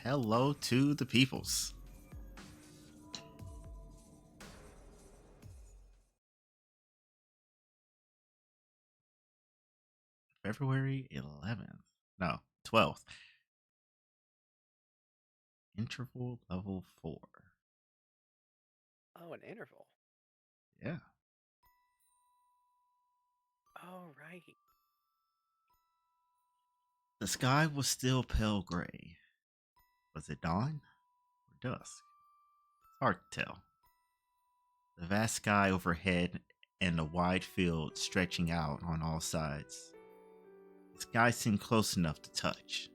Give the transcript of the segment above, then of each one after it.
hello to the peoples. February 11th. No, 12th. Interval level 4. Oh, an interval. Yeah. Oh, right. The sky was still pale gray. Was it dawn or dusk? It's hard to tell. The vast sky overhead and a wide field stretching out on all sides. The sky seemed close enough to touch.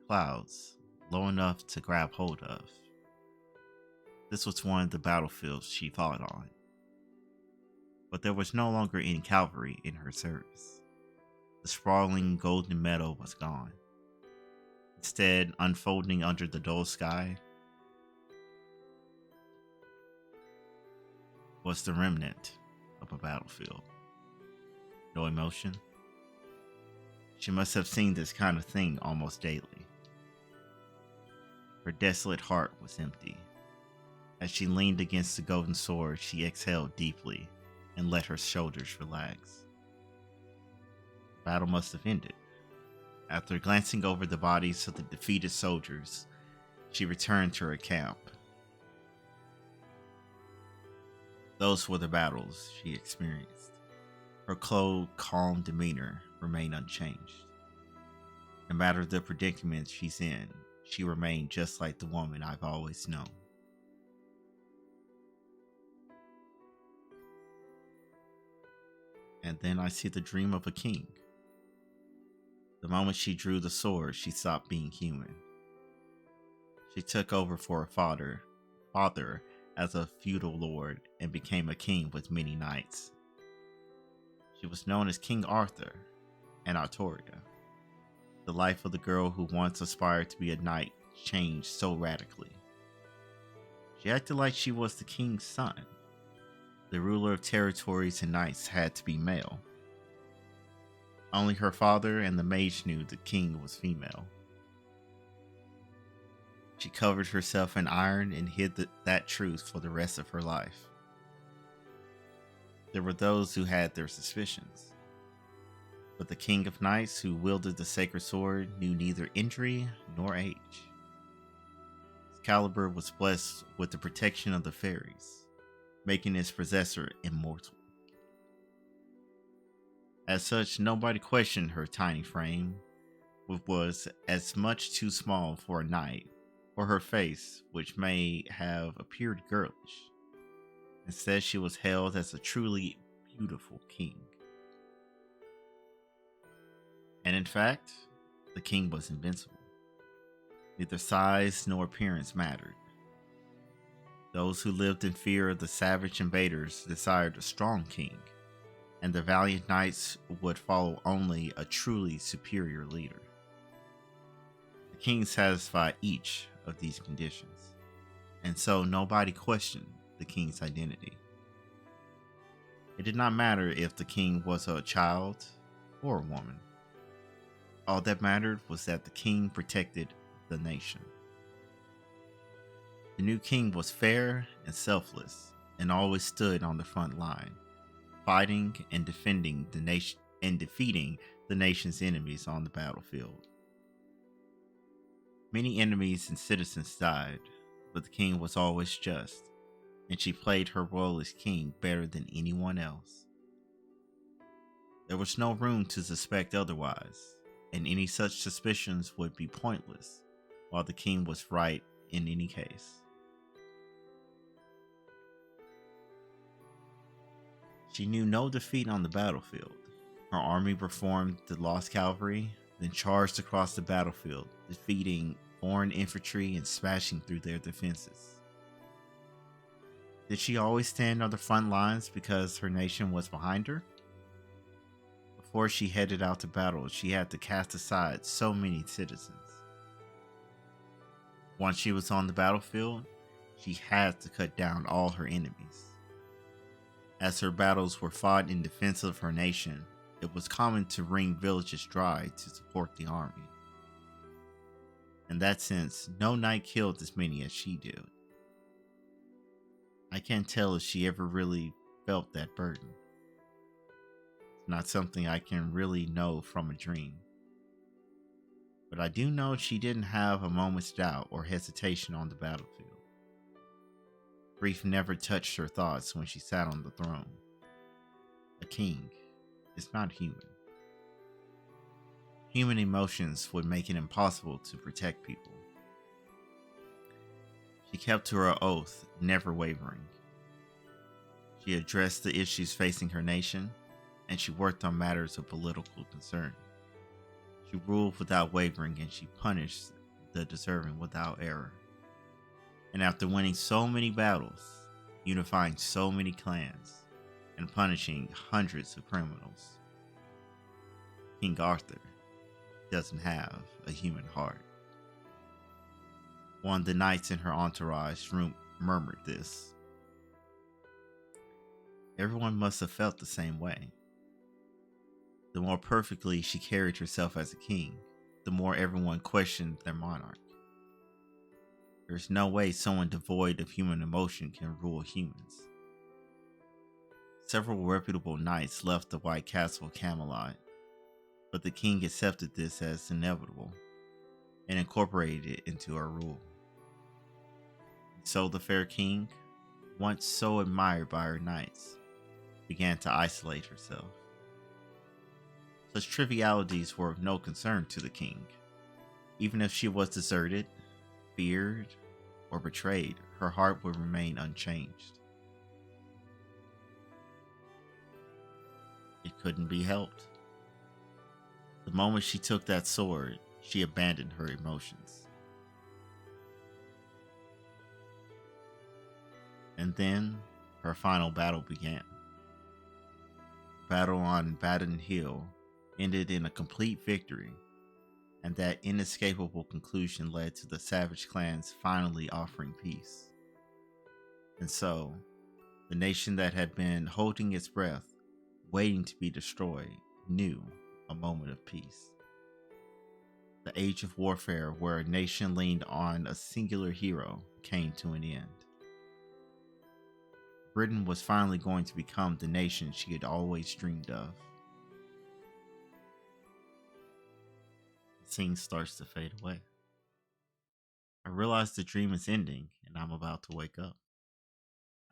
Clouds, low enough to grab hold of. This was one of the battlefields she fought on. But there was no longer any cavalry in her service. The sprawling golden meadow was gone. Instead, unfolding under the dull sky was the remnant of a battlefield. No emotion. She must have seen this kind of thing almost daily. Her desolate heart was empty. As she leaned against the golden sword, she exhaled deeply and let her shoulders relax. The battle must have ended. After glancing over the bodies of the defeated soldiers, she returned to her camp. Those were the battles she experienced. Her cold, calm demeanor remained unchanged. No matter the predicament she's in, she remained just like the woman I've always known. And then I see the dream of a king. The moment she drew the sword, she stopped being human. She took over for her father as a feudal lord and became a king with many knights. She was known as King Arthur and Artoria. The life of the girl who once aspired to be a knight changed so radically. She acted like she was the king's son. The ruler of territories and knights had to be male. Only her father and the mage knew the king was female. She covered herself in iron and hid that truth for the rest of her life. There were those who had their suspicions, but the king of knights who wielded the sacred sword knew neither injury nor age. Excalibur was blessed with the protection of the fairies, making its possessor immortal. As such, nobody questioned her tiny frame, which was as much too small for a knight, or her face, which may have appeared girlish. Instead, she was hailed as a truly beautiful king. And in fact, the king was invincible. Neither size nor appearance mattered. Those who lived in fear of the savage invaders desired a strong king, and the valiant knights would follow only a truly superior leader. The king satisfied each of these conditions, and so nobody questioned the king's identity. It did not matter if the king was a child or a woman. All that mattered was that the king protected the nation. The new king was fair and selfless, and always stood on the front line, fighting and defending the nation and defeating the nation's enemies on the battlefield. Many enemies and citizens died, but the king was always just, and she played her role as king better than anyone else. There was no room to suspect otherwise, and any such suspicions would be pointless, while the king was right in any case. She knew no defeat on the battlefield. Her army reformed the lost cavalry, then charged across the battlefield, defeating foreign infantry and smashing through their defenses. Did she always stand on the front lines because her nation was behind her? Before she headed out to battle, she had to cast aside so many citizens. Once she was on the battlefield, she had to cut down all her enemies. As her battles were fought in defense of her nation, it was common to wring villages dry to support the army. In that sense, no knight killed as many as she did. I can't tell if she ever really felt that burden. It's not something I can really know from a dream. But I do know she didn't have a moment's doubt or hesitation on the battlefield. Grief never touched her thoughts when she sat on the throne. A king is not human. Human emotions would make it impossible to protect people. She kept to her oath, never wavering. She addressed the issues facing her nation, and she worked on matters of political concern. She ruled without wavering, and she punished the deserving without error. And after winning so many battles, unifying so many clans, and punishing hundreds of criminals, King Arthur doesn't have a human heart. One of the knights in her entourage murmured this. Everyone must have felt the same way. The more perfectly she carried herself as a king, the more everyone questioned their monarch. There's no way someone devoid of human emotion can rule humans. Several reputable knights left the White Castle of Camelot, but the king accepted this as inevitable and incorporated it into her rule. So the fair king, once so admired by her knights, began to isolate herself. Such trivialities were of no concern to the king. Even if she was deserted, feared, or betrayed, her heart would remain unchanged. It couldn't be helped. The moment she took that sword, she abandoned her emotions. And then her final battle began. Battle on Badon Hill ended in a complete victory, and that inescapable conclusion led to the savage clans finally offering peace. And so, the nation that had been holding its breath, waiting to be destroyed, knew a moment of peace. The age of warfare, where a nation leaned on a singular hero, came to an end. Britain was finally going to become the nation she had always dreamed of. The scene starts to fade away. I realize the dream is ending and I'm about to wake up.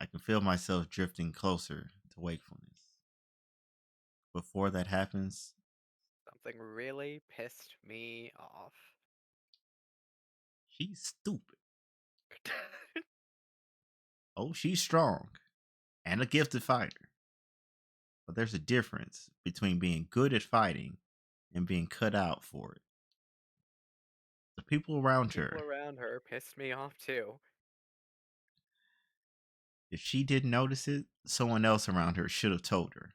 I can feel myself drifting closer to wakefulness. Before that happens, Something really pissed me off. she's stupid. Oh, she's strong and a gifted fighter. But there's a difference between being good at fighting and being cut out for it. The people around People her, around her pissed me off too. if she didn't notice it, someone else around her should have told her,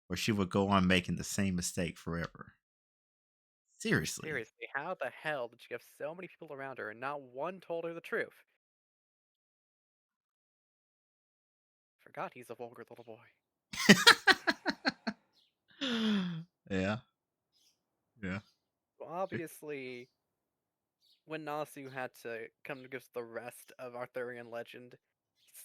or she would go on making the same mistake forever. Seriously. Seriously, how the hell did she have so many people around her and not one told her the truth? Forgot he's a vulgar little boy. Yeah, yeah. Well, obviously, when Nasu had to come to give the rest of Arthurian legend,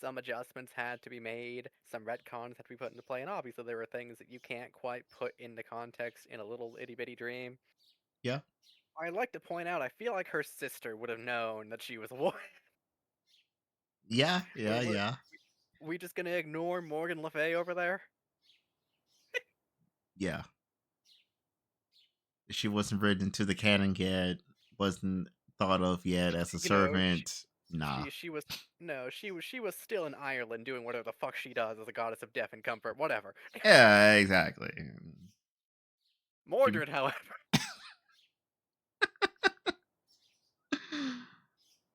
some adjustments had to be made, some retcons had to be put into play, and obviously there were things that you can't quite put into context in a little itty bitty dream. Yeah, I'd like to point out, I feel like her sister would have known that she was a woman. yeah, we're, yeah, we're, yeah, we just gonna ignore Morgan Le Fay over there? yeah. She wasn't written into the canon yet, wasn't thought of yet as a You know, servant. Nah. she was no, she was still in Ireland doing whatever the fuck she does as a goddess of death and comfort, whatever. Yeah, exactly. Mordred, however,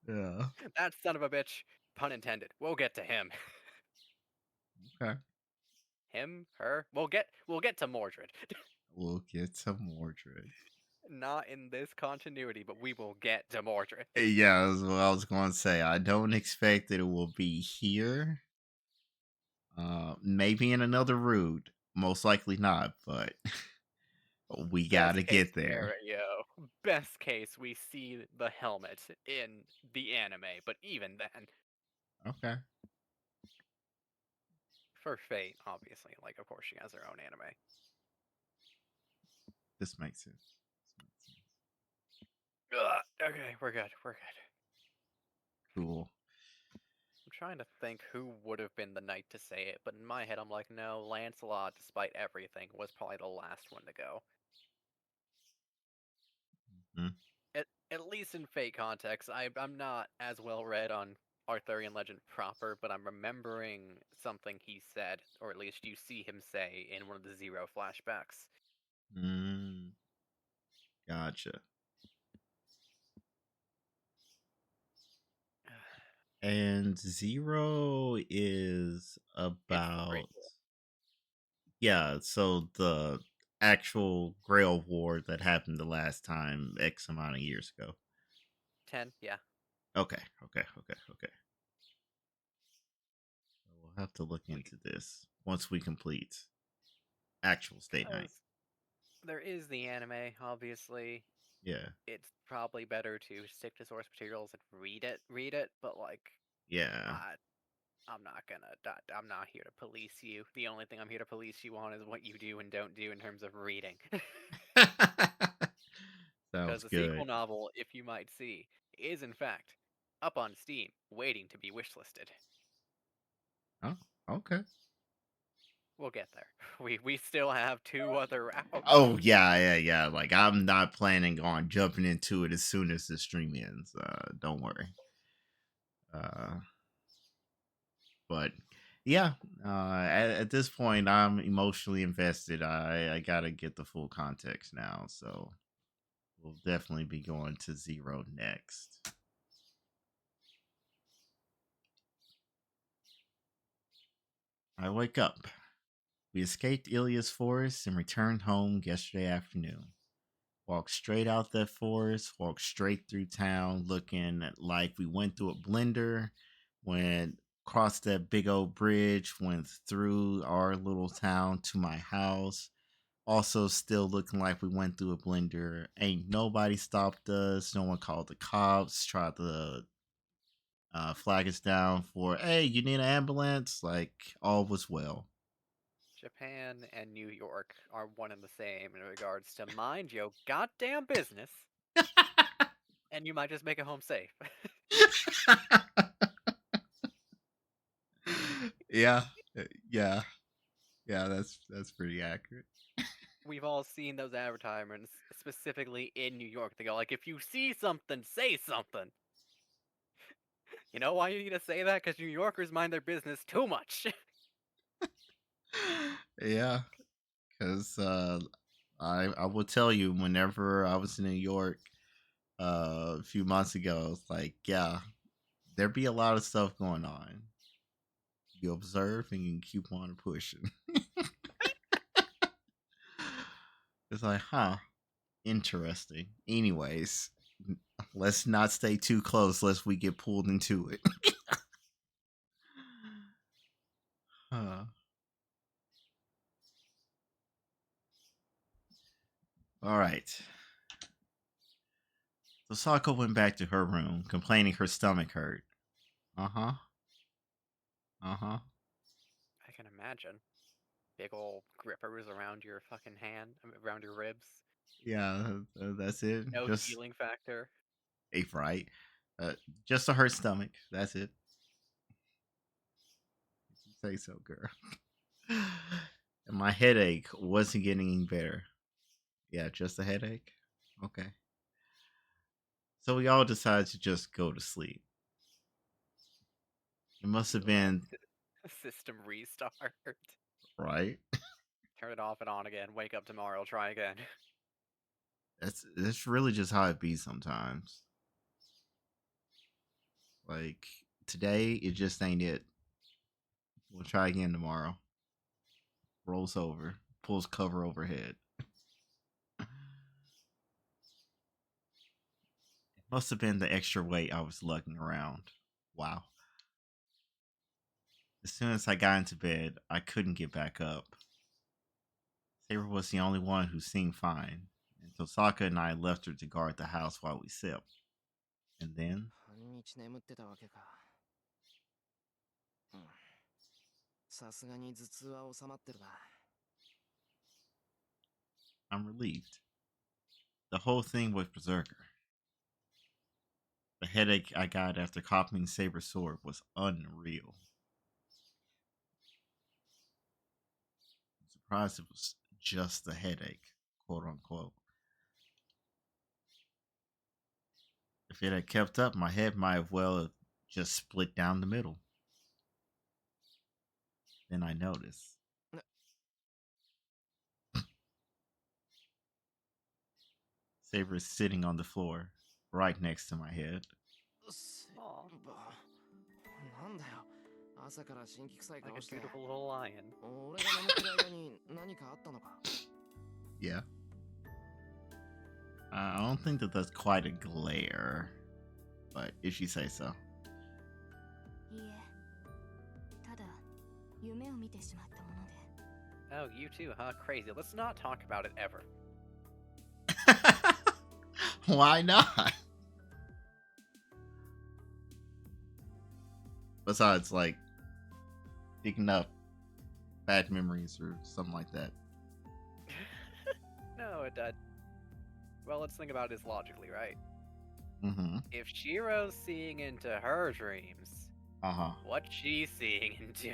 Yeah. that son of a bitch, pun intended. We'll get to him. Okay. Him, her. We'll get to Mordred. We'll get to Mordred. Not in this continuity, but we will get to Mordred. Yeah, that's what I was going to say. I don't expect that it will be here. Maybe in another route. Most likely not, but we Best gotta case get there. scenario. Best case, we see the helmet in the anime, but even then, Okay. for Fate, obviously, like of course she has her own anime. This makes sense. This makes sense. Ugh, okay, we're good. We're good. Cool. I'm trying to think who would have been the knight to say it, but in my head, I'm like, no, Lancelot, despite everything, was probably the last one to go. Mhm. At least in Fate context, I'm not as well read on Arthurian legend proper, but I'm remembering something he said, or at least you see him say in one of the Zero flashbacks. Mm, gotcha. And Zero is It's the about, prequel. yeah, so the actual Grail War that happened the last time X amount of years ago. 10, yeah. Okay, okay. We'll have to look We, into this once we complete actual State Night. because there is the anime, obviously. Yeah, It's probably better to stick to source materials and read it, but like, yeah. I, I'm not gonna, I'm not here to police you. The only thing I'm here to police you on is what you do and don't do in terms of reading. Because Sounds the sequel good. novel, if you might see, is in fact up on Steam, waiting to be wishlisted. Oh, okay. We'll get there. We still have two other routes. Oh yeah. Like I'm not planning on jumping into it as soon as the stream ends. Don't worry. Uh, but yeah, at this point, I'm emotionally invested. I gotta get the full context now, so we'll definitely be going to Zero next. I wake up. We escaped Ilia's forest and returned home yesterday afternoon. Walked straight out that forest, walked straight through town, looking like we went through a blender, went across that big old bridge, went through our little town to my house. Also, still looking like we went through a blender. Ain't nobody stopped us. No one called the cops, tried to flag us down for, hey, you need an ambulance? Like, all was well. Japan and New York are one and the same in regards to mind your goddamn business, and you might just make it home safe. Yeah, yeah, yeah. That's pretty accurate. We've all seen those advertisements, specifically in New York. They go like, "If you see something, say something." You know why you need to say that? Because New Yorkers mind their business too much. Yeah, because I will tell you, whenever I was in New York a few months ago, it's like, yeah, there be a lot of stuff going on. You observe and you keep on pushing. It's like, huh, interesting. Anyways, let's not stay too close lest we get pulled into it. Huh. All right. So Sako went back to her room, complaining her stomach hurt. Uh huh. Uh huh. I can imagine. Big ol' grippers around your fucking hand, around your ribs. Yeah, that's it. No Just healing factor. a fright. Uh, just a hurt stomach. That's it. Say so, girl. And my headache wasn't getting any better. Yeah, just a headache. Okay. So we all decided to just go to sleep. It must have been System restart. right. Turn it off and on again. Wake up tomorrow. Try again. That's really just how it be sometimes. Like today, it just ain't it. We'll try again tomorrow. Rolls over, pulls cover overhead. Must have been the extra weight I was lugging around. Wow. As soon as I got into bed, I couldn't get back up. Saber was the only one who seemed fine So Sokka and I left her to guard the house while we slept. And then 半日眠ってたわけか。うん。さすがに頭痛は収まってるな。I'm relieved. The whole thing was Berserker. The headache I got after copying Saber's sword was unreal. I'm surprised it was just a headache, quote unquote. If it had kept up, my head might have well have just split down the middle. Then I noticed. Saber is sitting on the floor, right next to my head. せ Aw, ばなんだよ。朝から新規臭い like 顔 a して。 dutiful little lion. 俺が眠ってる間に何かあったのか。 Yeah. I don't think that that's quite a glare, but if you say so. いいえ、ただ夢を見てしまったもので。 Oh, you too, huh? Crazy. Let's not talk about it ever. Why not? Besides, like, digging up bad memories or something like that. No, it does. Well, let's think about this logically, right? Mm-hmm. If Shiro's seeing into her dreams, Uh-huh. what's she seeing into?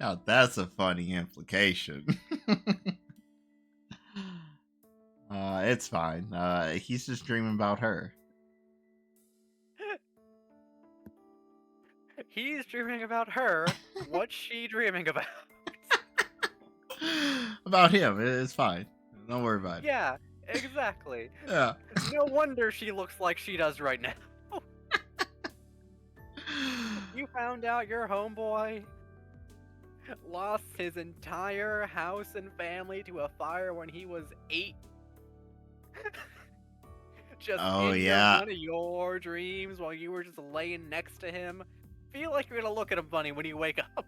Now that's a funny implication. It's fine. He's just dreaming about her. He's dreaming about her. What's she dreaming about? About him. It's fine. Don't worry about it. Yeah, exactly. Yeah. No wonder she looks like she does right now. You found out your homeboy lost his entire house and family to a fire when he was 8. Just Oh, in yeah. one of your dreams while you were just laying next to him. Feel like you're gonna look at him funny when you wake up.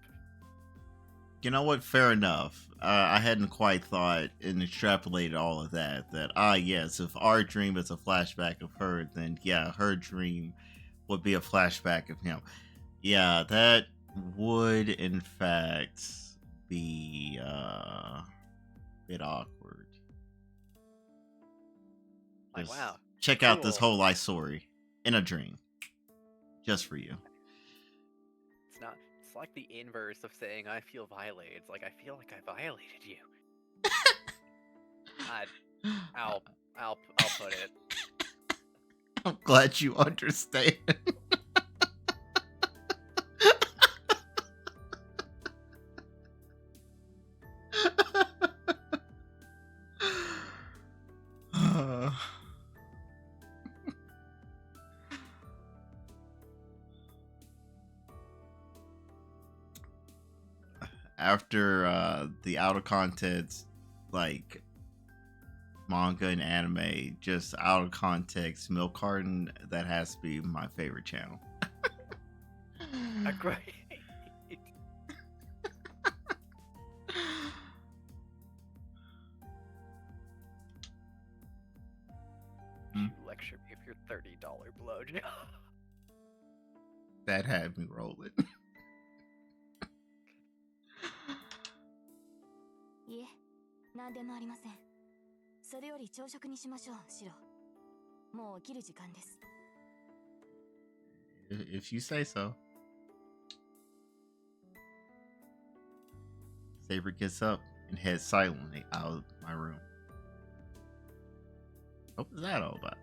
You know what? Fair enough. I hadn't quite thought and extrapolated all of that. That, yes, if our dream is a flashback of her, then yeah, her dream would be a flashback of him. Yeah, that would in fact be a bit awkward. Like, Just wow. check out this Cool. whole life story in a dream. Just for you. It's not. It's like the inverse of saying I feel violated. It's like I feel like I violated you. I'll put it. I'm glad you understand. After the out of context, like manga and anime, just out of context milk carton, that has to be my favorite channel. Great. You lecture me of your $30 blowjob. That had me rolling. いえ、なんでもありません。それより朝食にしましょう、シロ。もう起きる時間です。 If you say so. Saber gets up and heads silently out of my room. What was that all about?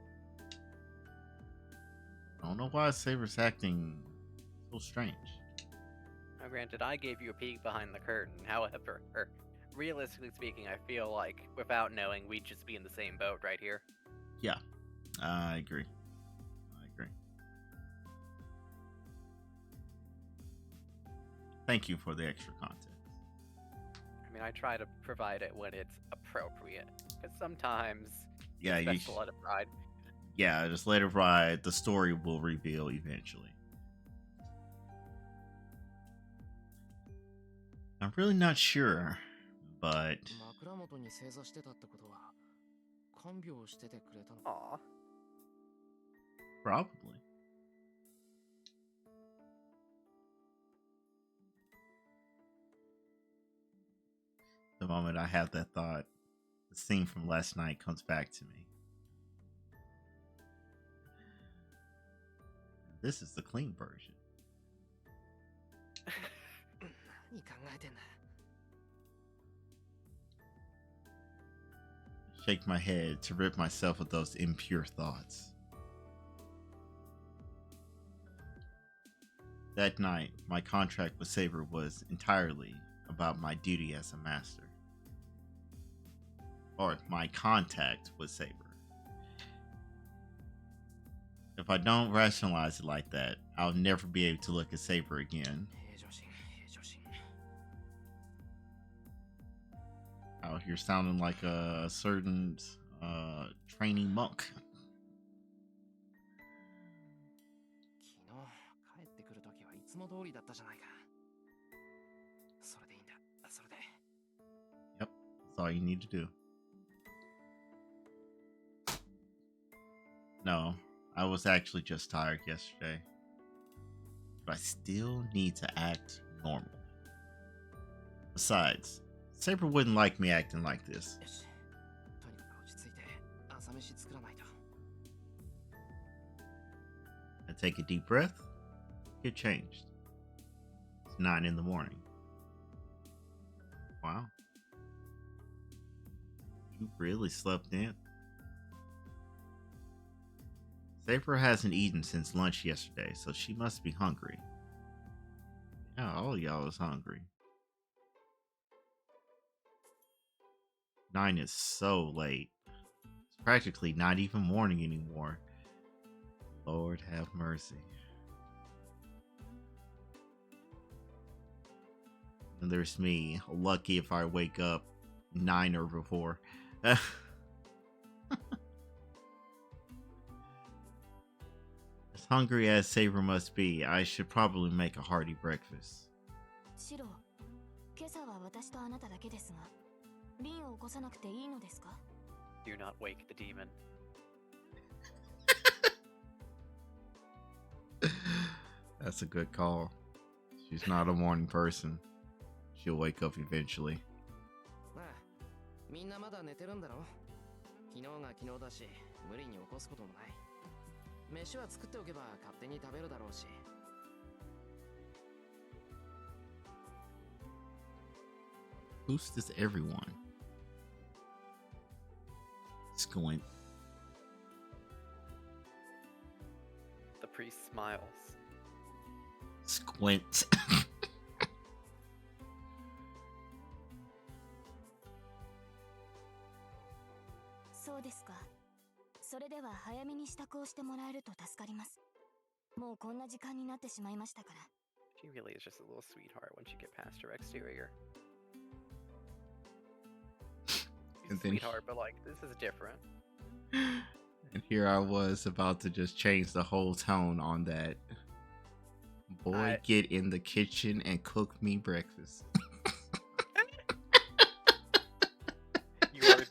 I don't know why Saber's acting so strange. Now, granted, I gave you a peek behind the curtain. However, realistically speaking, I feel like, without knowing, we'd just be in the same boat right here. Yeah, I agree. Thank you for the extra context. I mean, I try to provide it when it's appropriate. Because sometimes, Yeah, it's you best to let it ride. Yeah, just let it ride. The story will reveal eventually. I'm really not sure, but 枕元に正座してたってことは看病しててくれたの？ Aw. probably. The moment I have that thought, the scene from last night comes back to me. This is the clean version. 何考えてんだ。 Shake my head to rid myself of those impure thoughts. That night, my contract with Saber was entirely about my duty as a master. Or my contact with Saber. If I don't rationalize it like that, I'll never be able to look at Saber again. 平常心、平常心。 Out here sounding like a certain training monk. 昨日帰ってくるときはいつも通りだったじゃないか。それでいいんだ。それで。 Yep, that's all you need to do. No, I was actually just tired yesterday. But I still need to act normal. Besides, Saber wouldn't like me acting like this. よし。とにかく落ち着いて朝飯作らないと。 I take a deep breath, get changed. It's 9 in the morning. Wow. You really slept in. Saber hasn't eaten since lunch yesterday, so she must be hungry. Yeah, all y'all is hungry. 9 is so late. It's practically not even morning anymore. Lord have mercy. And there's me, lucky if I wake up 9 or before. As hungry as Saber must be, I should probably make a hearty breakfast. シロ、今朝は私とあなただけですが、リンを起こさなくていいのですか？ Do not wake the demon. That's a good call. She's not a morning person. She'll wake up eventually. なあ、みんなまだ寝てるんだろ？昨日が昨日だし、無理に起こすこともない。飯は作っておけば勝手に食べるだろうし。 Who's this everyone? Squint. The priest smiles. Squint. そうですか。それでは早めに支度をしてもらえると助かります。もうこんな時間になってしまいましたから。She really is just a little sweetheart once you get past her exterior. She's And a then sweetheart, but like, this is different. And here I was about to just change the whole tone on that. Boy, get in the kitchen and cook me breakfast. You are...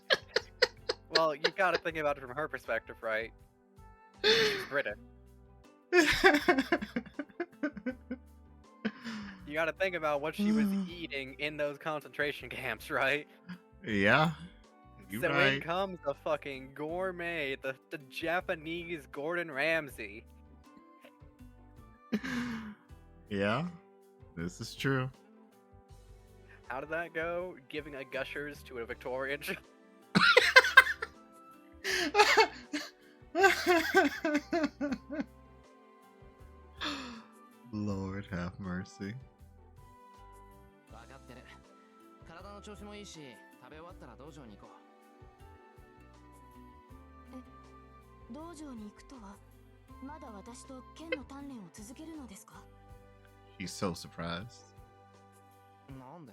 Well, you gotta think about it from her perspective, right? She's British. You gotta think about what she was eating in those concentration camps, right? Yeah. You're So right. in comes the fucking gourmet, the Japanese Gordon Ramsay. Yeah, this is true. How did that go? Giving a gushers to a Victorian show? Lord have mercy. わかってる。体の調子もいいし、食べ終わったら道場に行こう。道場に行くとは、まだ私と剣の鍛錬を続けるのですか？ He's so surprised. なんで？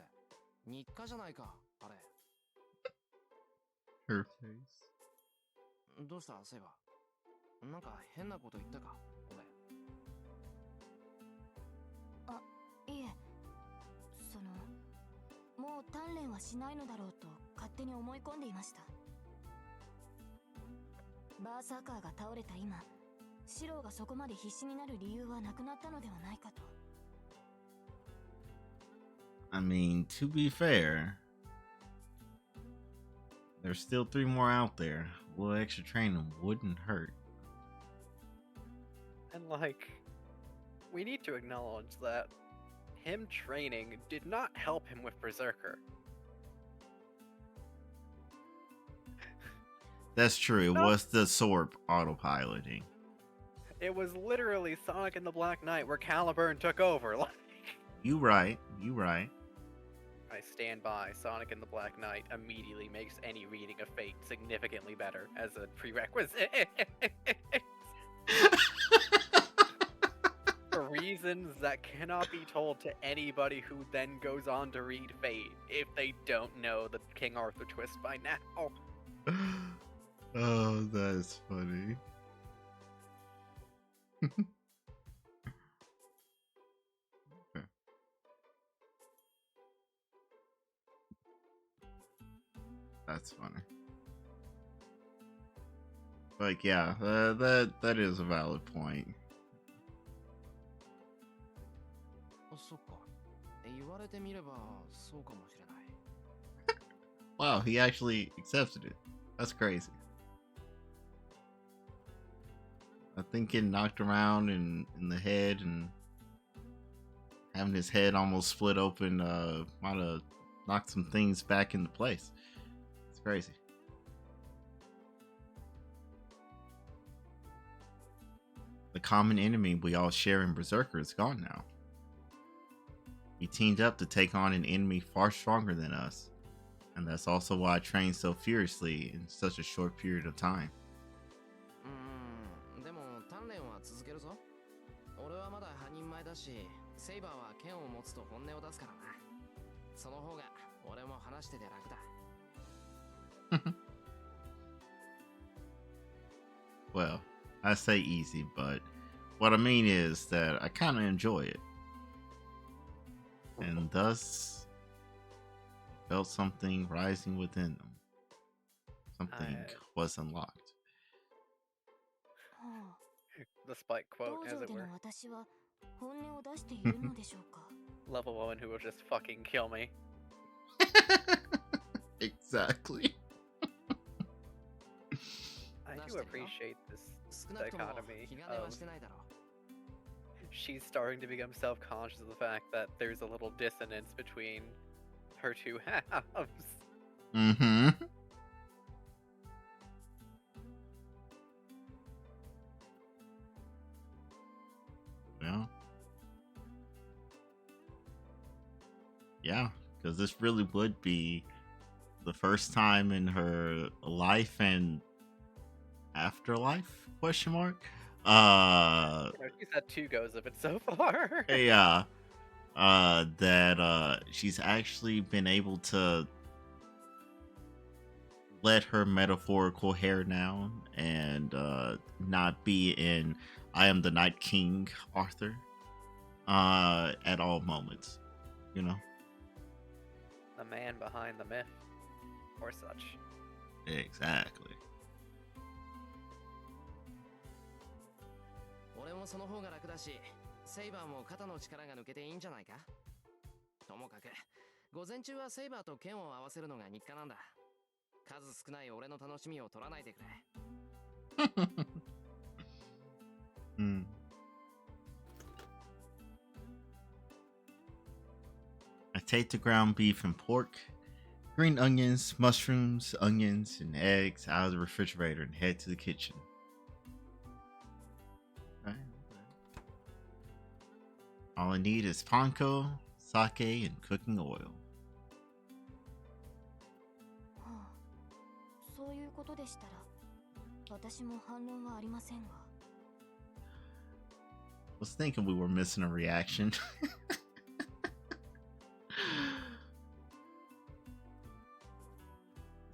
日課じゃないか、あれ。Her face. どうした、セイバー？なんか変なこと言ったか、俺。あ、いえ、もう鍛錬はしないのだろうと勝手に思い込んでいました。バーサーカーが倒れた今、シローがそこまで必死になる理由はなくなったのではないかと。I mean, to be fair, there's still 3 more out there. A little extra training wouldn't hurt. And like, we need to acknowledge that him training did not help him with Berserker. That's true. It No. was the sword autopiloting. It was literally Sonic and the Black Knight where Caliburn took over. Like, You right. You right. I stand by. Sonic and the Black Knight immediately makes any reading of Fate significantly better as a prerequisite. For reasons that cannot be told to anybody who then goes on to read Fate if they don't know the King Arthur twist by now. Oh, that's funny. Okay. That's funny. Like, yeah, that is a valid point. そっか。言われてみればそうかもしれない。Wow, he actually accepted it. That's crazy. I think getting knocked around in the head and having his head almost split open might have knocked some things back into place. It's crazy. The common enemy we all share in Berserker is gone now. We teamed up to take on an enemy far stronger than us, and that's also why I trained so furiously in such a short period of time. でも鍛錬は続けるぞ。俺はまだ半人前だし、セイバーは剣を持つと本音を出すからな。その方が俺も話してて楽だ。Well, I say easy, but what I mean is that I kind of enjoy it. And thus felt something rising within them. Something was unlocked. The Spike quote, as 道場 it での were. 私は本音を出しているのでしょうか。 Love a woman who will just fucking kill me. Exactly. I do Nasty, huh? appreciate this 少なくとも dichotomy 気兼ねは of してないだろう。 she's starting to become self-conscious of the fact that there's a little dissonance between her two halves. Mm-hmm. Well, yeah, because this really would be the first time in her life and afterlife, question mark, She's had 2 goes of it so far. yeah, that she's actually been able to let her metaphorical hair down and not be in I am the Night King Arthur at all moments, you know. The man behind the myth, or such. Exactly. 俺もその方が楽だし、セイバーも肩の力が抜けていいんじゃないか。ともかく、午前中はセイバーと剣を合わせるのが日課なんだ。数少ない俺の楽しみを取らないでくれ。Hmm. I take the ground beef and pork, green onions, mushrooms, onions, and eggs out of the refrigerator and head to the kitchen. Okay. All I need is panko, sake, and cooking oil. はあ、そういうことでしたら、私も反論はありませんが。I was thinking we were missing a reaction.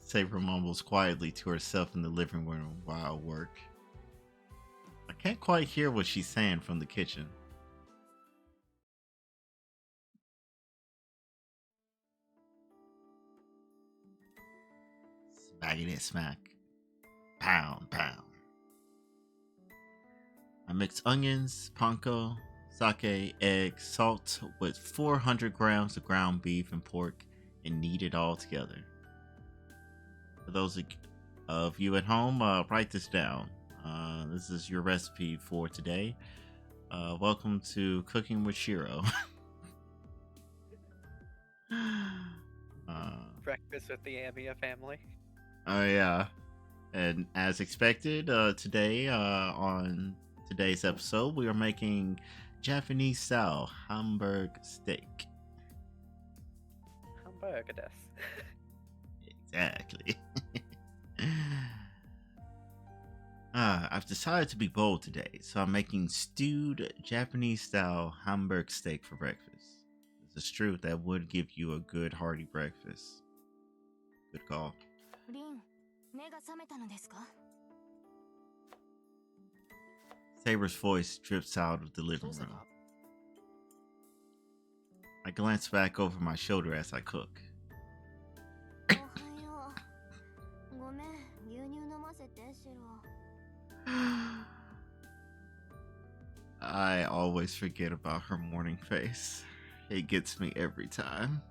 Saber mumbles quietly to herself in the living room while at work. I can't quite hear what she's saying from the kitchen. Bagging that smack. Pound, pound. I mix onions, panko, sake, eggs, salt with 400 grams of ground beef and pork and knead it all together. For those of you at home, write this down. This is your recipe for today. Welcome to Cooking with Shiro. Breakfast with the Amiya family. Oh yeah, and as expected, today on today's episode, we are making Japanese style Hamburg steak. Hamburger des. Exactly. I've decided to be bold today, so I'm making stewed Japanese style Hamburg steak for breakfast. This is true, that would give you a good hearty breakfast. Good call. リン、目が覚めたのですか? Saber's voice drips out of the living room. I glance back over my shoulder as I cook. おはよう。ごめん、牛乳飲ませて、シロ。I always forget about her morning face. It gets me every time.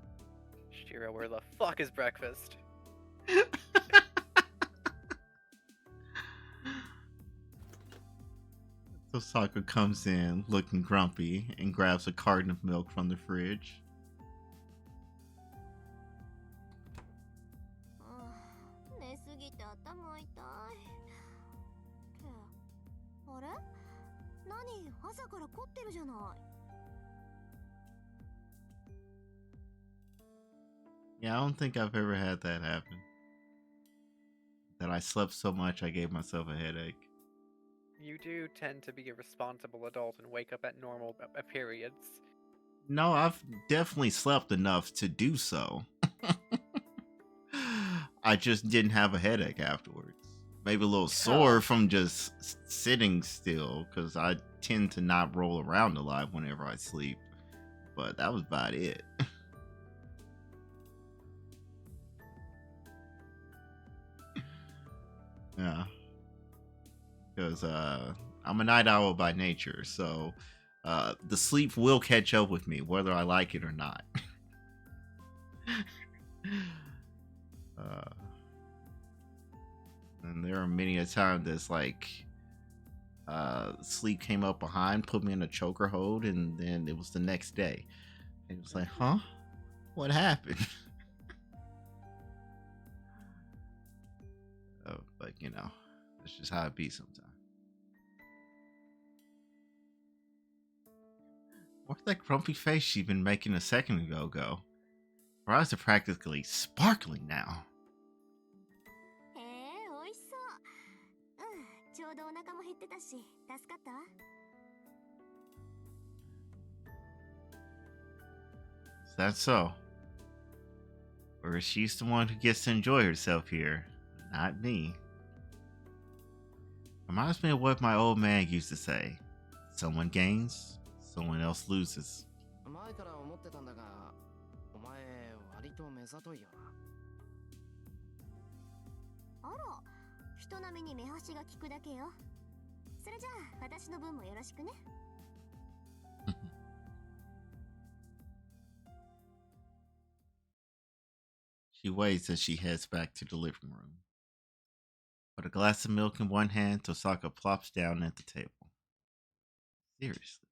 Shiro, where the fuck is breakfast? Tosaka comes in looking grumpy and grabs a carton of milk from the fridge. 寝すぎて頭痛い。ってあれ？何？朝から凝ってるじゃない。Yeah, I don't think I've ever had that happen. That I slept so much I gave myself a headache. You do tend to be a responsible adult and wake up at normal periods. No, I've definitely slept enough to do so. I just didn't have a headache afterwards. Maybe a little sore from just sitting still, because I tend to not roll around a lot whenever I sleep. But that was about it. Yeah. Because I'm a night owl by nature, so the sleep will catch up with me, whether I like it or not. And there are many a time that's like sleep came up behind, put me in a choker hold, and then it was the next day. And it was like, huh? What happened? But you know, that's just how it be sometimes. Where'd that grumpy face she'd been making a second ago go? Her eyes are practically sparkling now. へえ、美味しそう。ちょうどお腹も減ってたし、助かった？ That's so. Or she's the one who gets to enjoy herself here, not me. Reminds me of what my old man used to say. Someone gains, someone else loses. 前から思ってたんだが、お前割と目ざといよな。あら、人並みに目端が利くだけよ。それじゃあ、私の分もよろしくね。She waits as she heads back to the living room. With a glass of milk in one hand, Tosaka plops down at the table. Seriously.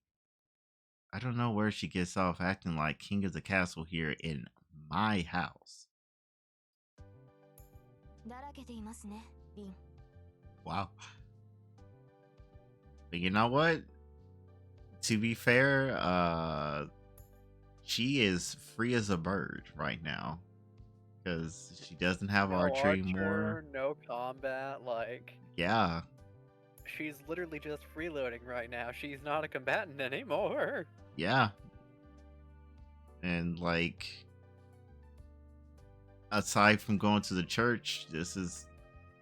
I don't know where she gets off acting like king of the castle here in my house. だらけていますね、リン。 Wow. But you know what? To be fair, she is free as a bird right now. Because she doesn't have No archery anymore. No combat, like... Yeah. She's literally just freeloading right now. She's not a combatant anymore. Yeah. And like, aside from going to the church, this is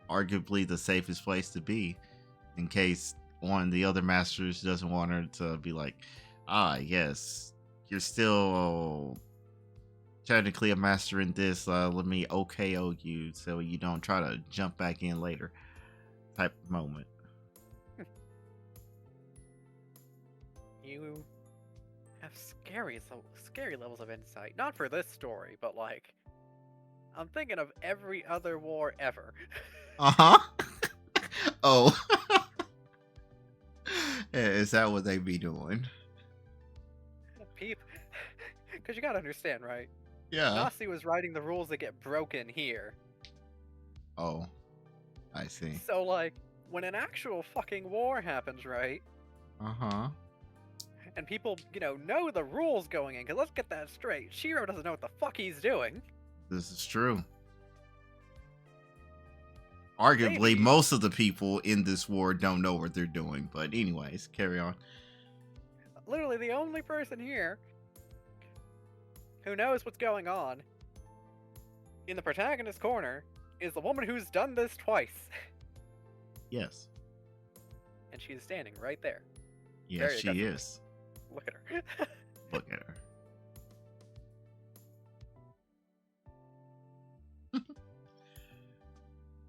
arguably the safest place to be in case one of the other masters doesn't want her to be like, ah, yes, you're still technically a master in this. Let me OKO you so you don't try to jump back in later. Type of moment. You have scary levels of insight. Not for this story, but like, I'm thinking of every other war ever. Uh-huh. Oh. Is that what they be doing? Peep, because you gotta understand, right? Yeah. Nasi was writing the rules that get broken here. Oh, I see. So like, when an actual fucking war happens, right? Uh-huh. And people, know the rules going in, because let's get that straight. Shiro doesn't know what the fuck he's doing. This is true. Arguably, Maybe. most of the people in this war don't know what they're doing. But anyways, carry on. Literally the only person here who knows what's going on in the protagonist's corner is the woman who's done this twice. Yes. And she's standing right there. Yes, Very she aggressively. is. Look at her. Look at her.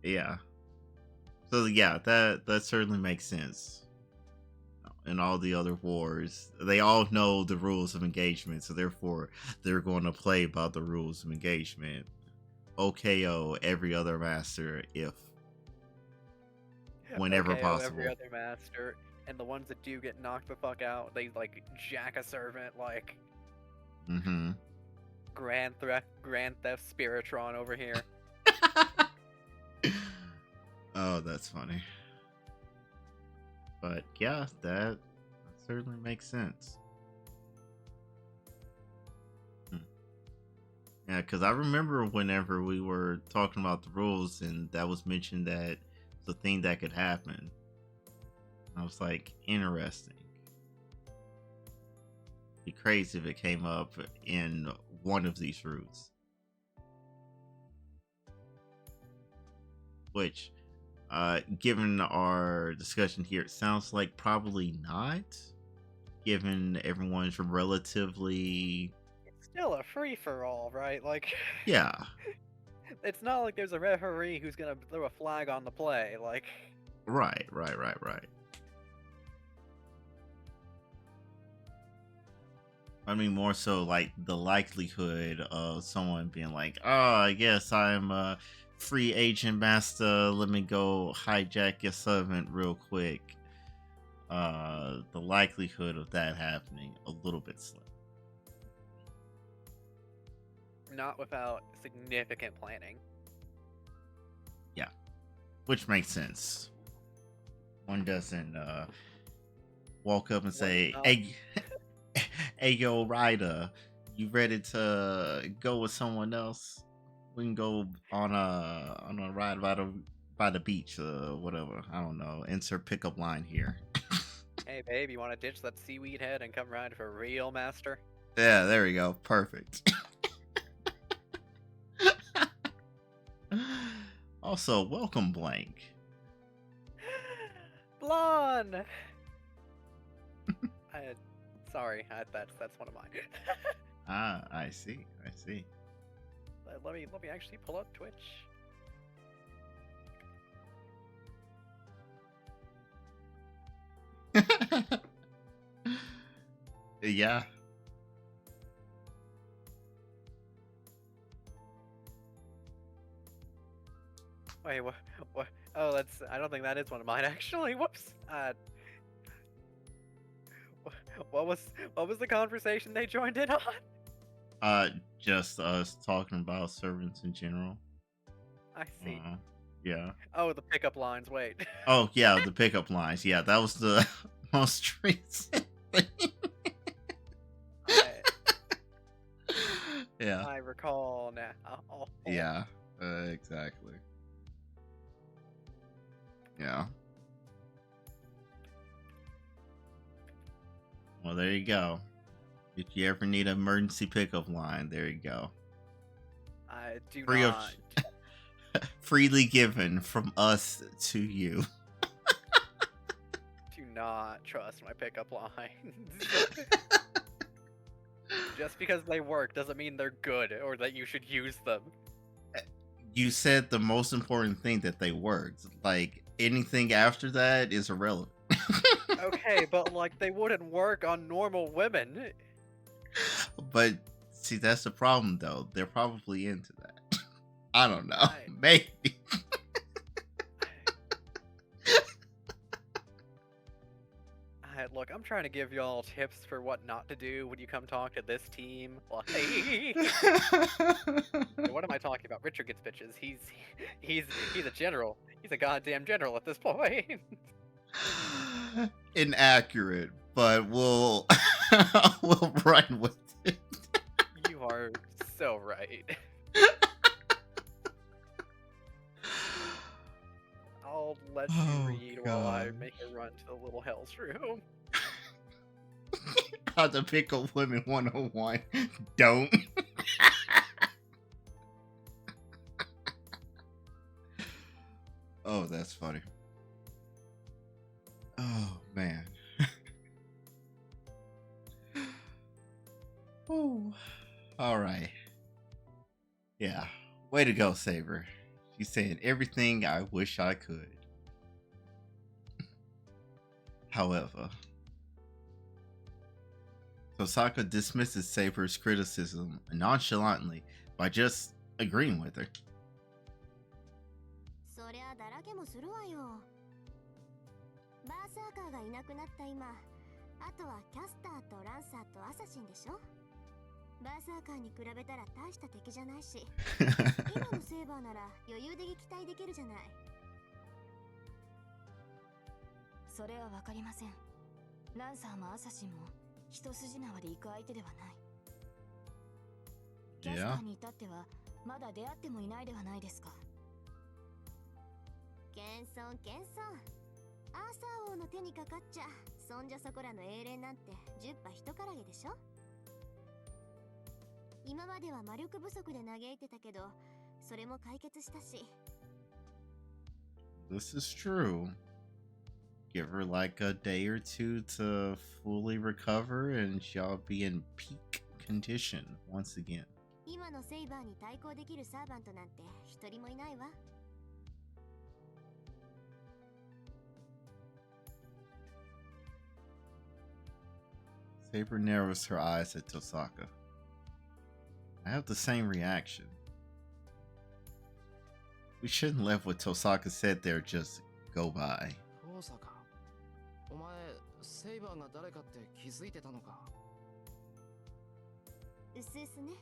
Yeah. So yeah, that certainly makes sense. In all the other wars, they all know the rules of engagement, so therefore they're going to play by the rules of engagement. OKO every other master if whenever OKO possible. every other master, and the ones that do get knocked the fuck out, they like jack a servant, like Mm-hmm. Grand Theft Spiritron over here. Oh, that's funny. But yeah, that certainly makes sense. Yeah, because I remember whenever we were talking about the rules and that was mentioned that it's a thing that could happen. I was like, interesting. Be crazy if it came up in one of these routes. Which, given our discussion here, it sounds like probably not. Given everyone's relatively... It's still a free-for-all, right? Like, Yeah. it's not like there's a referee who's gonna throw a flag on the play, like... Right. I mean, more so like the likelihood of someone being like, oh, I guess I'm a free agent master. Let me go hijack your servant real quick. The likelihood of that happening a little bit slim. Not without significant planning. Yeah. Which makes sense. One doesn't walk up and say, hey, yo, Ryder, you ready to go with someone else? We can go on a ride by the beach or whatever. I don't know. Insert pickup line here. Hey, babe, you want to ditch that seaweed head and come ride for real, master? Yeah, there we go. Perfect. Also, welcome, Blank. Blonde! Sorry, that's one of mine. Ah, I see. Let me actually pull up Twitch. Yeah. Wait, what? Oh, I don't think that is one of mine, actually. Whoops. What was the conversation they joined in on? Just us talking about servants in general. I see. Yeah. Oh, the pickup lines. Wait. Oh, yeah, the pickup lines. Yeah, that was the most recent thing. Yeah. I recall now. Oh. Yeah, exactly. Yeah. Well, there you go. If you ever need an emergency pickup line, there you go. I do Free not. freely given from us to you. Do not trust my pickup lines. Just because they work doesn't mean they're good or that you should use them. You said the most important thing, that they worked. Like, anything after that is irrelevant. Okay, but like they wouldn't work on normal women. But see, that's the problem, though. They're probably into that. I don't know. I- Maybe. Look, I'm trying to give y'all tips for what not to do when you come talk to this team. Like, what am I talking about? Richard gets bitches. He's a general. He's a goddamn general at this point. Inaccurate, but we'll we'll run with it. You are so right. I'll let you Oh, read while I God. make a run to the little hell's room. How to pick a woman 101. Don't. Oh, that's funny. Oh, man. Ooh. All right. Yeah. Way to go, Saber. She's saying everything I wish I could. However, Tosaka dismisses Saber's criticism nonchalantly by just agreeing with her. そりゃだらけもするわよ。バーサーカーがいなくなった今、あとはキャスターとランサーとアサシンでしょ。バーサーカーに比べたら大した敵じゃないし、今のセーバーなら余裕で撃退できるじゃない。それはわかりません。ランサーもアサシンも一筋縄で行く相手ではない。キャスタ Yeah. ーに至ってはまだ出会ってもいないではないですか。謙遜謙遜。アーサー王の手にかかっちゃそんじゃそこらの英霊なんて10羽一からげでしょ。今までは魔力不足で嘆いてたけどそれも解決したし。 This is true. Give her like a day or two to fully recover, and she'll be in peak condition once again. 今のセイバーに対抗できるサーバントなんて一人もいないわ。 Saber narrows her eyes at Tosaka. I have the same reaction. We shouldn't let what Tosaka said there just go by. 父さか。お前、セイバーが誰かって気づいてたのか。うすうすね。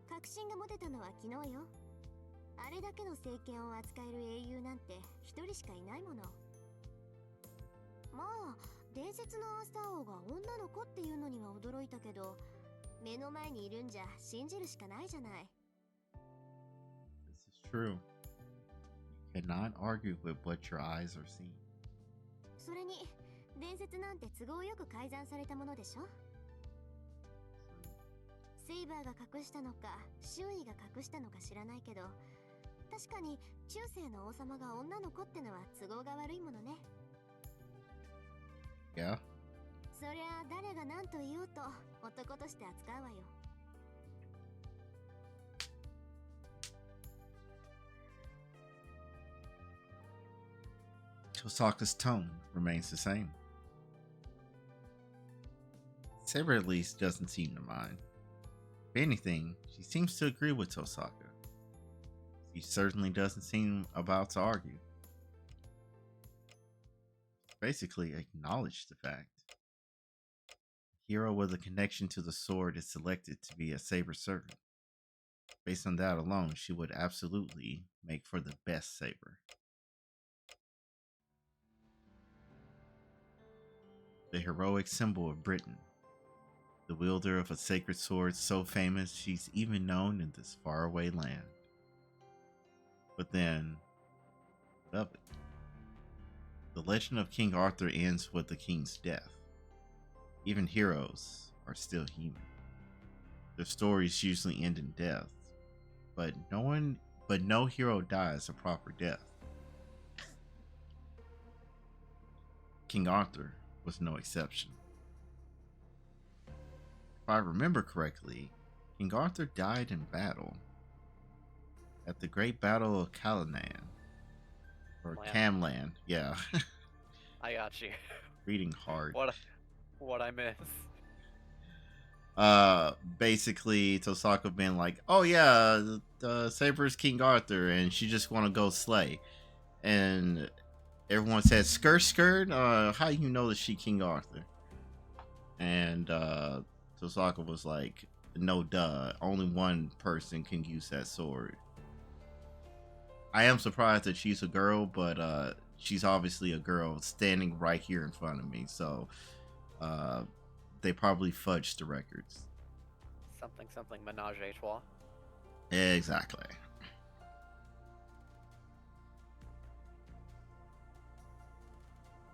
確信が持てたのは昨日よ。あれだけの聖剣を扱える英雄なんて一人しかいないもの。まあ伝説のアーサー王が女の子っていうのには驚いたけど、目の前にいるんじゃ信じるしかないじゃない。 This is true. You cannot argue with what your eyes are seeing. それに伝説なんて都合よく改ざんされたものでしょ。セイバーが隠したのか周囲が隠したのか知らないけど、確かに中世の王様が女の子ってのは都合が悪いものね。 Yeah? そりゃ誰が何と言おうと男として扱うわよ。 Tosaka's tone remains the same. Saber at least doesn't seem to mind. If anything, she seems to agree with Tosaka. She certainly doesn't seem about to argue. Basically, acknowledge the fact. A hero with a connection to the sword is selected to be a Saber servant. Based on that alone, she would absolutely make for the best Saber. The heroic symbol of Britain. The wielder of a sacred sword so famous she's even known in this faraway land. But then, what of it? The legend of King Arthur ends with the king's death. Even heroes are still human. Their stories usually end in death, but no hero dies a proper death. King Arthur was no exception. if I remember correctly, King Arthur died in battle at the Great Battle of Calanan or Land. Camland. Yeah, I got you. reading hard. What I miss? Basically Tosaka been like, oh yeah, Saber's King Arthur, and she just want to go slay, and everyone said skirt, how you know that she King Arthur? And Tosaka was like, no duh, only one person can use that sword. I am surprised that she's a girl, but she's obviously a girl standing right here in front of me, so they probably fudged the records. Something menage a trois. Exactly.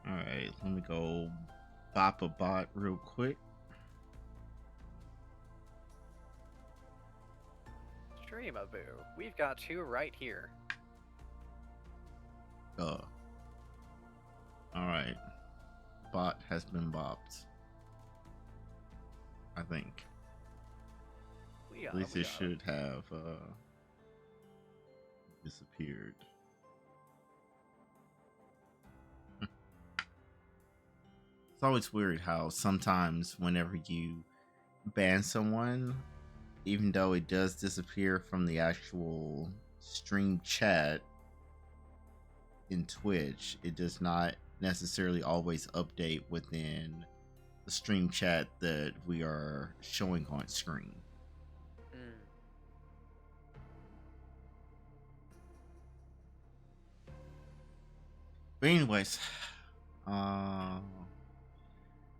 Alright, let me go bop a bot real quick. Streamaboo. We've got two right here. Alright. Bot has been bopped. I think. At least it should have disappeared. It's always weird how sometimes whenever you ban someone, even though it does disappear from the actual stream chat in Twitch, it does not necessarily always update within the stream chat that we are showing on screen. But anyways,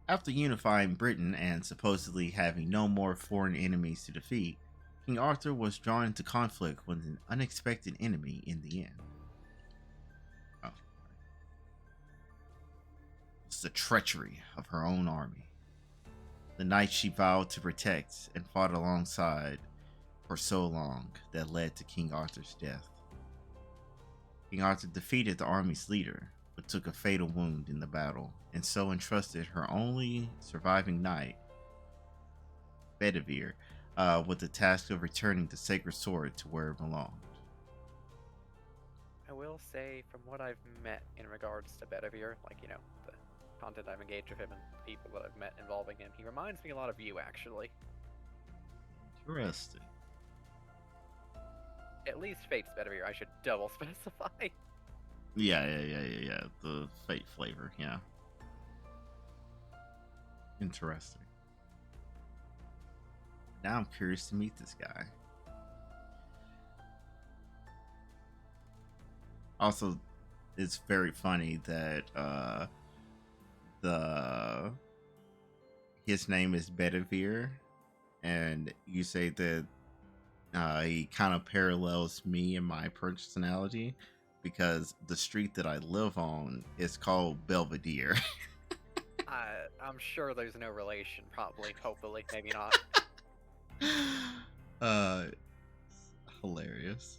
after unifying Britain and supposedly having no more foreign enemies to defeat, King Arthur was drawn into conflict with an unexpected enemy in the end. It's the treachery of her own army. The knight she vowed to protect and fought alongside for so long that led to King Arthur's death. King Arthur defeated the army's leader, but took a fatal wound in the battle, and so entrusted her only surviving knight, Bedivere, with the task of returning the sacred sword to where it belonged. I will say, from what I've met in regards to Bedivere, like, you know, the content I've engaged with him and people that I've met involving him, he reminds me a lot of you, actually. Interesting. At least Fate's Bedivere, I should double specify. Yeah. The fate flavor, yeah. Interesting. Now I'm curious to meet this guy. Also, it's very funny that his name is Bedivere, and you say that he kind of parallels me and my personality, because the street that I live on is called Belvedere. I'm sure there's no relation, probably, hopefully, maybe not. Hilarious.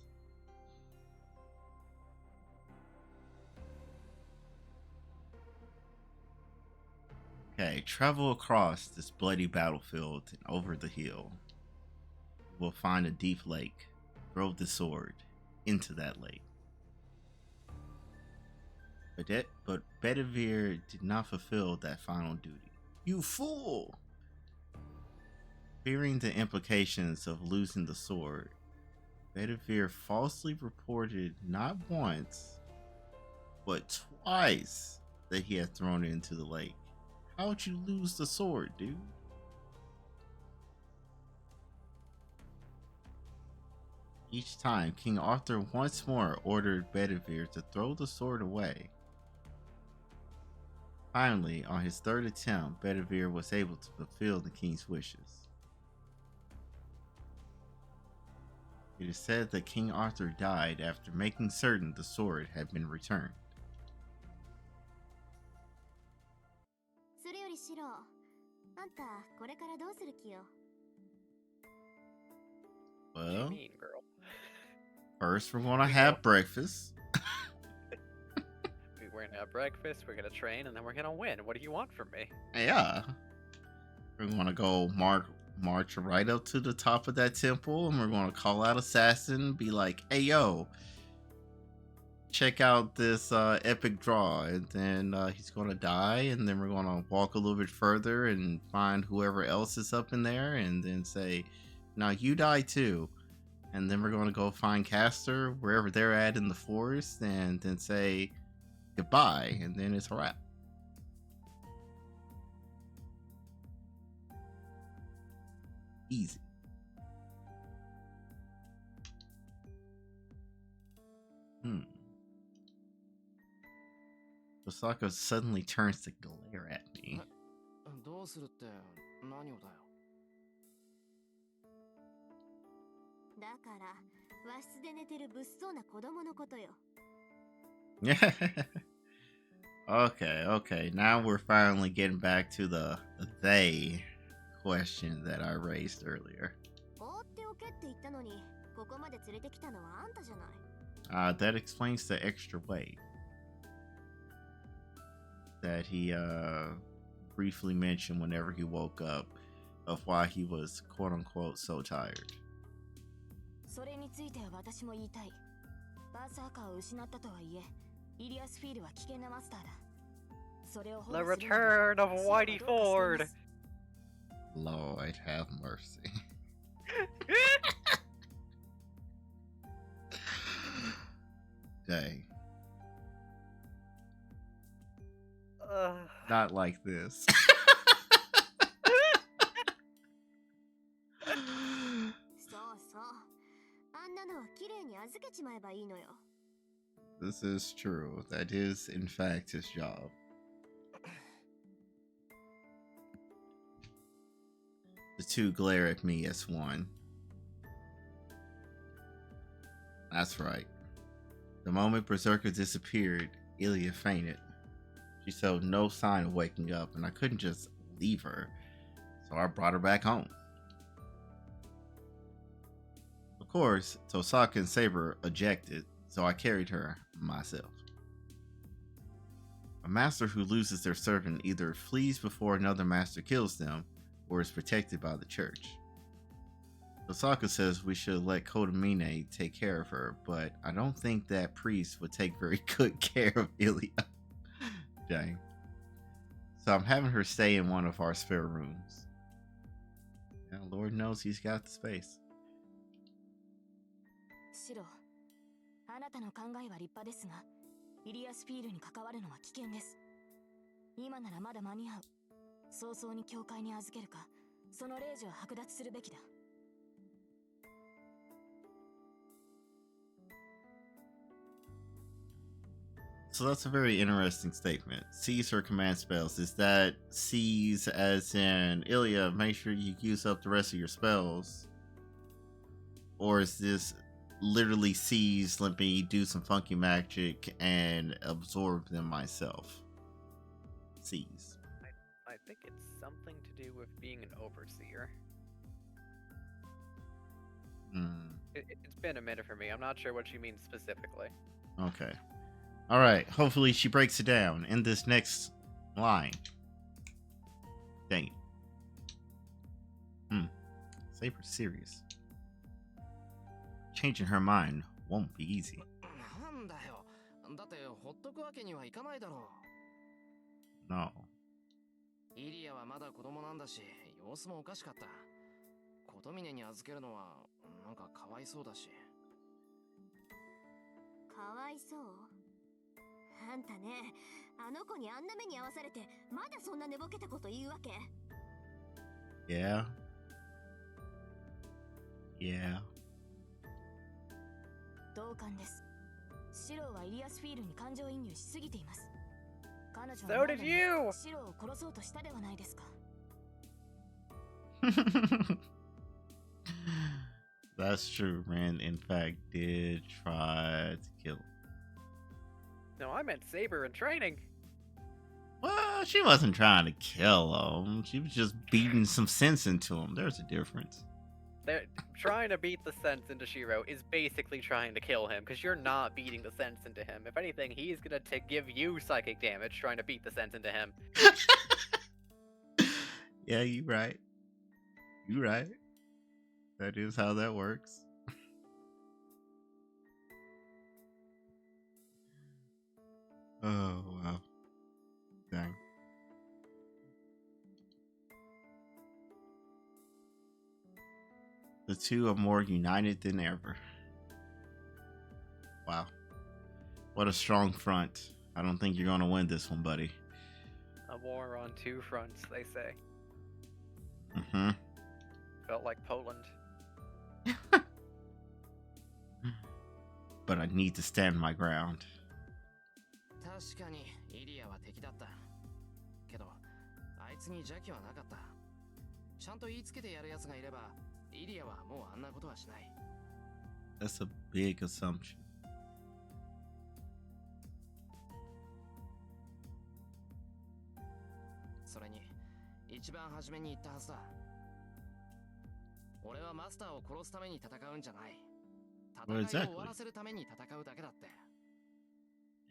Okay, travel across this bloody battlefield and over the hill. You will find a deep lake. Throw the sword into that lake. But Bedivere did not fulfill that final duty. You fool! Fearing the implications of losing the sword, Bedivere falsely reported not once, but twice that he had thrown it into the lake. How'd you lose the sword, dude? Each time, King Arthur once more ordered Bedivere to throw the sword away. Finally, on his third attempt, Bedivere was able to fulfill the king's wishes. It is said that King Arthur died after making certain the sword had been returned. それよりシロ、あんたこれからどうする気よ? What do you Well, mean, girl? first we're gonna have breakfast. We're gonna have breakfast, we're gonna train, and then we're gonna win. What do you want from me? Yeah. We're gonna go mark march right up to the top of that temple, and we're going to call out Assassin, be like, hey, yo, check out this epic draw. And then he's going to die, and then we're going to walk a little bit further and find whoever else is up in there, and then say, now you die too. And then we're going to go find Castor wherever they're at in the forest, and then say goodbye, and then it's a wrap. Easy. Osaka suddenly turns to glare at me. どうするって何をだよ。だから和室で寝てる物騒な子供のことよ。Okay. Now we're finally getting back to the they question that I raised earlier. 放っておけって言ったのに、ここまで連れてきたのはあんたじゃない。That explains the extra weight that he briefly mentioned whenever he woke up of why he was quote unquote so tired. それについては私も言いたい。バーサーカーを失ったとはいえ、イリアスフィールは危険なマスターだ。それを The return of Whitey Ford. Lord have mercy. Dang. Not like this. そうそう。あんなのは綺麗に預けちまえばいいのよ。This is true. That is, in fact, his job. The two glare at me as one. That's right. The moment Berserker disappeared, Ilya fainted. She showed no sign of waking up, and I couldn't just leave her, so I brought her back home. Of course, Tosaka and Saber objected, so I carried her myself. A master who loses their servant either flees before another master kills them, or is protected by the church. Tosaka says we should let Kodamine take care of her, but I don't think that priest would take very good care of Ilya. Dang. So I'm having her stay in one of our spare rooms. Yeah, Lord knows he's got the space. シロ、あなたの考えは立派ですが、イリアスフィールに関わるのは危険です。今ならまだ間に合う。早々に教会に預けるか、その霊樹を剥奪するべきだ。So that's a very interesting statement. Seize her command spells. Is that seize as in Ilya, make sure you use up the rest of your spells? Or is this literally seize, let me do some funky magic and absorb them myself? Seize. I think it's something to do with being an overseer. It's been a minute for me. I'm not sure what she means specifically. Okay. All right. Hopefully she breaks it down in this next line. Dang it. Saber's serious. Changing her mind won't be easy. なんだよ。だってほっとくわけにはいかないだろう。No. イリアはまだ子供なんだし、様子もおかしかった。琴峰に預けるのはなんかかわいそうだし。かわいそう？あんたね、あの子にあんな目に遭わされて、まだそんな寝ぼけたこと言うわけ？ Yeah. 同感です。シロはイリアスフィールに感情移入しすぎています。彼女 So は did you! シロを殺そうとしたではないですか。That's true. Ren, in fact, did try to kill him. No, I meant Saber in training. Well, she wasn't trying to kill him. She was just beating some sense into him. There's a difference. They're trying to beat the sense into Shiro is basically trying to kill him, because you're not beating the sense into him. If anything, he's gonna give you psychic damage trying to beat the sense into him. Yeah, you're right. You right. That is how that works. Oh wow. Dang. The two are more united than ever. Wow. What a strong front. I don't think you're gonna win this one, buddy. A war on two fronts, they say. Mm-hmm. Felt like Poland. But I need to stand my ground. 確かにイリアは敵だったけどあいつに邪気はなかったちゃんと言いつけてやるやつがいればイリアはもうあんなことはしない That's a big assumption. それに一番初めに言ったはずだ俺はマスターを殺すために戦うんじゃない Well, 戦いを exactly. 終わらせるために戦うだけだって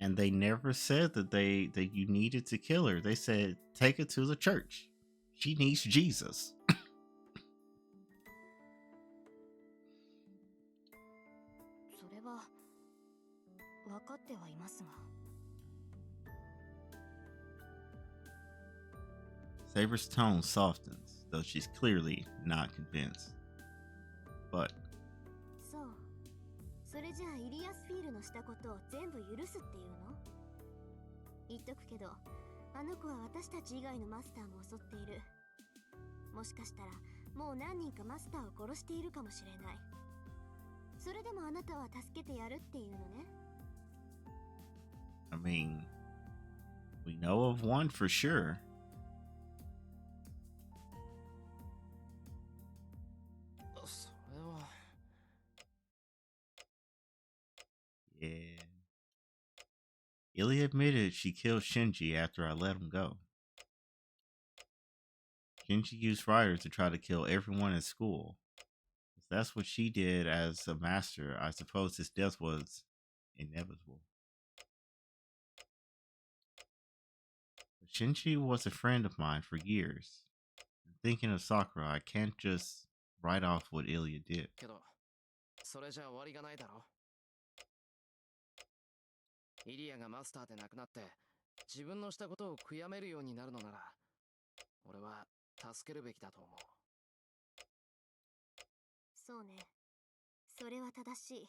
And they never said that you needed to kill her. They said take her to the church. She needs Jesus. それは分かってはいますが Saber's tone softens, though she's clearly not convinced. But そうそれじゃあイリアスフィールのしたことを全部許すっていうの言っとくけどあの子は私たち以外のマスターも襲っているもしかしたらもう何人かマスターを殺しているかもしれないそれでもあなたは助けてやるっていうのね I mean, we know of one for sure. それは Yeah. Ilya admitted she killed Shinji after I let him go. Shinji used riders to try to kill everyone at school. If that's what she did as a master, I suppose his death was inevitable. But Shinji was a friend of mine for years. And thinking of Sakura, I can't just write off what Ilya did. けどそれじゃ終わりがないだろイリアがマスターで亡くなって自分のしたことを悔やめるようになるのなら俺は助けるべきだと思うそうねそれは正しい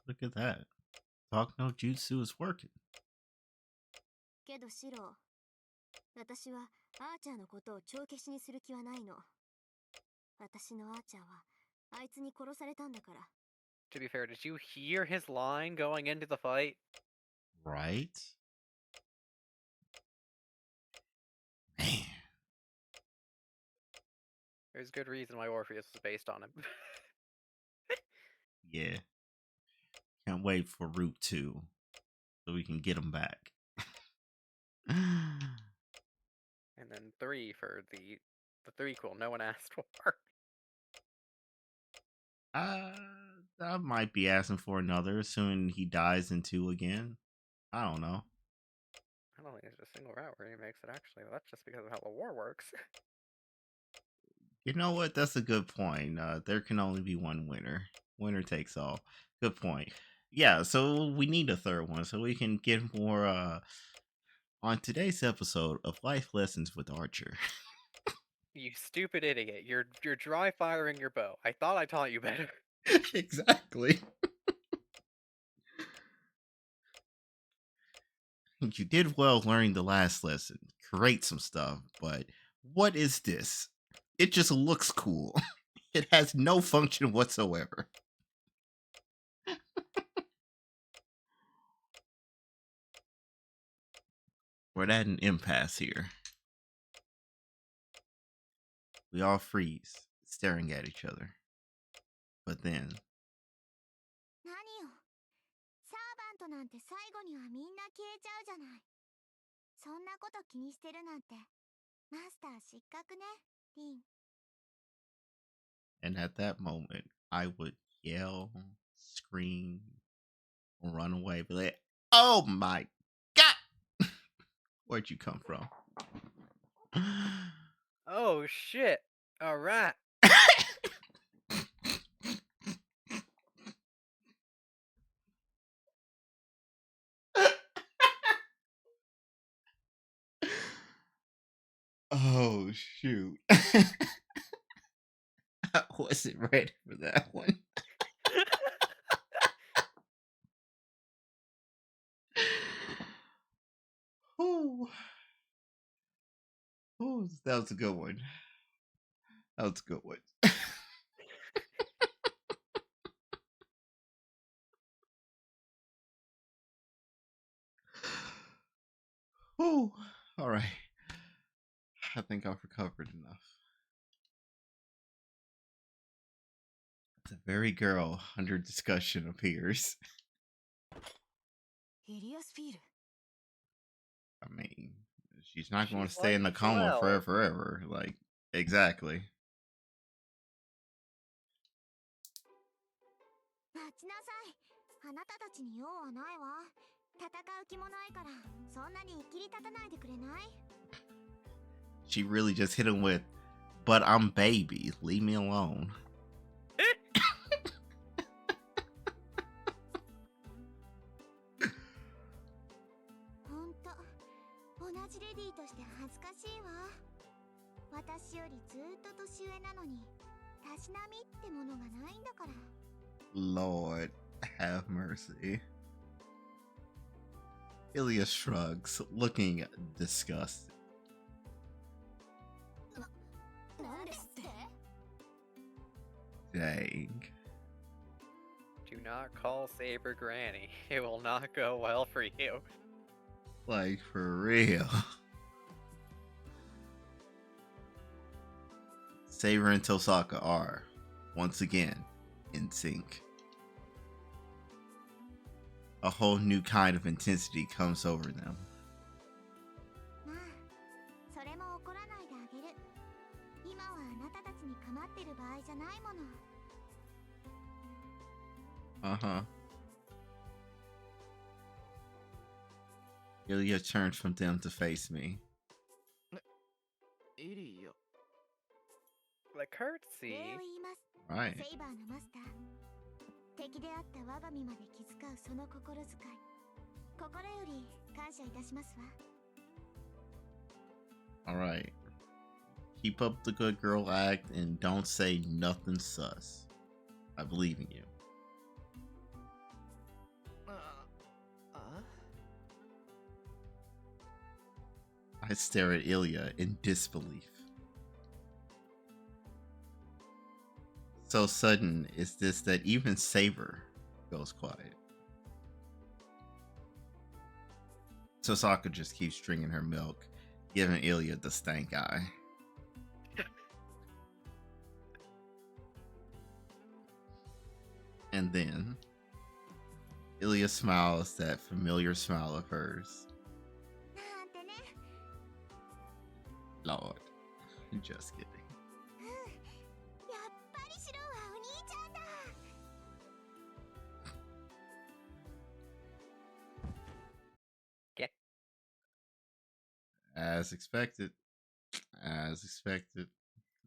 Look at that. Talk no jutsu is working. けどシロ私はアーチャーのことを帳消しにする気はないの私のアーチャーはあいつに殺されたんだから To be fair, did you hear his line going into the fight? Right? Man. There's good reason why Orpheus was based on him. Yeah. Can't wait for Route 2 so we can get him back. And then 3 for the 3-quel no one asked for. I might be asking for another, assuming he dies in 2 again. I don't know. I don't think there's a single route where he makes it, actually. That's just because of how the war works. You know what? That's a good point. There can only be one winner. Winner takes all. Good point. Yeah, so we need a third one so we can get more on today's episode of Life Lessons with Archer. You stupid idiot. You're dry firing your bow. I thought I taught you better. Exactly. You did well learning the last lesson. Create some stuff, but what is this? It just looks cool. It has no function whatsoever. We're at an impasse here. We all freeze, staring at each other. But then, 何よサーバントなんて最後にはみんな消えちゃうじゃないそんなこと気にしてるなんてマスター失格ねリン and at that moment, I would yell, scream, run away, be like, oh my god! Where'd you come from? Oh shit! Alright. Oh shoot. I wasn't ready for that one. Ooh. Ooh, that was a good one. That was a good one. Ooh. All right. I think I've recovered enough. The very girl under discussion appears. エリアスフィール I mean, she's not going to She's stay in like the coma 12. forever. Like, exactly. 待ちなさい。あなたたちに用はないわ。戦う気もないからそんなに切り立たないでくれない？ She really just hit him with, but I'm baby. Leave me alone. ほんと同じレディーとして恥ずかしいわ。私よりずっと年上なのにたしなみってものがないんだから。 Lord, have mercy. Ilya shrugs, looking disgusted. なんですって？ Dang. Do not call Saber Granny. It will not go well for you. Like, for real. Saber and Tosaka are, once again, in sync. A whole new kind of intensity comes over them. まあそれも怒らないであげる。今はあなたたちに構ってる場合じゃないもの。 Uh-huh. Ilya turns from them to face me. エリア The curtsy. 礼を言います。 Right. セイバーのマスター。敵であった我が身まで気遣うその心遣い。心より感謝いたしますわ。 Alright. Keep up the good girl act and don't say nothing sus. I believe in you. あ I stare at Ilya in disbelief. So sudden is this that even Saber goes quiet. Tosaka just keeps drinking her milk, giving Ilya the stank eye. And then Ilya smiles that familiar smile of hers. なんてね。 Lord, just kidding. やっぱりシロはお兄ちゃんだ。 Okay. As expected. As expected.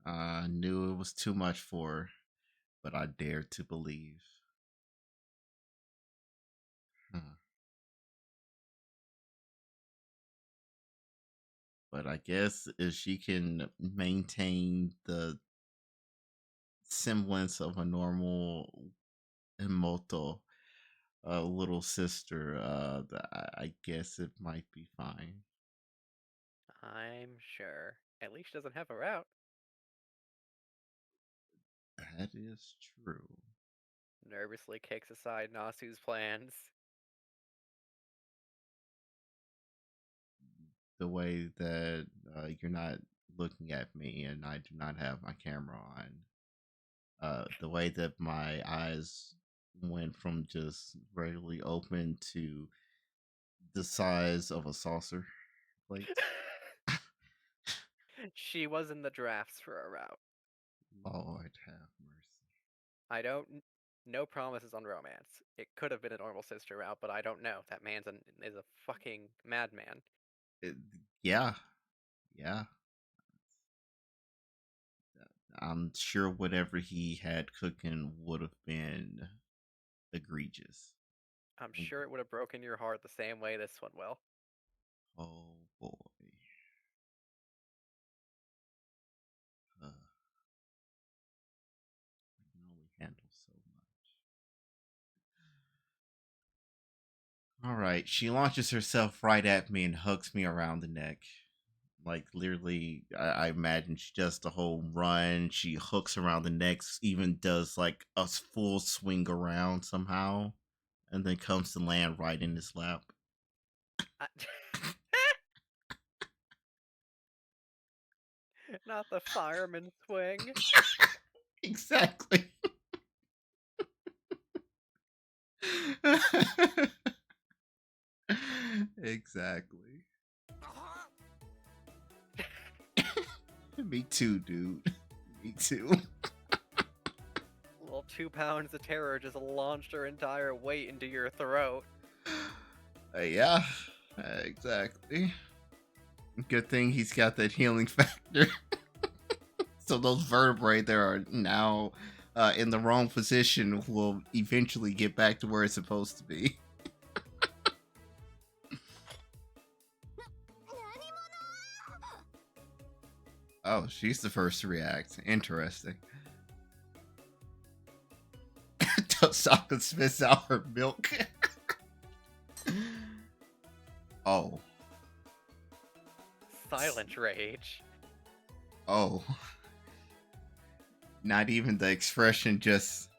I knew it was too much for her, but I dared to believe. Huh. But I guess if she can maintain the semblance of a normal Emoto little sister, I guess it might be fine. I'm sure. At least she doesn't have a route. That is true. Nervously kicks aside Nasu's plans. The way that you're not looking at me and I do not have my camera on. The way that my eyes went from just regularly open to the size of a saucer plate. She was in the drafts for a route. Lord have mercy. I don't. No promises on romance. It could have been a normal sister route, but I don't know. That man's is a fucking madman. It, yeah, yeah. I'm sure whatever he had cooking would have been egregious. I'm sure it would have broken your heart the same way this one will. Oh boy. I can only handle so much. All right. She launches herself right at me and hugs me around the neck. Like literally, I imagine she does the whole run. She hooks around the neck, even does like a full swing around somehow, and then comes to land right in his lap. I- Not the fireman swing. Exactly. Exactly. Me too, dude. Me too. Little 2 pounds of terror just launched her entire weight into your throat. Yeah, exactly. Good thing he's got that healing factor. So those vertebrae that are now in the wrong position will eventually get back to where it's supposed to be. Oh, she's the first to react. Interesting. Tosaka spits out her milk. Oh. Silent rage. Oh. Not even the expression, just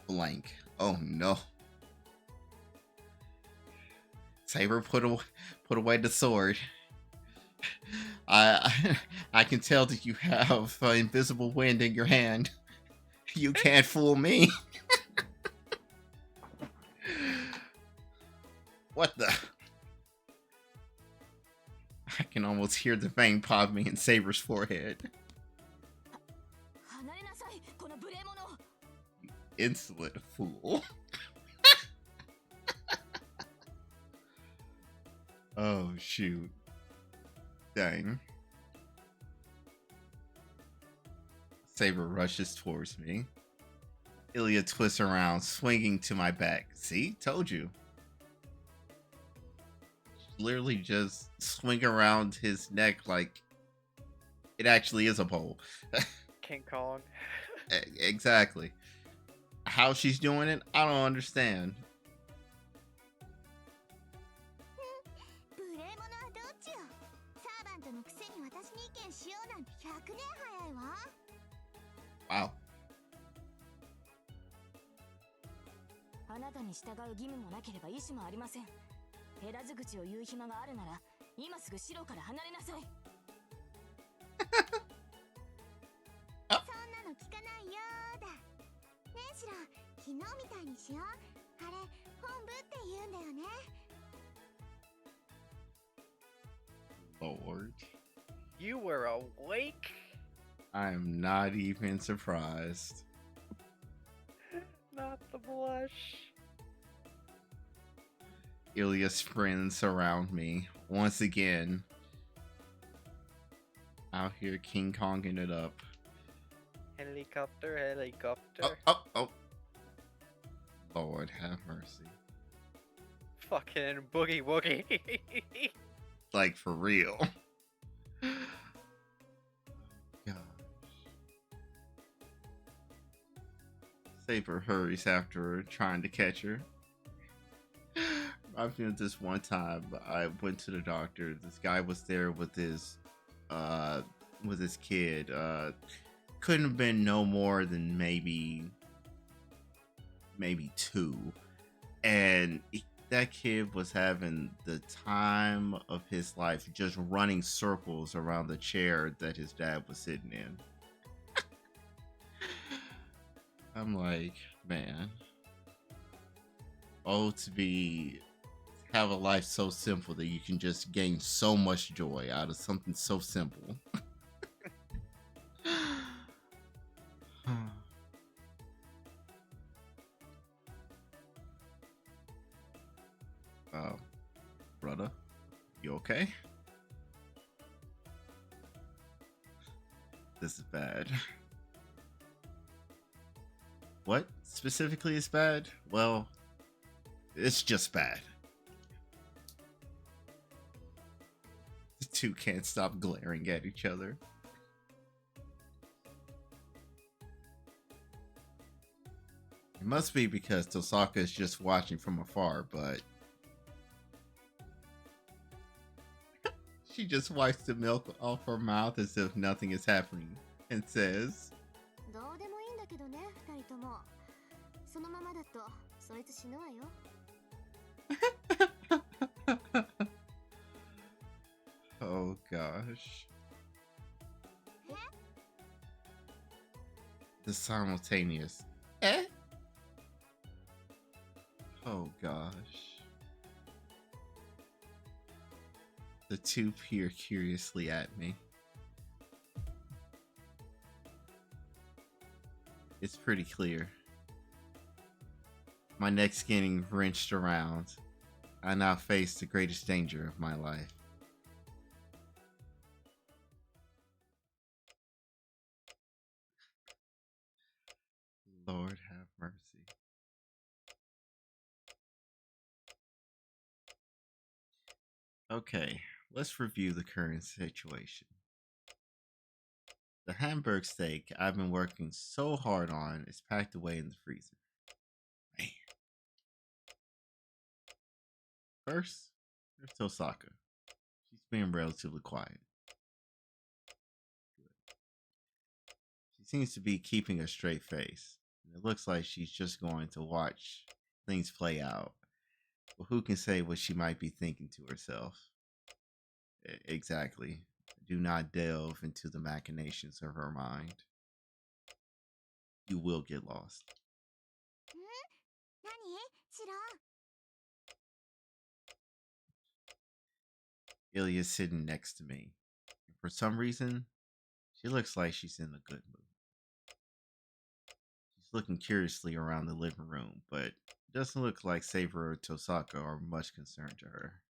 blank. Oh no. Saber put away the sword. I can tell that you have invisible wind in your hand. You can't fool me. What the? I can almost hear the vein popping in Saber's forehead. You insolent fool. Oh, shoot. Dang. Saber rushes towards me. Ilya twists around, swinging to my back. See? Told you. Literally just swing around his neck like it actually is a pole. King Kong. Exactly. How she's doing it, I don't understand. Wow. あなたに従う義務もなければ意思もありません。減らず口を言う暇があるなら、今すぐ城から離れなさい。そんなの聞かないよーだ。ねえシロ、昨日みたいにしよう。あれ、本部って言うんだよね。Lord. You were awake? I am not even surprised. Not the blush. Ilya's friends surround me once again. Out here King Konging it up. Helicopter, helicopter. Oh. Lord have mercy. Fucking boogie woogie. Like for real. Gosh. Saber hurries after her, trying to catch her. I feel this one time I went to the doctor. This guy was there with his kid. Couldn't have been no more than maybe 2. And that kid was having the time of his life, just running circles around the chair that his dad was sitting in. I'm like, man, to have a life so simple that you can just gain so much joy out of something so simple. Brother, you okay? This is bad. What specifically is bad? Well, it's just bad. The two can't stop glaring at each other. It must be because Tosaka is just watching from afar, but she just wipes the milk off her mouth as if nothing is happening and says, どうでもいいんだけどね、二人とも。そのままだとそいつ死ぬわよ。oh gosh. The simultaneous eh? Oh gosh. The two peer curiously at me. It's pretty clear. My neck's getting wrenched around. I now face the greatest danger of my life. Lord have mercy. Okay, let's review the current situation. The Hamburg steak I've been working so hard on is packed away in the freezer. Man. First, there's Tosaka. She's being relatively quiet. Good. She seems to be keeping a straight face. And it looks like she's just going to watch things play out. But who can say what she might be thinking to herself? Exactly. Do not delve into the machinations of her mind. You will get lost. 何？知らん。Ilya's sitting next to me. And for some reason, she looks like she's in a good mood. She's looking curiously around the living room, but it doesn't look like Saber or Tosaka are much concerned to her.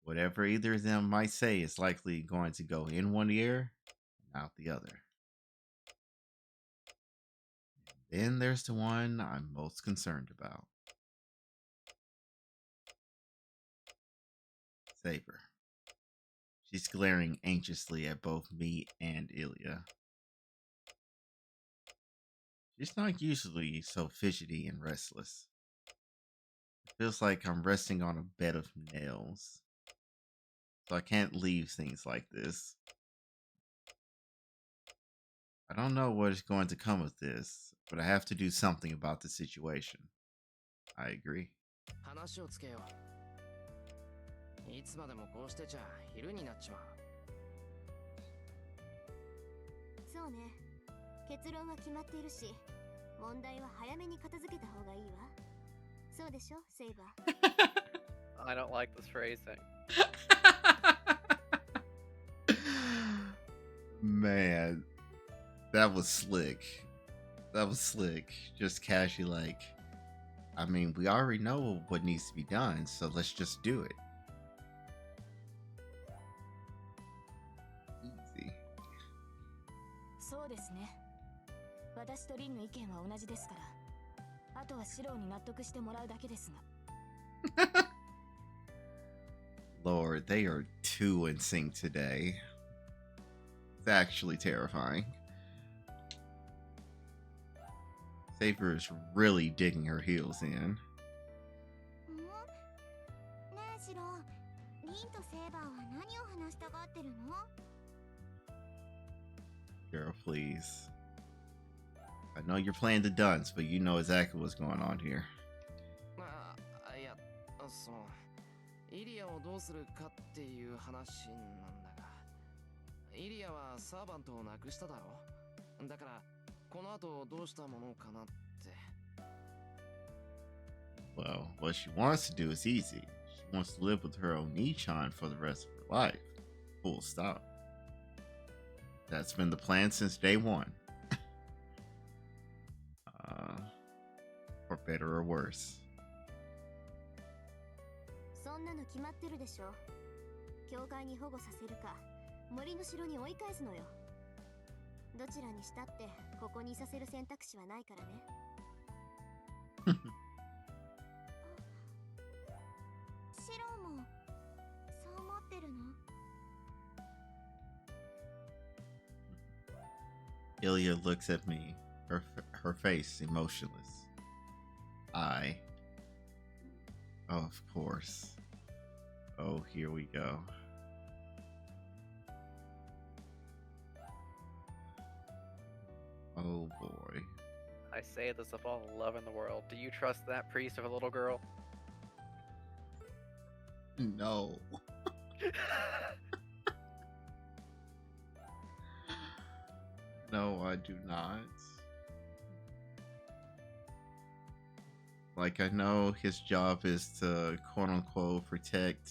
Whatever either of them might say is likely going to go in one ear and out the other. And then there's the one I'm most concerned about. Saber. She's glaring anxiously at both me and Ilya. She's not usually so fidgety and restless. It feels like I'm resting on a bed of nails. So I can't leave things like this. I don't know what is going to come of this, but I have to do something about the situation. I agree. 話をつけよう。いつまでもこうしてちゃ昼になっちまう。そうね。結論は決まっているし、問題は早めに片付けた方がいいわ。そうでしょ、セイバー。I don't like this phrasing. Man, that was slick. That was slick. Just casually like, I mean, we already know what needs to be done, so let's just do it. Easy. そうですね。私とリンの意見は同じですから。あとはシローに納得してもらうだけですが。Lord, they are too in sync today. It's actually terrifying. Saber is really digging her heels in. ねえシロー、リンとセイバーは何を話したがってるの？ Girl, please. I know you're playing the dunce, but you know exactly what's going on here. いや、そのイリアをどうするかっていう話なんだが、イリアはサーバントを亡くしただろ。だからこの後どうしたものかなって。Well, what she wants to do is easy. She wants to live with her Oni-chan for the rest of her life. Full stop. That's been the plan since day one. For better or worse. そんなの決まってるでしょ。教会に保護させるか、森の城に追い返すのよ。どちらにしたってここにいさせる選択肢はないからね。シロもそう思ってるの？ Ilya looks at me, her face emotionless. Oh, of course. Oh, here we go. Oh boy. I say this of all the love in the world. Do you trust that priest of a little girl? No. No, I do not. Like, I know his job is to quote unquote protect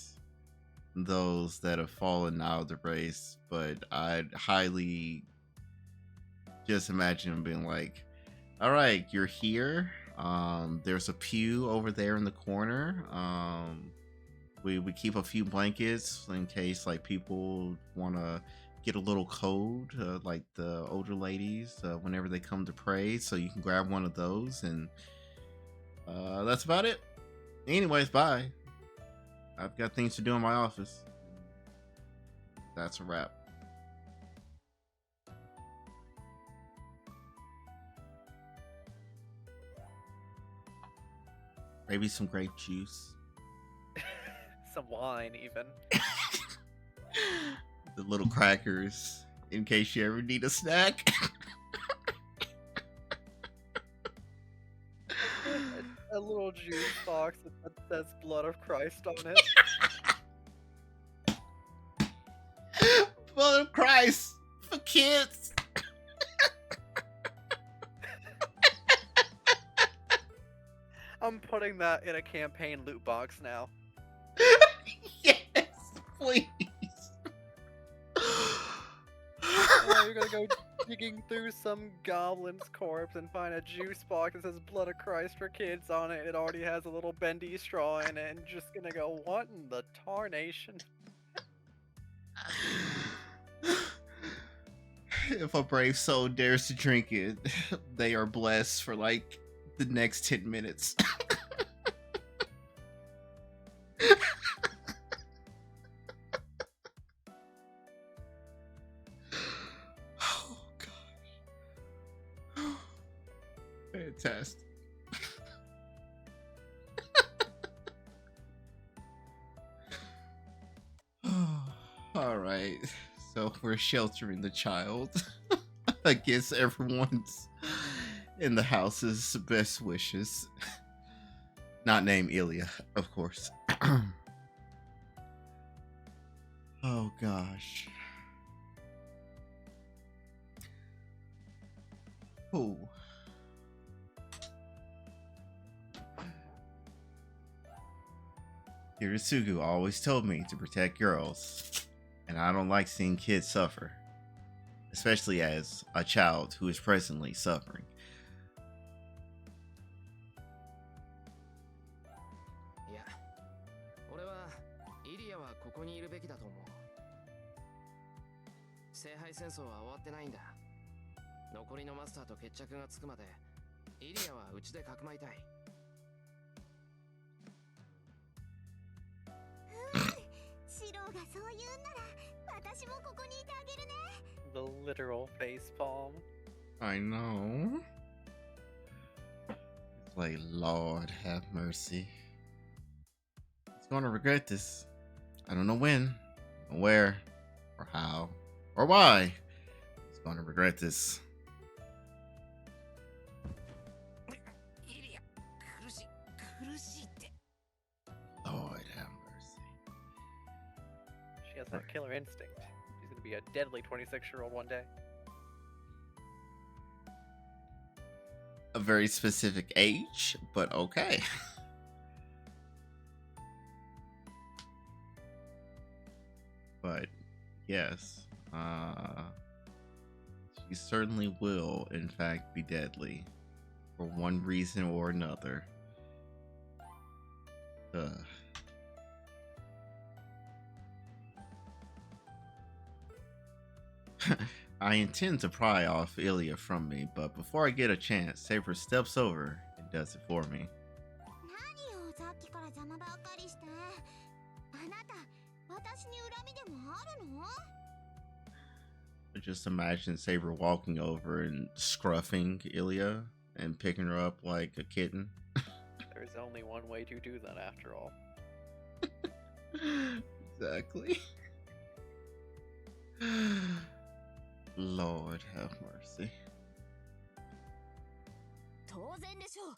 those that have fallen out of the race, but I'd highly just imagine him being like, all right, you're here. There's a pew over there in the corner. We keep a few blankets in case like people want to get a little cold, like the older ladies, whenever they come to pray. So you can grab one of those, and that's about it. Anyways, bye. I've got things to do in my office. That's a wrap. Maybe some grape juice. Some wine, even. The little crackers, in case you ever need a snack. A little juice box that says blood of Christ on it. Blood of Christ for kids. I'm putting that in a campaign loot box now. Yes, please. Now you're gonna go digging through some goblin's corpse and find a juice box that says blood of Christ for kids on it. It already has a little bendy straw in it, and just gonna go, what in the tarnation? If a brave soul dares to drink it, they are blessed for like the next 10 minutes. Oh gosh. Fantastic. All right. So we're sheltering the child against everyone's in the house's best wishes. Not named Ilya, of course. Oh gosh. Oh. Hiritsugu always told me to protect girls, and I don't like seeing kids suffer, especially as a child who is presently suffering. Yeah. 俺はイリアはここにいるべきだと思う。聖杯戦争は終わってないんだ。残りのマスターと決着がつくまで、イリアはうちでかくまいたい。シロがそう言うんなら、私もここにいてあげるね。The literal facepalm. I know. It's like, Lord have mercy. He's going to regret this. I don't know when, or where, or how, or why. He's going to regret this. イリア、苦しいって。Lord have mercy. She has that killer instinct. She's gonna be a deadly 26-year-old one day. A very specific age, but okay. But yes, she certainly will, in fact, be deadly for one reason or another. I intend to pry off Ilya from me, but before I get a chance, Saber steps over and does it for me. 何よ、さっきから邪魔ばっかりして。あなた、私に恨みでもあるの？ I just imagine Saber walking over and scruffing Ilya and picking her up like a kitten. There's only one way to do that after all. Exactly. Lord have mercy. 当然でしょう。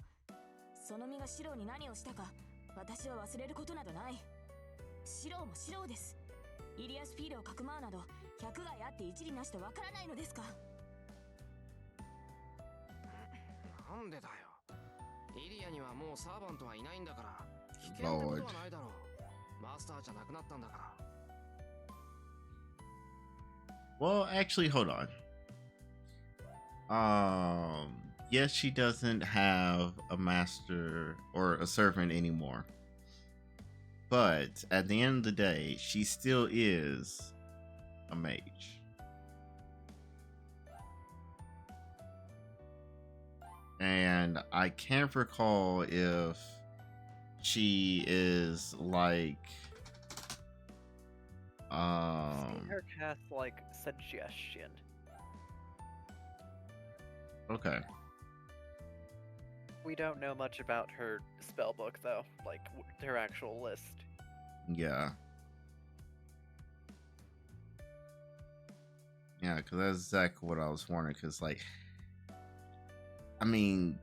その身がシローに何をしたか、私は忘れることなどない。シローもシローです。イリアスフィールをかくまうなど、百害あって一理なしとわからないのですか。なんでだよ。イリアにはもうサーバントはいないんだから、危険ってことはないだろう。マスターじゃなくなったんだから。Well, actually, hold on. Yes, she doesn't have a master or a servant anymore. But at the end of the day, she still is a mage. And I can't recall if she is like Seeing her cast like suggestion. Okay. We don't know much about her spell book though, like her actual list. Yeah. Yeah, because that's exactly what I was wondering. Because, like, I mean,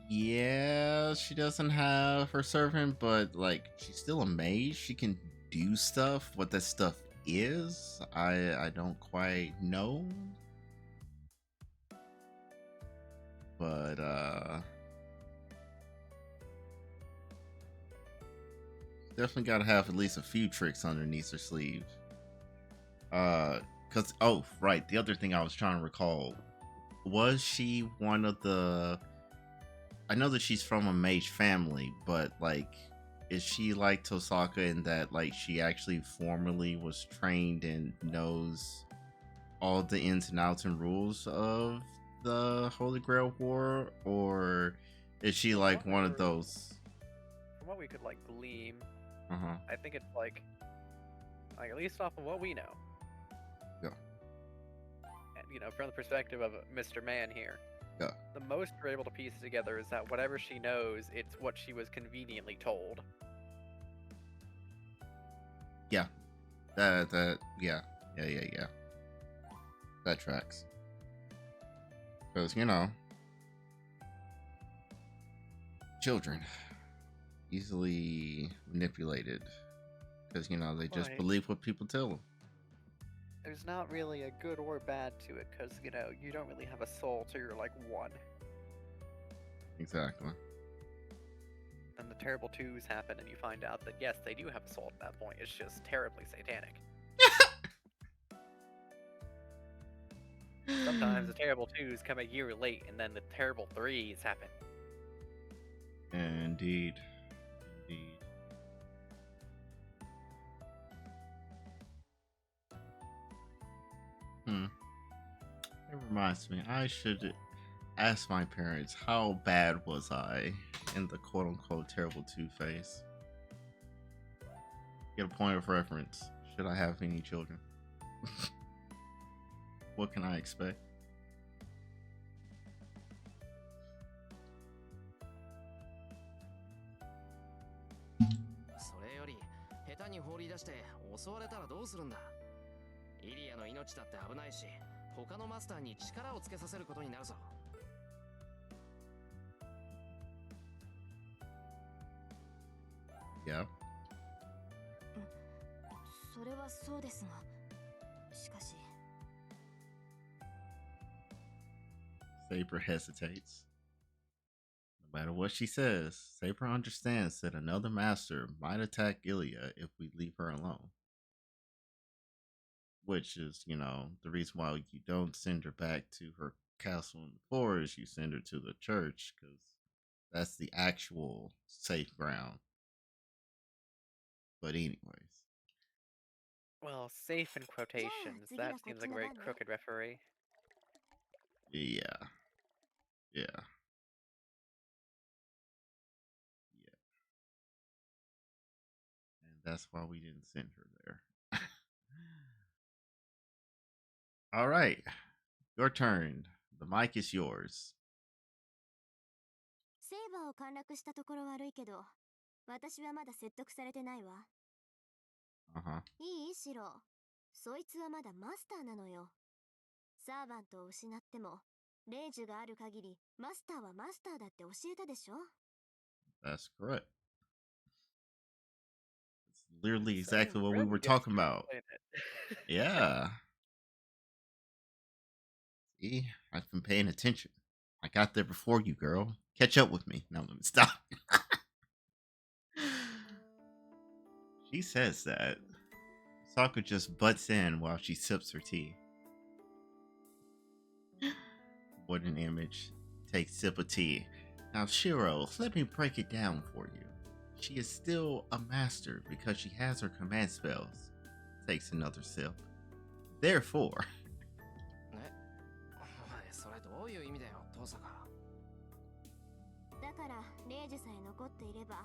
yeah, she doesn't have her servant, but, like, she's still a mage. She can do stuff. What that stuff is, I don't quite know. But, definitely got to have at least a few tricks underneath her sleeve. Because, oh, right, the other thing I was trying to recall, was she one of the, I know that she's from a mage family, but, like, is she like Tosaka in that, like, she actually formerly was trained and knows all the ins and outs and rules of the Holy Grail War? Or is she like one of those? From what we could like glean, Uh-huh. I think it's like at least off of what we know. Yeah. And from the perspective of Mr. Man here. Yeah. The most we're able to piece together is that whatever she knows, it's what she was conveniently told. Yeah. That yeah. That tracks. Because, children easily manipulated because, they just Right. believe what people tell them. There's not really a good or bad to it because, you don't really have a soul till you're like 1. Exactly. And the terrible twos happen and you find out that yes, they do have a soul at that point. It's just terribly satanic. Sometimes the terrible twos come a year late and then the terrible threes happen. Indeed. It reminds me, I should ask my parents, how bad was I in the quote-unquote terrible two-face? Get a point of reference. Should I have any children? What can I expect? それより下手に放り出して襲われたらどうするんだ。イリアの命だって危ないし、他のマスターに力をつけさせることになるぞ。Yeah. それはそうですが、しかし。Saber hesitates. No matter what she says, Saber understands that another master might attack Ilya if we leave her alone. Which is, the reason why you don't send her back to her castle in the forest. You send her to the church because that's the actual safe ground. But anyways. Well, safe in quotations. That seems like a very crooked referee. Yeah. Yeah. Yeah. And that's why we didn't send her there. All right. Your turn. The mic is yours. セイバーを陥落したところ悪いけど、私はまだ説得されてないわ。Uh-huh. いいシロ。そいつはまだマスターなのよ。サーバントを失っても、レイジュがある限り、マスターはマスターだって教えたでしょ？ That's correct. It's literally So exactly what we really were gets talking to about. explain it. Yeah. See, I've been paying attention. I got there before you, girl. Catch up with me. Now let me stop. She says that. Sokka just butts in while she sips her tea. What an image. Take sip of tea. Now, Shiro, let me break it down for you. She is still a master because she has her command spells. Takes another sip. Therefore, えお前それどういう意味だよ遠坂。だから、レイジュさえ残っていれば、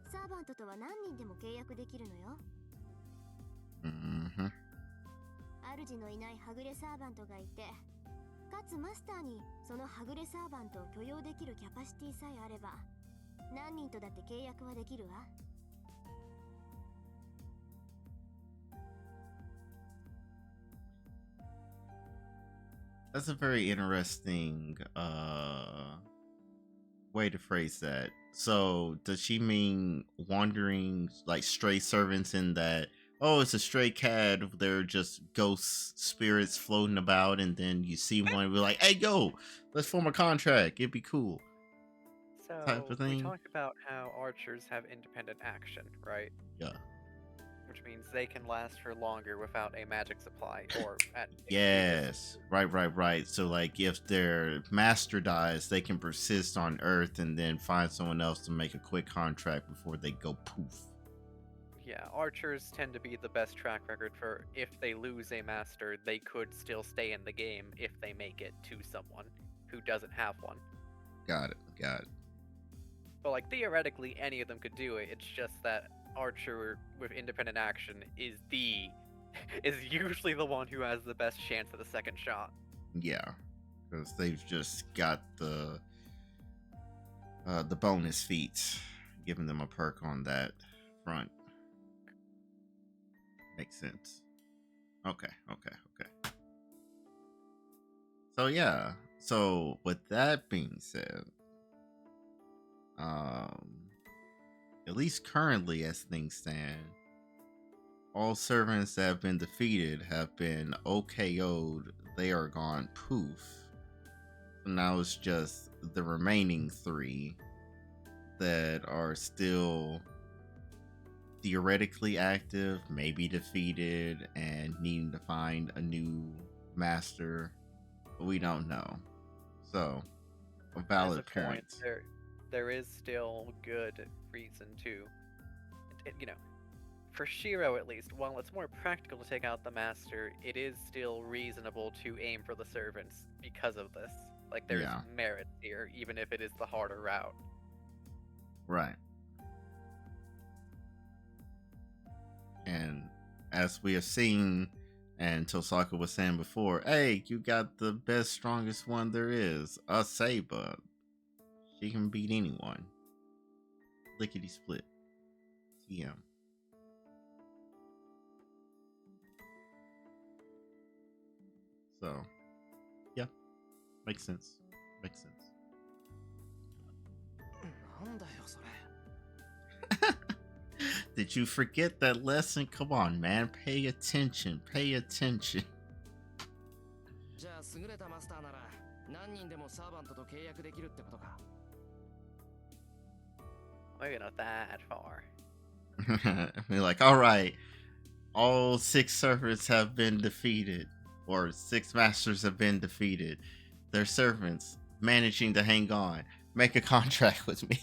サーバントとは何人でも契約できるのよ。mm-hmm. 主のいないはぐれサーバントがいて、かつマスターにそのはぐれサーバントを許容できるキャパシティさえあれば、何人とだって契約はできるわ。That's a very interesting way to phrase that. So, does she mean wandering like stray servants in that, oh, it's a stray cat, they're just ghost spirits floating about, and then you see one and be like, hey, yo, let's form a contract. It'd be cool. Type So of we thing. talked about how archers have independent action, right? Yeah. Which means they can last for longer without a magic supply, or at Yes. Right. So, like, if their master dies, they can persist on Earth and then find someone else to make a quick contract before they go poof. Yeah, archers tend to be the best track record for if they lose a master, they could still stay in the game if they make it to someone who doesn't have one. Got it. But like theoretically, any of them could do it. It's just that archer with independent action is usually the one who has the best chance at the second shot. Yeah, because they've just got the bonus feats, giving them a perk on that front. Makes sense. Okay. So yeah. So with that being said, at least currently as things stand, all servants that have been defeated have been OKO'd. They are gone poof. So now it's just the remaining 3 that are still theoretically active, maybe defeated, and needing to find a new master. But we don't know. So, a valid As a point, point. there is still good reason to, for Shiro at least, while it's more practical to take out the master, it is still reasonable to aim for the servants because of this. Like, there's merit here, even if it is the harder route. Right. And as we have seen, and Tosaka was saying before, hey, you got the best, strongest one there is, a Saber. She can beat anyone. Lickety split. TM. So, yeah, makes sense. Makes sense. なんだよそれ。 Did you forget that lesson? Come on, man. Pay attention. Pay attention. じゃあ優れたマスターなら何人でもサーバントと契約できるってことか。 Maybe not that far. We're like, all right, all 6 servants have been defeated, or 6 masters have been defeated. Their servants managing to hang on. Make a contract with me.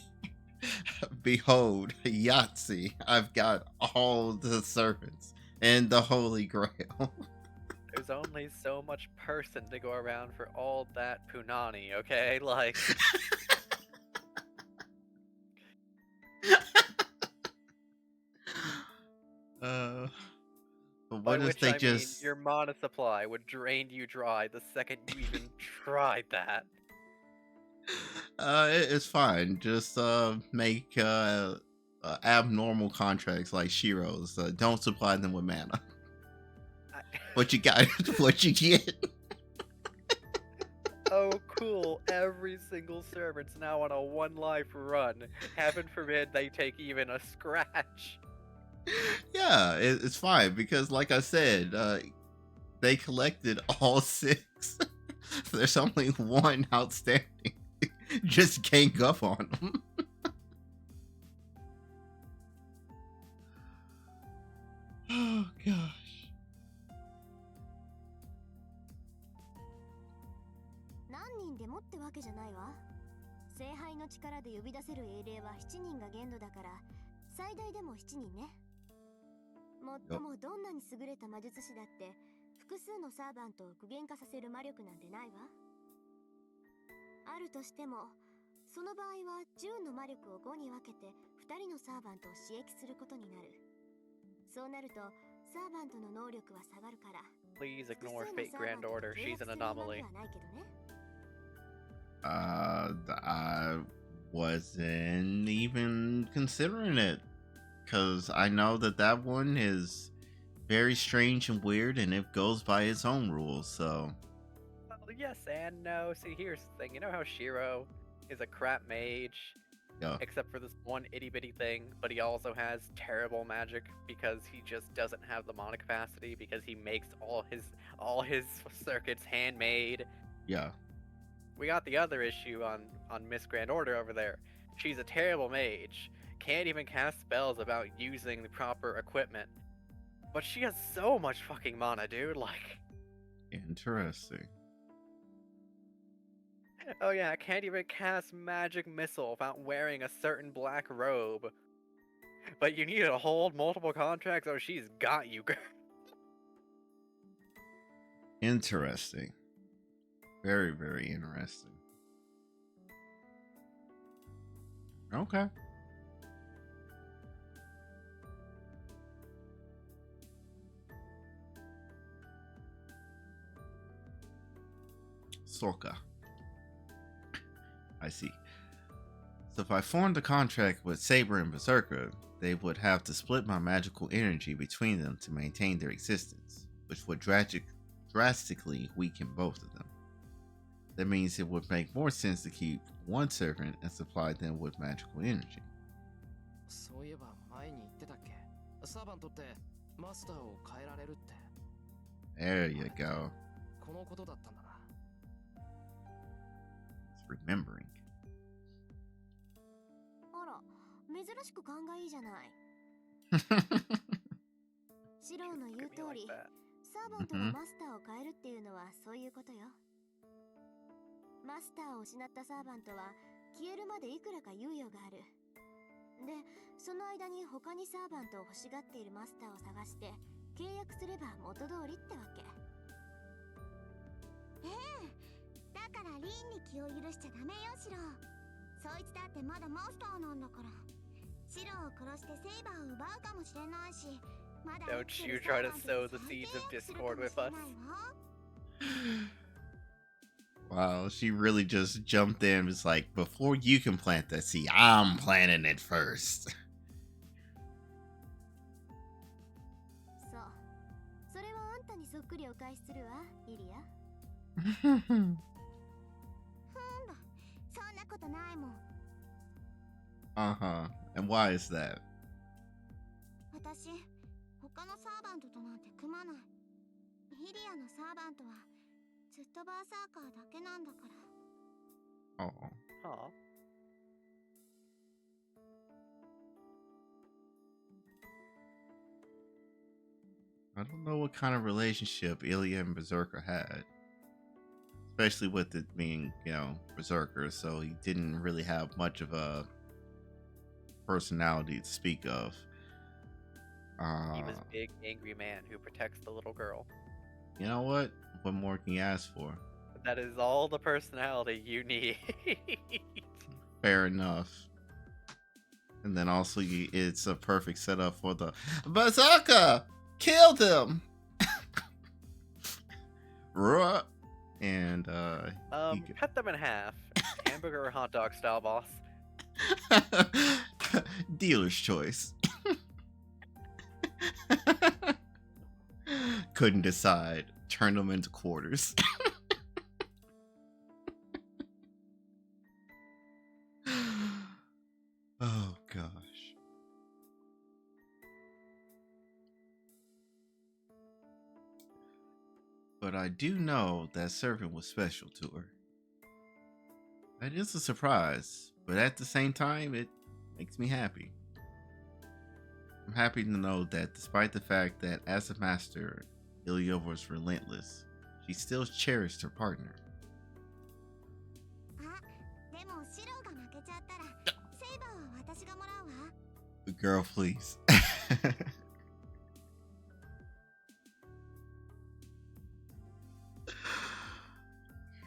Behold, Yahtzee, I've got all the servants. and the Holy Grail. There's only so much person to go around for all that punani, okay? Like, uh, but by what if which they I mean just your mana supply would drain you dry the second you even tried that. it's fine. Just make abnormal contracts like Shiro's. Don't supply them with mana. I, What you got? What you get? oh, cool. Every single servant's now on a 1 life run. Heaven forbid they take even a scratch. Yeah, it's fine because, like I said, they collected all 6. There's only one outstanding. Just gang up on them. Oh gosh. 何人でもってわけじゃないわ。聖杯の力で呼び出せる英霊は7人が限度だから、最大でも7人ね。もっともどんなに優れた魔術師だって複数のサーバントを具現化させる魔力なんてないわ。あるとしても、その場合は10の魔力を5に分けて2人のサーバントを刺激することになる。そうなるとサーバントの能力は下がるから。 Please ignore Fate Grand Order. She's an anomaly. I wasn't even considering it because I know that one is very strange and weird, and it goes by its own rules. So, Well, yes and no. See, here's the thing. You know how Shiro is a crap mage, yeah, except for this one itty bitty thing, but he also has terrible magic because he just doesn't have the mana capacity because he makes all his circuits handmade. yeah, We got the other issue on Miss Grand Order over there. She's a terrible mage. Can't even cast spells without using the proper equipment. But she has so much fucking mana, dude. Like, interesting. oh yeah, I can't even cast magic missile without wearing a certain black robe. But you need to hold multiple contracts or she's got you, girl. Interesting. Very, very interesting. Okay. Sorka. I see. So if I formed a contract with Saber and Berserker, they would have to split my magical energy between them to maintain their existence, which would drastically weaken both of them. That means it would make more sense to keep one servant and supply them with magical energy. そういえば前に言ってたっけサーバントってマスターを変えられるって There you go. このことだったんだな It's remembering. あら、珍しく勘がいいじゃない。シローの言う通り、サーバントがマスターを変えるっていうのはそういうことよ。マスターを失ったサーバントは消えるまでいくらか猶予がある。で、その間に他にサーバントを欲しがっているマスターを探して契約すれば元通りってわけ。だからリンに気を許しちゃダメよ、シロー。そいつだってまだマスターなんだから。シローを殺してセイバーを奪うかもしれないし、まだ Don't you try to sow the seeds of discord with us. Wow, she really just jumped in and was like, before you can plant that seed, I'm planting it first. そう。それはあんたにそっくりお返しするわ、イリア。そんなことないもん。Uh-huh. And why is that? 私、他のサーバントとなんて組まない。イリアのサーバントはずっとバーサーカーだけなんだから。Oh. Aw. I don't know what kind of relationship Ilya and Berserker had. Especially with it being, Berserker, so he didn't really have much of a personality to speak of. He was Uh, big, angry man who protects the little girl. you know what? What more can you ask for? That is all the personality you need. Fair enough. And then also, it's a perfect setup for the Bazooka! Killed him! Ruh. And, he cut them in half. Hamburger or hot dog style, boss. dealer's choice. Couldn't decide. Turn them into quarters. Oh gosh. But I do know that serving was special to her. That is a surprise, but at the same time, it makes me happy. I'm happy to know that despite the fact that as a master, Ilya was relentless, she still cherished her partner. あ、でもシロが負けちゃったらセイバーは私がもらうわ。 Girl, please.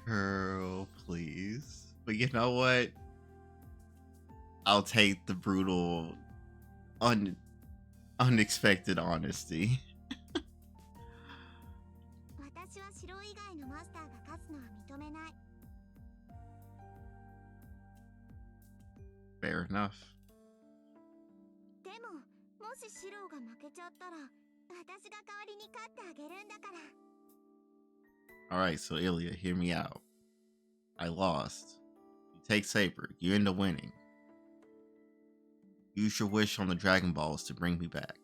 Girl, please. But you know what? I'll take the brutal, unexpected honesty. 私はシロ以外のマスターが勝つのは認めない。 Fair enough. でも、もしシロが負けちゃったら私が代わりに勝ってあげるんだから。 Alright, so Ilya, hear me out. I lost. You take Saber. You end up winning. Use your wish on the Dragon Balls to bring me back.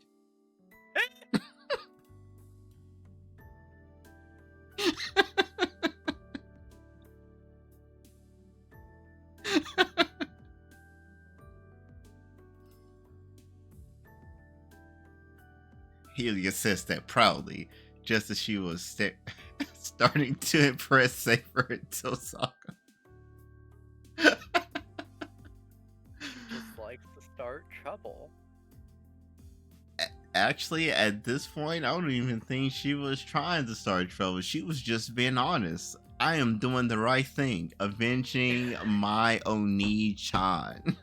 Ilya says that proudly, just as she was starting to impress Saber and Tosaka. Just likes to start trouble. Actually, at this point, I don't even think she was trying to start trouble. She was just being honest. I am doing the right thing, avenging my Oni-chan.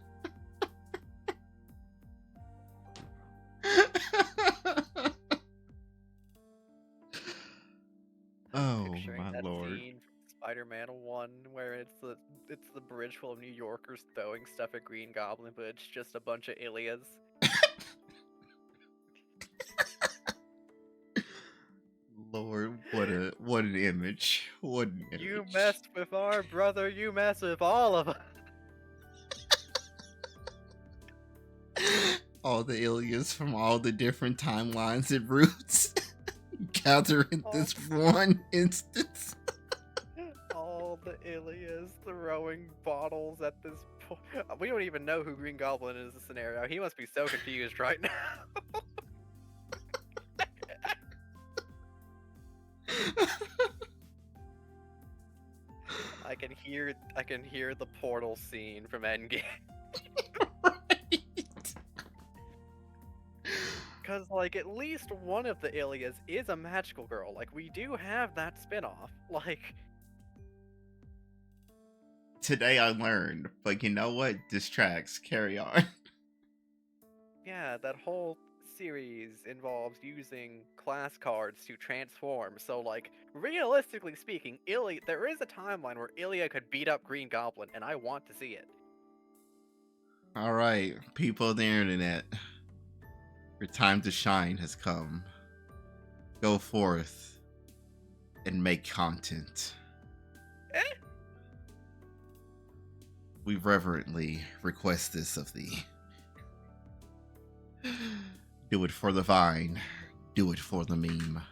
Oh Picturing my that lord. scene from Spider-Man 1 where it's the bridge full of New Yorkers throwing stuff at Green Goblin, but it's just a bunch of Ilias. Lord, what an image. What an image. You messed with our brother, you mess with all of us. All the Ilias from all the different timelines and routes gather in this one instance. All the Ilias throwing bottles at this point. We don't even know who Green Goblin is in this scenario. He must be so confused right now. I can hear the portal scene from Endgame. Because, like, at least one of the Ilias is a magical girl. Like, we do have that spin-off. Like... Today I learned, but you know what? Distracts. Carry on. Yeah, that whole series involves using class cards to transform. So, like, realistically speaking, there is a timeline where Ilya could beat up Green Goblin, and I want to see it. Alright, people of the internet. Your time to shine has come. Go forth and make content. We reverently request this of thee. Do it for the vine. Do it for the meme.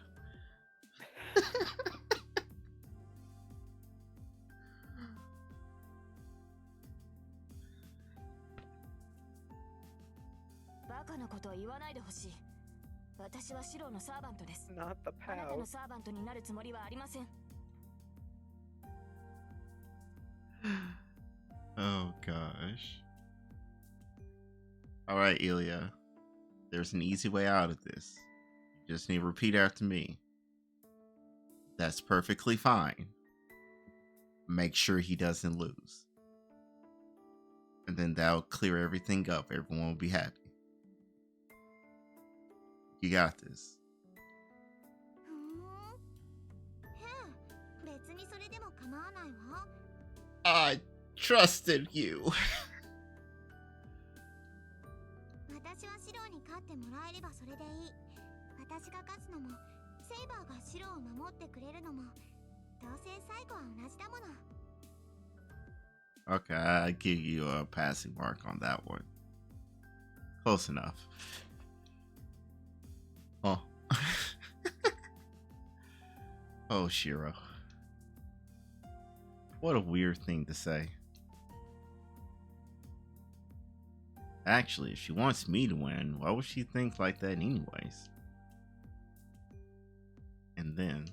Not the あなたの pal. サーバントになるつもりはありません。 Oh gosh. Alright, Ilya. there's an easy way out of this. You just need to repeat after me. That's perfectly fine. Make sure he doesn't lose. And then that'll clear everything up. Everyone will be happy. You got this. ふーん。へえ、別にそれでも構わないわ。 I trusted you. 私はシロに勝ってもらえればそれでいい。私が勝つのも、セイバーがシロを守ってくれるのも、どうせ最後は同じだもの。 Okay, I give you a passing mark on that one. Close enough. Oh. Oh, Shiro. What a weird thing to say. Actually, if she wants me to win, why would she think like that anyways? And then...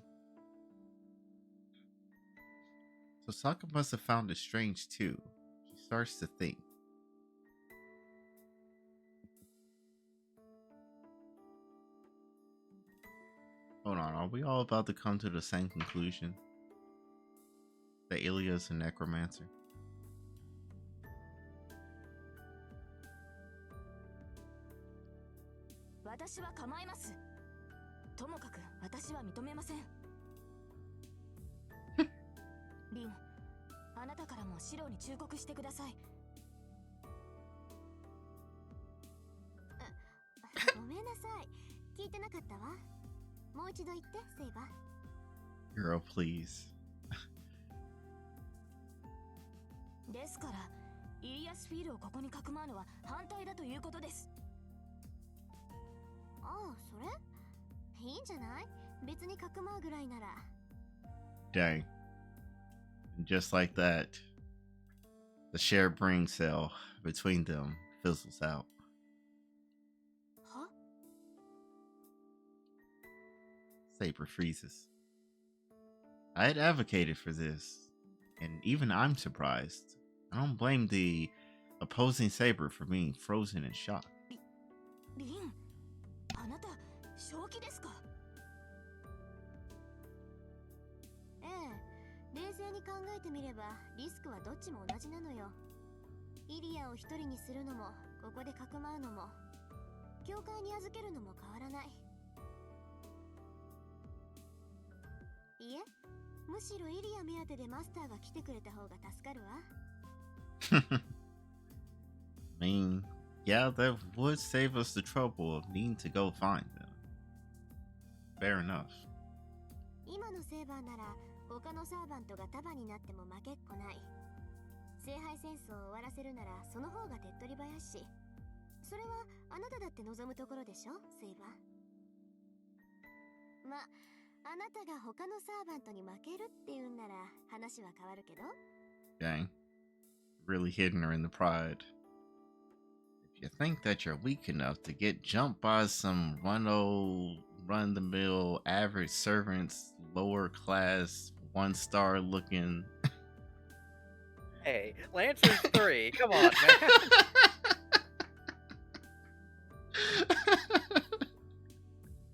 So Saka must have found it strange too. She starts to think. Hold on, are we all about to come to the same conclusion? That Ilya is a necromancer? 私は構います。ともかく私は認めません。リン、あなたからもシロに忠告してください。ごめんなさい。聞いてなかったわ。もう一度言って、セイバー。 Girl, please. ですから、イリアスフィールをここにかくまうのは反対だということです。ああ、それいいんじゃない？別にかくまうぐらいなら。 Dang. And just like that, the shared brain cell between them fizzles out. は？ Saber freezes. I had advocated for this, and even I'm surprised. I don't blame the opposing Saber for being frozen in shock. リン、あなた正気ですか？ええ、冷静に考えてみればリスクはどっちも同じなのよ。イリアを一人にするのも、ここでかくまうのも、教会に預けるのも変わらない。いえ、むしろイリア目当てでマスターが来てくれた方が助かるわ。I mean, yeah, that would save us the trouble of needing to go find them. Fair enough. 今のセーバーなら他のサーバントが束になっても負けっこない。聖杯戦争を終わらせるならその方が手っ取り早いし、それはあなただって望むところでしょ、セイバー。ま、あなたが他のサーバントに負けるっていうんなら話は変わるけど。 Dang. Really hitting her in the pride. If you think that you're weak enough to get jumped by some run-the-mill average servants, lower class, 1-star looking... Hey, Lancer's 3. Come on,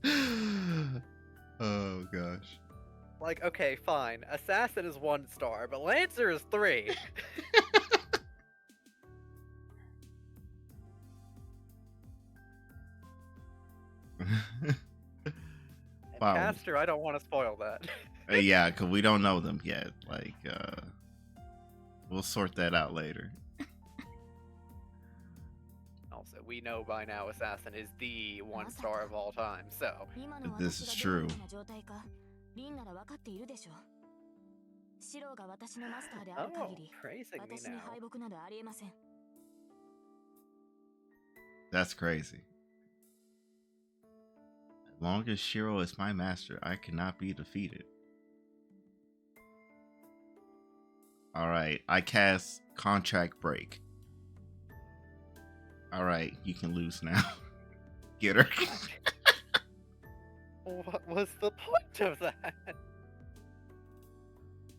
man. Oh gosh. Like, okay, fine. Assassin is 1 star, but Lancer is 3. Wow. Caster, I don't want to spoil that. Yeah, because we don't know them yet. Like, we'll sort that out later. Also, we know by now Assassin is the 1 star of all time, so... This is true. リンなら分かっているでしょう。シロが私のマスターである Oh, 限り、 praising me 私に now. 敗北などありえません。That's crazy. As long as Shiro is my master, I cannot be defeated. Alright, I cast Contract Break. Alright, you can lose now. Get her. What was the point of that?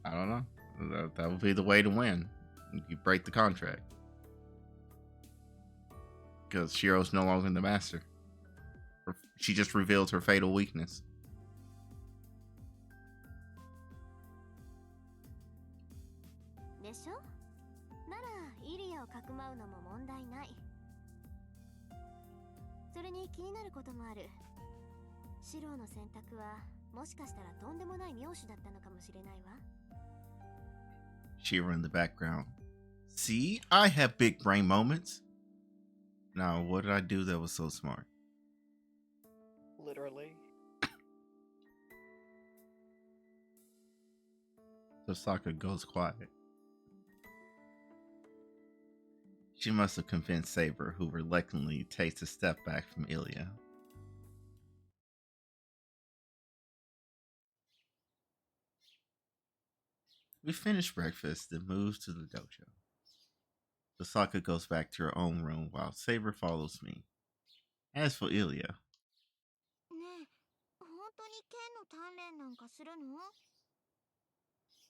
I don't know. That would be the way to win. You break the contract. Because Shiro's no longer the master. She just revealed her fatal weakness.でしょ？ならイリアをかくまうのも問題ない。それに気になることもある。シローの選択はもしかしたらとんでもない妙手だったのかもしれないわ。Shira in the background. See, I have big brain moments. Now, what did I do that was so smart? Literally. Sasaka goes quiet. She must have convinced Saber, who reluctantly takes a step back from Ilya. We finish breakfast, then moves to the dojo. Sasaka goes back to her own room while Saber follows me. As for Ilya, ねえ、本当に剣の鍛錬なんかするの？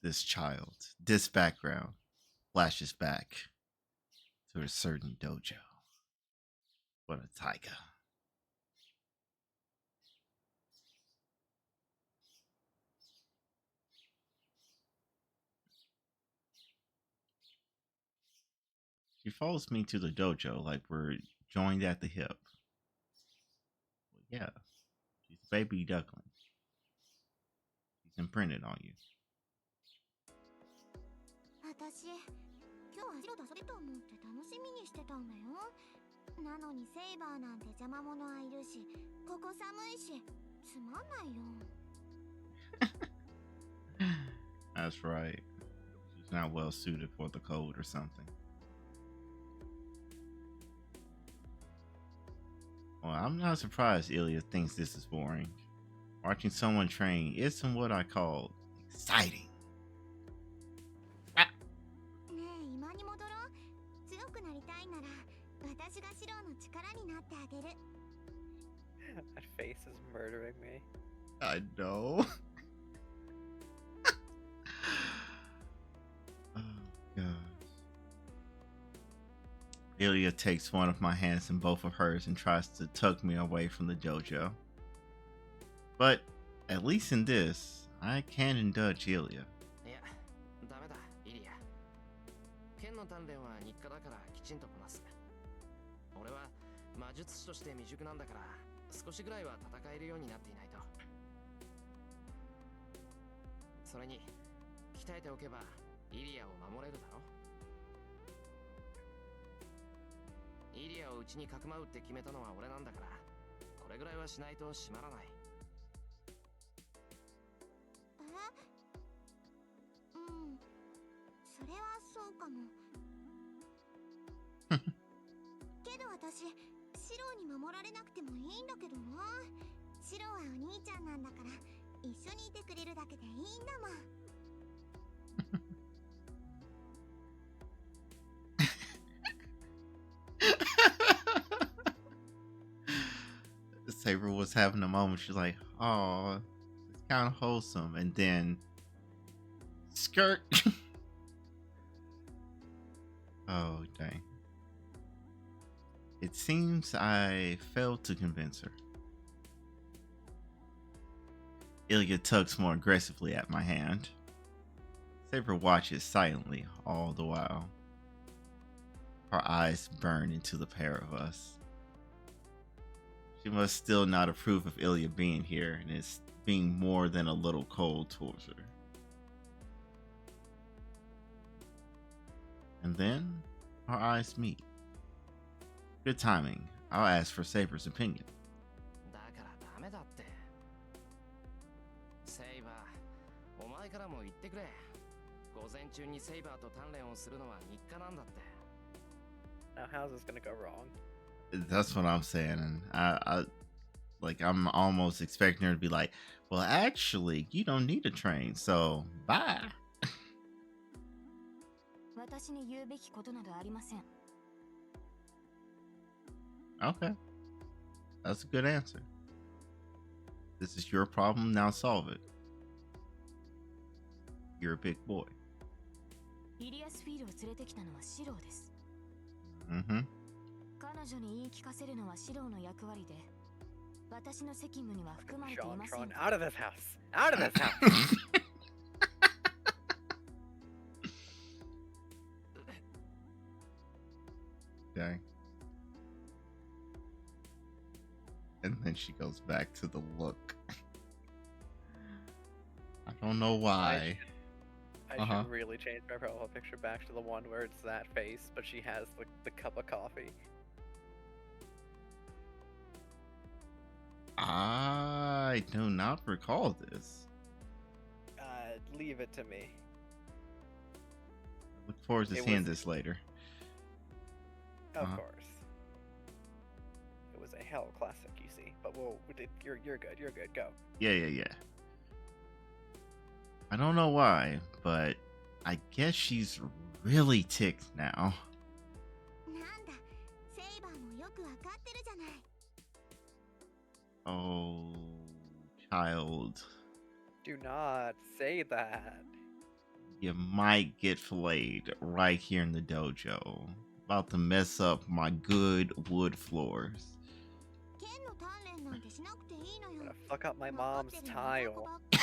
this child, this background, flashes back to a certain dojo. What a tiger. She follows me to the dojo like we're joined at the hip. Well, yeah, she's a baby duckling. She's imprinted on you. 私、今日はシロと遊びと思って楽しみにしてたんだよ。なのにセイバーなんて邪魔者はいるし、ここ寒いし、つまんないよ。That's right. She's not well suited for the cold or something. Well, I'm not surprised Ilya thinks this is boring. Watching someone train isn't what I call exciting. ねえ、今に戻ろう。強くなりたいなら、私がシロの力になってあげる。That face is murdering me. I know. Oh, gosh. Ilya takes one of my hands in both of hers and tries to tug me away from the dojo. But, at least in this, I can indulge Ilya. いや、ダメだ、イリア。剣の鍛錬は日課だからきちんとこなす。俺は魔術師として未熟なんだから、少しぐらいは戦えるようになっていないと。それに、鍛えておけばイリアを守れるだろ。イリアをうちにかくまうって決めたのは俺なんだから、これぐらいはしないと締まらない。うん、それはそうかも。けど私、シロに守られなくてもいいんだけどな。シロはお兄ちゃんなんだから、一緒にいてくれるだけでいいんだもん。Saber was having a moment. She's like, "Oh, it's kind of wholesome," and then skirt. Oh dang! It seems I failed to convince her. Ilya tugs more aggressively at my hand. Saber watches silently all the while. Her eyes burn into the pair of us. She must still not approve of Ilya being here and is being more than a little cold towards her. And then our eyes meet. Good timing. I'll ask for Saber's opinion. だからダメだって。セイバー、お前からも言ってくれ。午前中にセイバーと鍛錬をするのは日課なんだって。Now, how's this gonna go wrong? That's what I'm saying, and I'm almost expecting her to be like, "Well, actually, you don't need to train, so bye." 私に言うべきことなどありません。Okay, that's a good answer. This is your problem. Now solve it. You're a big boy. イリアスフィールを連れてきたのはシローです。Mm-hmm. 彼女に言い聞かせるのはシローの役割で、私の責務には含まれてい Sean ません Tron, が out of this house! Out of this house! Okay. And then she goes back to the look. I don't know why. I should really change my profile picture back to the one where it's that face, but she has the cup of coffee. I do not recall this. Leave it to me. Look forward to seeing this later. Of course. It was a hell classic, you see. But you're good. You're good. Go. Yeah. I don't know why, but I guess she's really ticked now. なんだ、セイバーもよくわかってるじゃない。 Oh, child. Do not say that. You might get filleted right here in the dojo. About to mess up my good wood floors. 剣の鍛錬なんてしなくていいの I'm よ。 gonna fuck up my mom's 残ってるの tile. は雑魚ばっか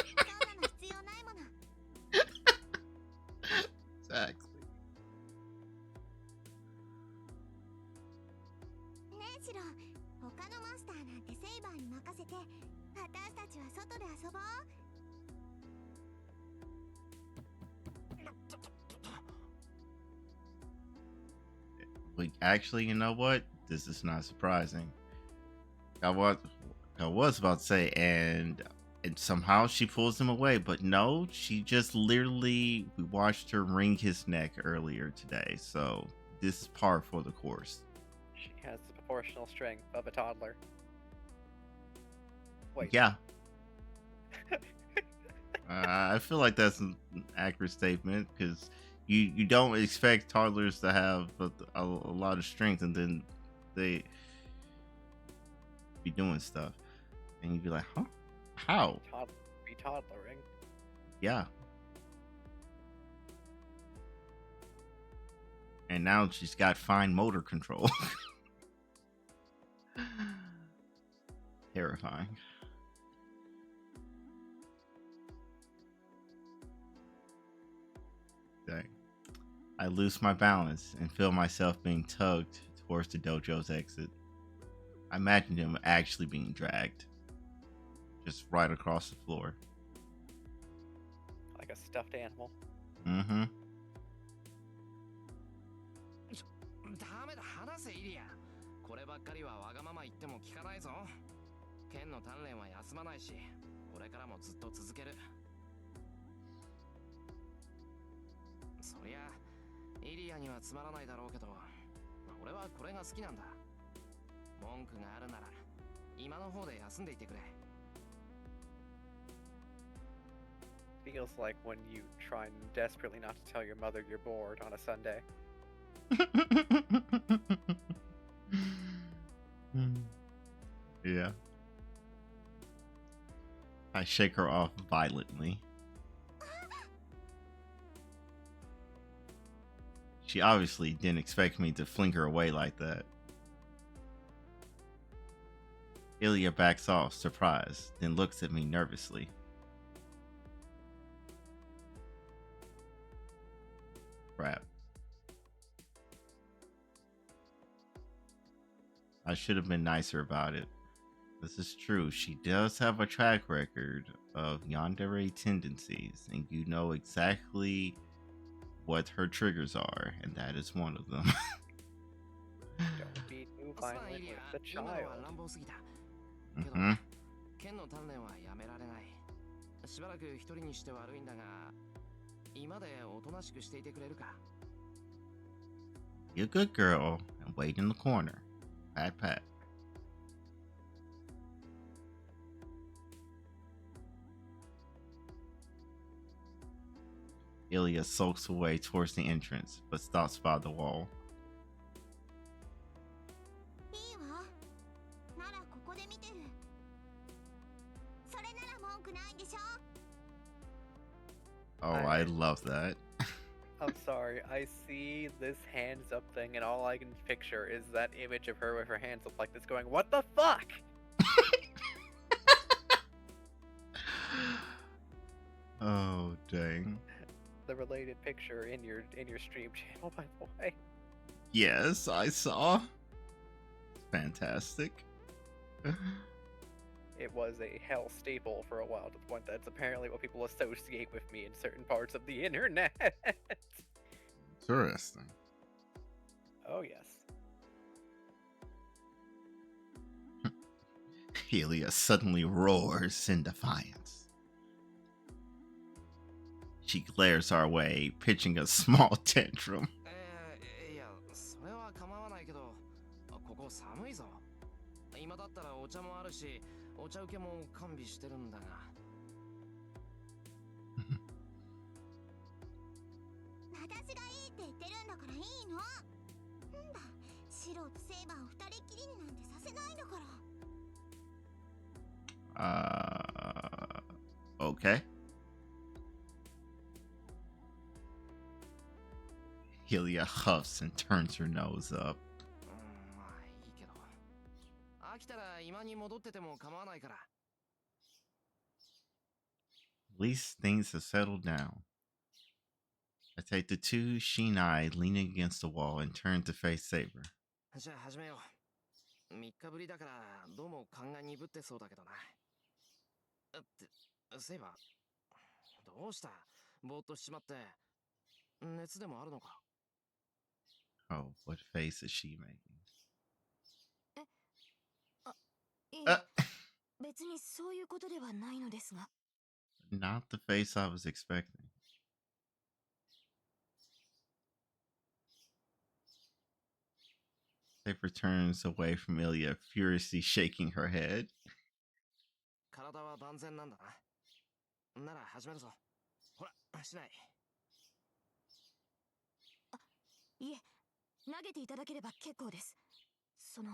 りなんだからそんなの必要ないもの。 Exactly. ねえシロ、他のモンスターなんてセイバーに任せて、私たちは外で遊ぼう。 But actually, you know what? This is not surprising. I was about to say, and somehow she pulls him away, but no, she just literally, we watched her wring his neck earlier today, so this is par for the course. She has the proportional strength of a toddler. Wait. Yeah. I feel like that's an accurate statement, because you don't expect toddlers to have a lot of strength, and then they be doing stuff, and you'd be like, huh? How? Be toddlering. Yeah. And now she's got fine motor control. Terrifying. Dang. I lose my balance and feel myself being tugged towards the dojo's exit. I imagine him actually being dragged. Just right across the floor. Like a stuffed animal. Mm-hmm. ダメだ、話せイリア。こればっかりはわがまま言っても聞かないぞ。剣の鍛錬は休まないし、これからもずっと続ける。そりゃ、イリアにはつまらないだろうけど、俺はこれが好きなんだ。文句があるなら、今の方で休んでいてくれ。 Feels like when you try desperately not to tell your mother you're bored on a Sunday. Yeah. I shake her off violently. She obviously didn't expect me to fling her away like that. Ilya backs off, surprised, then looks at me nervously. Crap. I should have been nicer about it. This is true. She does have a track record of yandere tendencies, and you know exactly what her triggers are, and that is one of them. Don't be too violent with the child. けど、剣の鍛錬はやめられない。しばらく一人にして悪いんだが、今でおとなしくしていてくれるか。 Be a good girl and wait in the corner. Pat pat. Ilya sulks away towards the entrance, but stops by the wall. いいわ。ならここで見てる。それなら文句ないでしょ。 Oh, I love that. I'm sorry, I see this hands up thing and all I can picture is that image of her with her hands up like this going, what the fuck? Dang. The related picture in your stream channel, by the way. Yes, I saw. Fantastic. It was a hell staple for a while, to the point that it's apparently what people associate with me in certain parts of the internet. Interesting. Oh yes. Helia suddenly roars in defiance. She glares our way, pitching a small tantrum. いや、それは構わないけど、ここ寒いぞ。今だったらお茶もあるし、お茶受けも完備してるんだが。私がいいって言ってるんだからいいの。なんだ、シロとセイバーを二人きりになんてさせないんだから。Okay. Helia huffs and turns her nose up. まあいいけど。飽きたら今に戻ってても構わないから。At least things have settled down. I take the two Shinai leaning against the wall and turn to face Saber. じゃあ始めよう。3日ぶりだからどうも勘が鈍ってそうだけどな。セイバー、どうした？ぼーっとしちまって。熱でもあるのか？ Oh, what face is she making? いいあ別にそういうことではないのですが。 Not the face I was expecting. Saber turns away from Ilya, furiously shaking her head. 体は万全なんだな。なら始めるぞ。ほら、しない。いえ、投げていただければ結構です。その、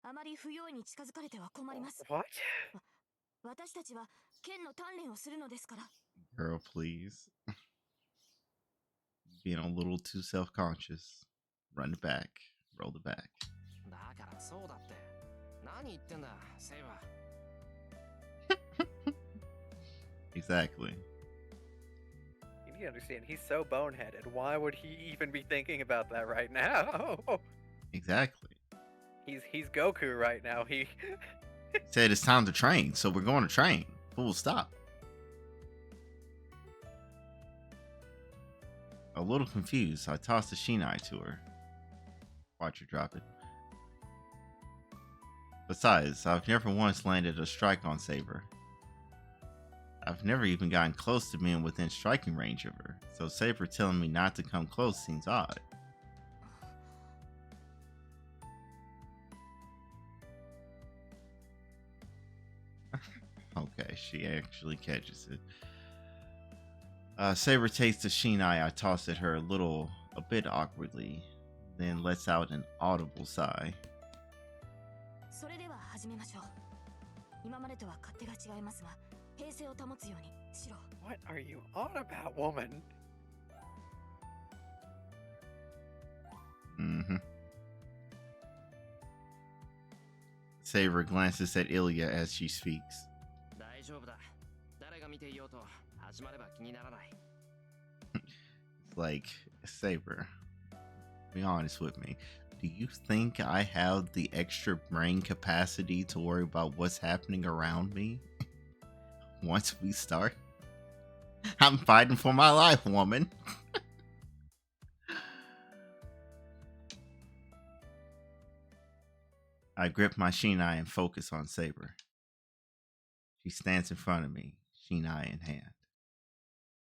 あまり不用意に近づかれては困ります。 What? 私たちは剣の鍛錬をするのですから。 Girl, please. Being a little too self-conscious. Run it back. Roll it back. だからそうだって。何言ってんだ、セイバー。 Exactly. You need to understand, he's so boneheaded. Why would he even be thinking about that right now? Exactly. He's Goku right now. He Said it's time to train, so we're going to train. Full stop. A little confused, I tossed the Shinai to her. Watch her drop it. Besides, I've never once landed a strike on Saber. I've never even gotten close to being within striking range of her, so Saber telling me not to come close seems odd. Okay, she actually catches it. Saber takes the Shinai I tossed at her a bit awkwardly, then lets out an audible sigh. それでは始めましょう。今までとは勝手が違いますが、平静を保つようにしろ。 What are you on about, woman? Mm-hmm. Saber glances at Ilya as she speaks. 大丈夫だ。誰が見ていようと始まれば気にならない。 Like, Saber, be honest with me. Do you think I have the extra brain capacity to worry about what's happening around me? Once we start? I'm fighting for my life, woman. I grip my Shinai and focus on Saber. She stands in front of me, Shinai in hand.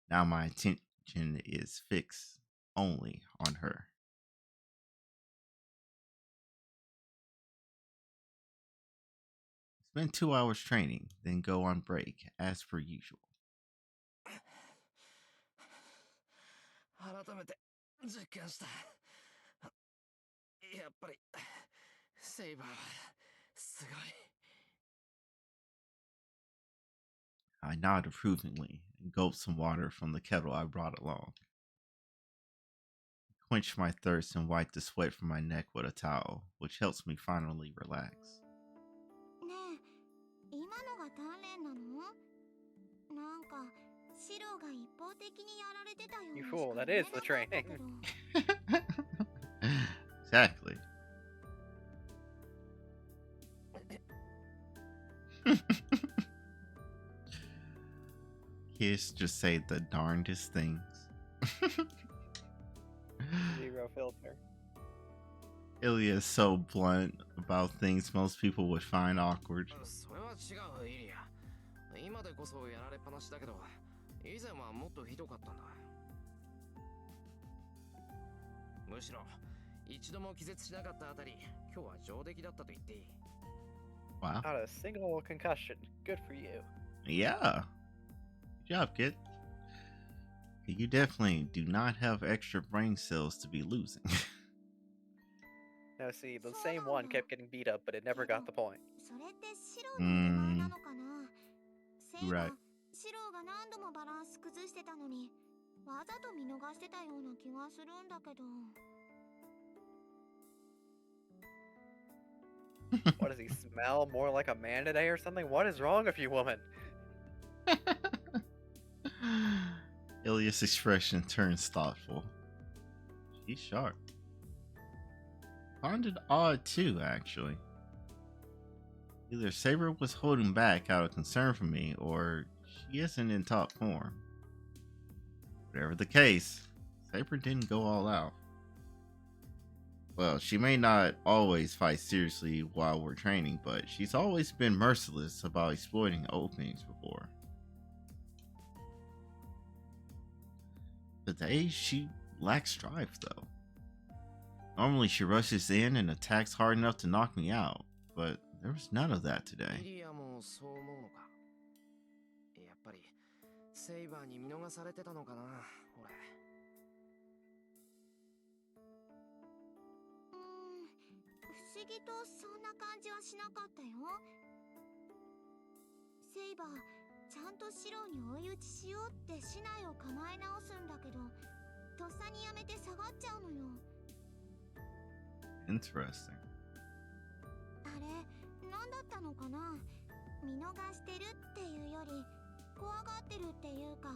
Now my attention is fixed only on her. Spend 2 hours training, then go on break, as per usual. 改めて実感した。やっぱりセイバーはすごい。 I nod approvingly and gulp some water from the kettle I brought along. I quench my thirst and wipe the sweat from my neck with a towel, which helps me finally relax. ねえ、今のが鍛錬なの？なんかシロが一方的にやられてたよう You にし fool, か that 見え is な the かったけ training. ど Exactly. Kids just say the darndest things. Zero filter. Ilya is so blunt about things most people would find awkward. それは違う、イリア。今でこそやられっぱなしだけど、以前はもっとひどかったんだ。むしろ、一度も気絶しなかったあたり、今日は上出来だったと言っていい。Wow. Not a single concussion. Good for you. Yeah. Good job, kid. You definitely do not have extra brain cells to be losing. Now, see, the same one kept getting beat up, but it never got the point. それってシロの腕前なのかな、セイ Right. バシロが何度もバランス崩してたのにわざと見逃してたような気がするんだけど What does he smell more like a man today or something? What is wrong with you, woman? Ilya's expression turns thoughtful. She's sharp. Sounded odd too, actually. Either Saber was holding back out of concern for me, or she isn't in top form. Whatever the case, Saber didn't go all out. Well, she may not always fight seriously while we're training, but she's always been merciless about exploiting openings before. Today, she lacks drive, though. Normally, she rushes in and attacks hard enough to knock me out, but there was none of that イ today. リアもそう思うのか。やっぱり、セイバーに見逃されてたのかな、俺。不思議とそんな感じはしなかったよ。セイバーちゃんとシロに追い打ちしようって竹刀を構え直すんだけどとっさにやめて下がっちゃうのよ。 Interesting. あれ何だったのかな、見逃してるっていうより怖がってるっていうか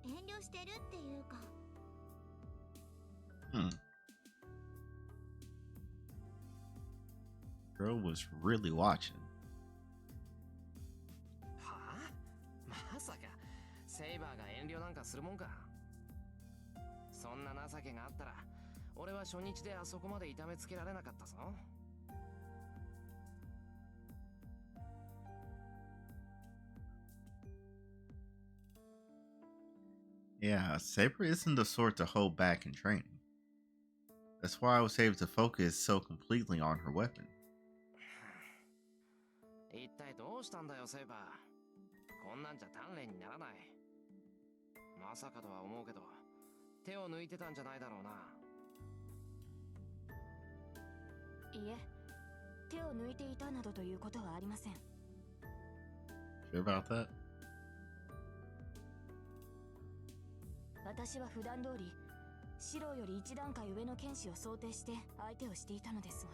遠慮してるっていうか。 Girl was really watching. はあ、まさかセイバーが遠慮なんかするもんか。そんな情けがあったら俺は初日であそこまで痛めつけられなかったぞ。 Yeah, Saber isn't the sort to hold back in training. That's why I was able to focus so completely on her weapon. 一体どうしたんだよセイバー。こんなんじゃ鍛錬にならない。まさかとは思うけど手を抜いてたんじゃないだろうな。いえ、手を抜いていたなどということはありません。 Sure about that? 私は普段通りシロより一段階上の剣士を想定して相手をしていたのですが。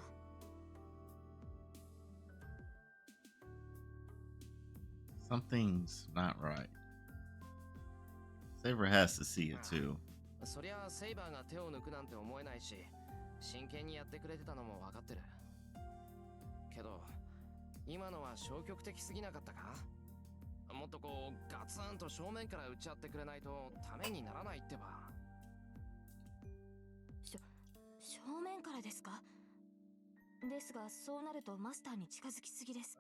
Something's not right. Saber has to see it too. そりゃセイバーが手を抜くなんて思えないし真剣にやってくれてたのも分かってるけど今のは消極的すぎなかったか。もっとこうガツンと正面から打ち合ってくれないとためにならないってば。正面からですか。ですがそうなるとマスターに近づきすぎです。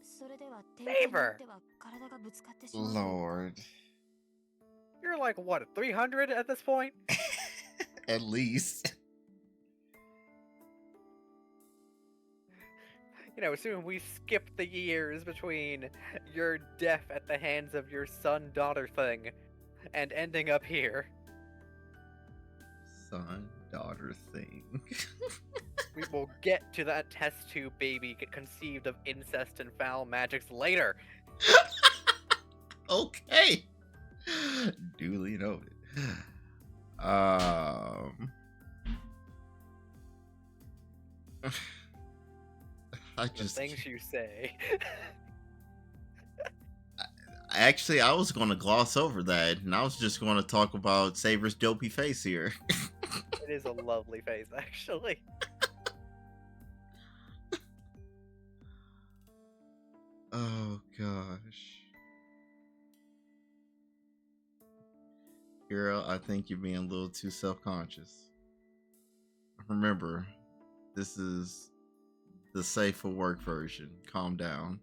それでは展開によっては体がぶつかってしまう。 Lord. You're like, what, 300 at this point? At least. You know, assume we skip the years between your death at the hands of your son-daughter thing and ending up here. Son-daughter thing. We will get to that test tube baby get conceived of incest and foul magics later. Okay. Duly noted. The things you say. Actually, I was going to gloss over that, and I was just going to talk about Saber's dopey face here. It is a lovely face, actually. Oh gosh. Girl, I think you're being a little too self-conscious. Remember, this is the safe for work version. Calm down.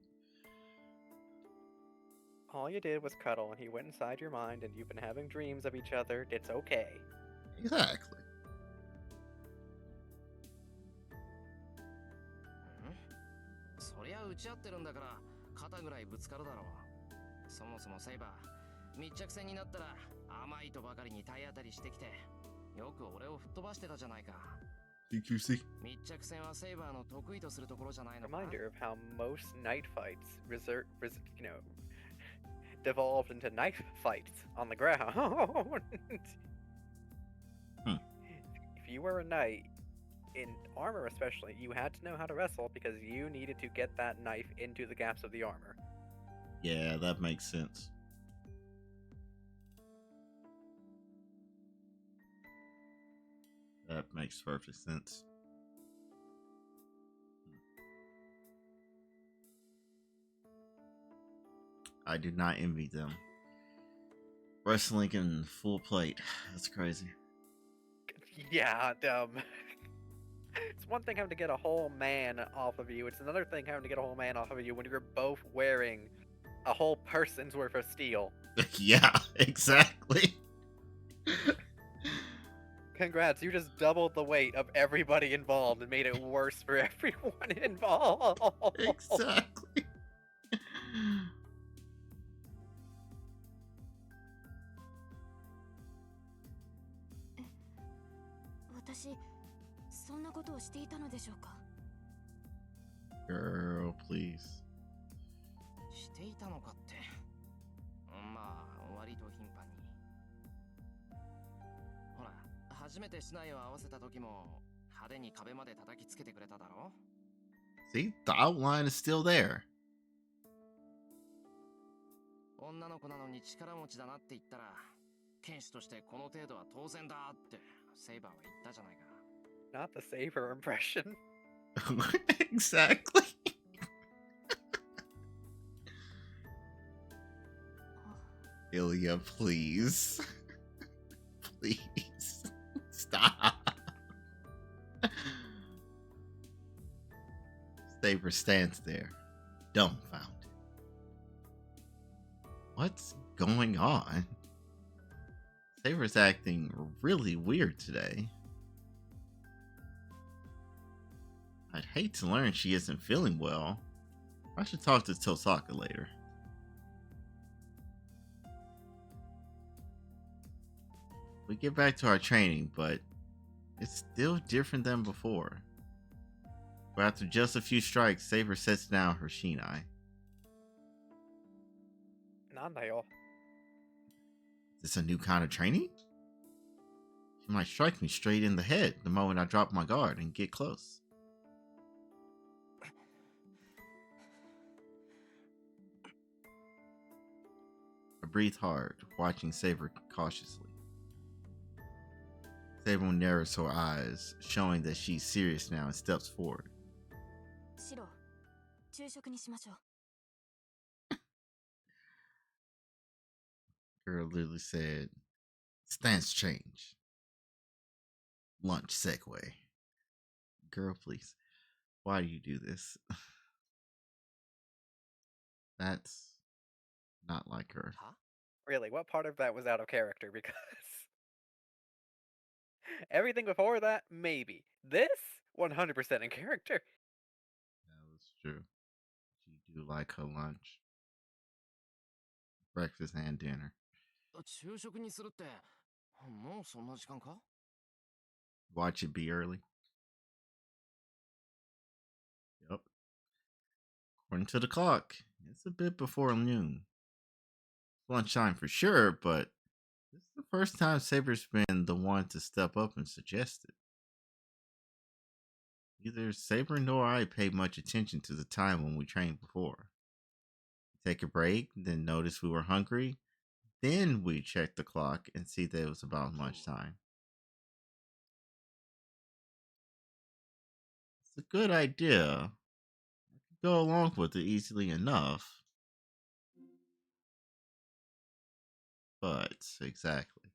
All you did was cuddle, and he went inside your mind, and you've been having dreams of each other. It's okay. Exactly. そりゃ打ち合ってるんだから肩ぐらいぶつかるだろう。そもそもセイバー密着戦になったら甘いとばかりに体当たりしてきてよく俺を吹っ飛ばしてたじゃないか。 CQC. 密着戦はセイバーの得意とするところじゃないのか。 Reminder of how most night fights devolved into knife fights on the ground. If you were a knight, in armor especially, you had to know how to wrestle because you needed to get that knife into the gaps of the armor. Yeah, that makes sense. That makes perfect sense. I do not envy them. Wrestling in full plate. That's crazy. Yeah, it's one thing having to get a whole man off of you. It's another thing having to get a whole man off of you when you're both wearing a whole person's worth of steel. Yeah, exactly. Congrats, you just doubled the weight of everybody involved and made it worse for everyone involved. Exactly. 私そんなことをしていたのでしょうか。 Girl, please. していたのかって。まあ割と頻繁に。ほら、初めて竹刀を合わせた時も派手に壁まで叩きつけてくれただろ。 See, the outline is still there. 女の子なのに力持ちだなって言ったら、剣士としてこの程度は当然だってセイバーは言ったじゃないか。 Not the saber impression. Exactly. Ilya, please. Please. Stop. Saber stands there, dumbfounded. What's going on? Saber's acting really weird today. I'd hate to learn she isn't feeling well. I should talk to Tosaka later. We get back to our training, but it's still different than before. But after just a few strikes, Saber sets down her shinai. Nandayo. Is this a new kind of training? She might strike me straight in the head the moment I drop my guard and get close. I breathe hard, watching Saber cautiously. Saber narrows her eyes, showing that she's serious now and steps forward. シロ、昼食にしましょう。 Girl literally said, stance change. Lunch segue. Girl, please. Why do you do this? That's not like her. Huh? Really, what part of that was out of character? Because everything before that, maybe. This, 100% in character. That was true. She do like her lunch. Breakfast and dinner. 昼食にするってもうそんな時間か？ Watch it be early. Yep. According to the clock, it's a bit before noon. Lunchtime for sure, but this is the first time Saber's been the one to step up and suggest it. Neither Saber nor I paid much attention to the time when we trained before. take a break, then notice we were hungry. Then we checked the clock and see that it was about lunchtime. It's a good idea. Go along with it easily enough. But exactly.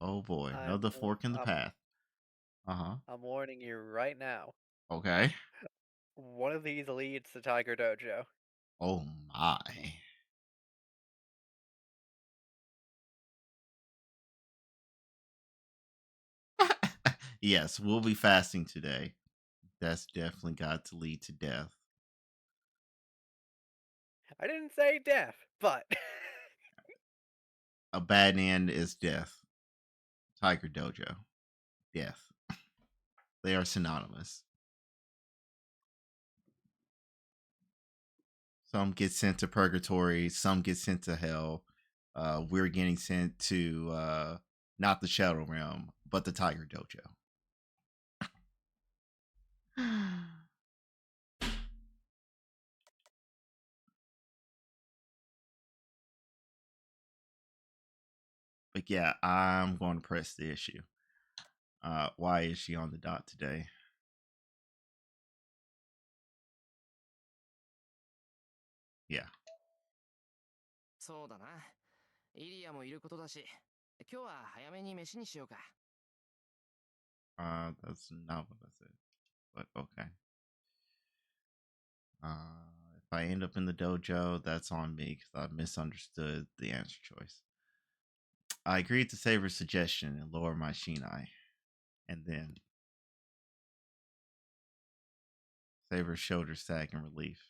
Oh boy, another fork in the path. I'm warning you right now. Okay. One of these leads to Tiger Dojo. Oh my. Yes, we'll be fasting today. That's definitely got to lead to death. I didn't say death, but A bad end is death. Tiger Dojo. Death. They are synonymous. Some get sent to purgatory, some get sent to hell. We're getting sent to not the Shadow Realm, but the Tiger Dojo. But yeah, I'm going to press the issue. Why is she on the dot today? Yeah. そうだな。イリアもいることだし、今日は早めに飯にしようか。That's not what I said. But okay. If I end up in the dojo, that's on me because I misunderstood the answer choice. I agreed to Saber's suggestion and lower my shinai. And then Saber's shoulders sag in relief.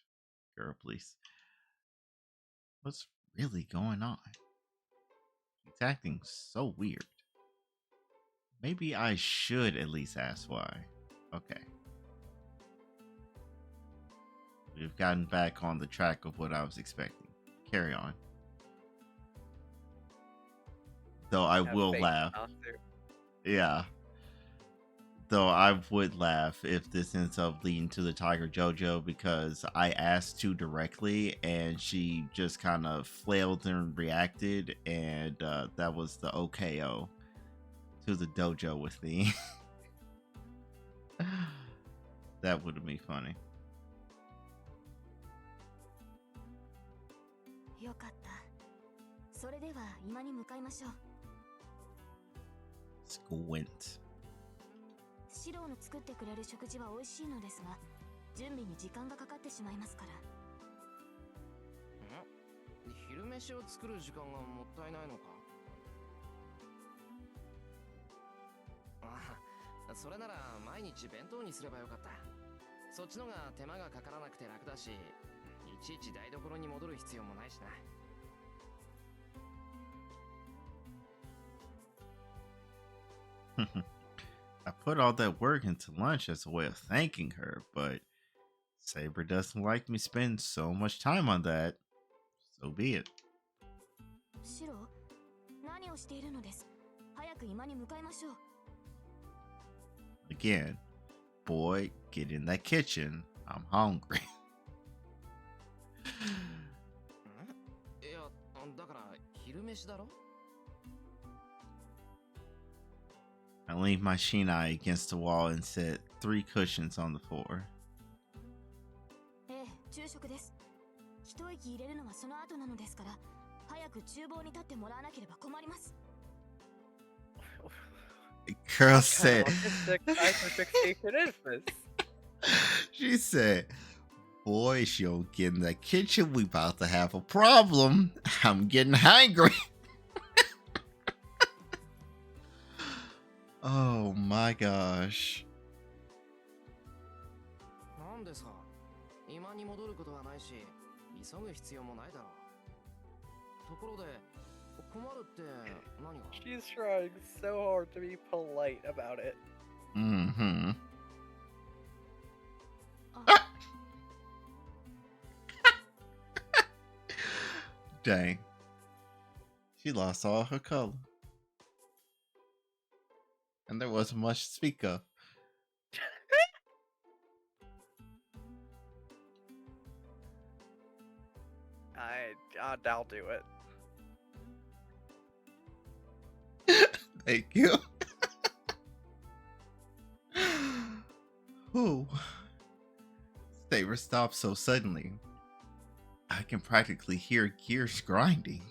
Girl, please. What's really going on? She's acting so weird. Maybe I should at least ask why. Okay. We've gotten back on the track of what I was expecting. Carry on. Though I will laugh. Yeah. Though I would laugh if this ends up leading to the Tiger Jojo because I asked too directly and she just kind of flailed and reacted, and that was the OKO to the dojo with me. That would have been funny. よかった。それでは今に向かいましょう。Squint. シローの作ってくれる食事は美味しいのですが、準備に時間がかかってしまいますから。昼飯を作る時間がもったいないのか。あ、それなら毎日弁当にすればよかった。そっちのが手間がかからなくて楽だし、いちいち台所に戻る必要もないしな。I put all that work into lunch as a way of thanking her, but Saber doesn't like me spending so much time on that. So be it. シロー、何をしているのです。早く今に向かいましょう。Again, boy, get in that kitchen. I'm hungry. いや、だから昼飯だろ。I leaned my shinai against the wall and set 3 cushions on the floor. ええ、昼食です。一息入れるのはその後なのですから、早く厨房に立ってもらわなければ困ります。Girl said, she said, boy, if you don't get in that kitchen, we about to have a problem. I'm getting hungry. Oh my gosh. なんでさ、今に戻ることはないし、急ぐ必要もないだろう。ところで、困るって何が？ She's trying so hard to be polite about it. Mm-hmm. Dang. She lost all her color. And there wasn't much to speak of. I'll do it. Thank you. Ooh. Saber stopped so suddenly. I can practically hear gears grinding.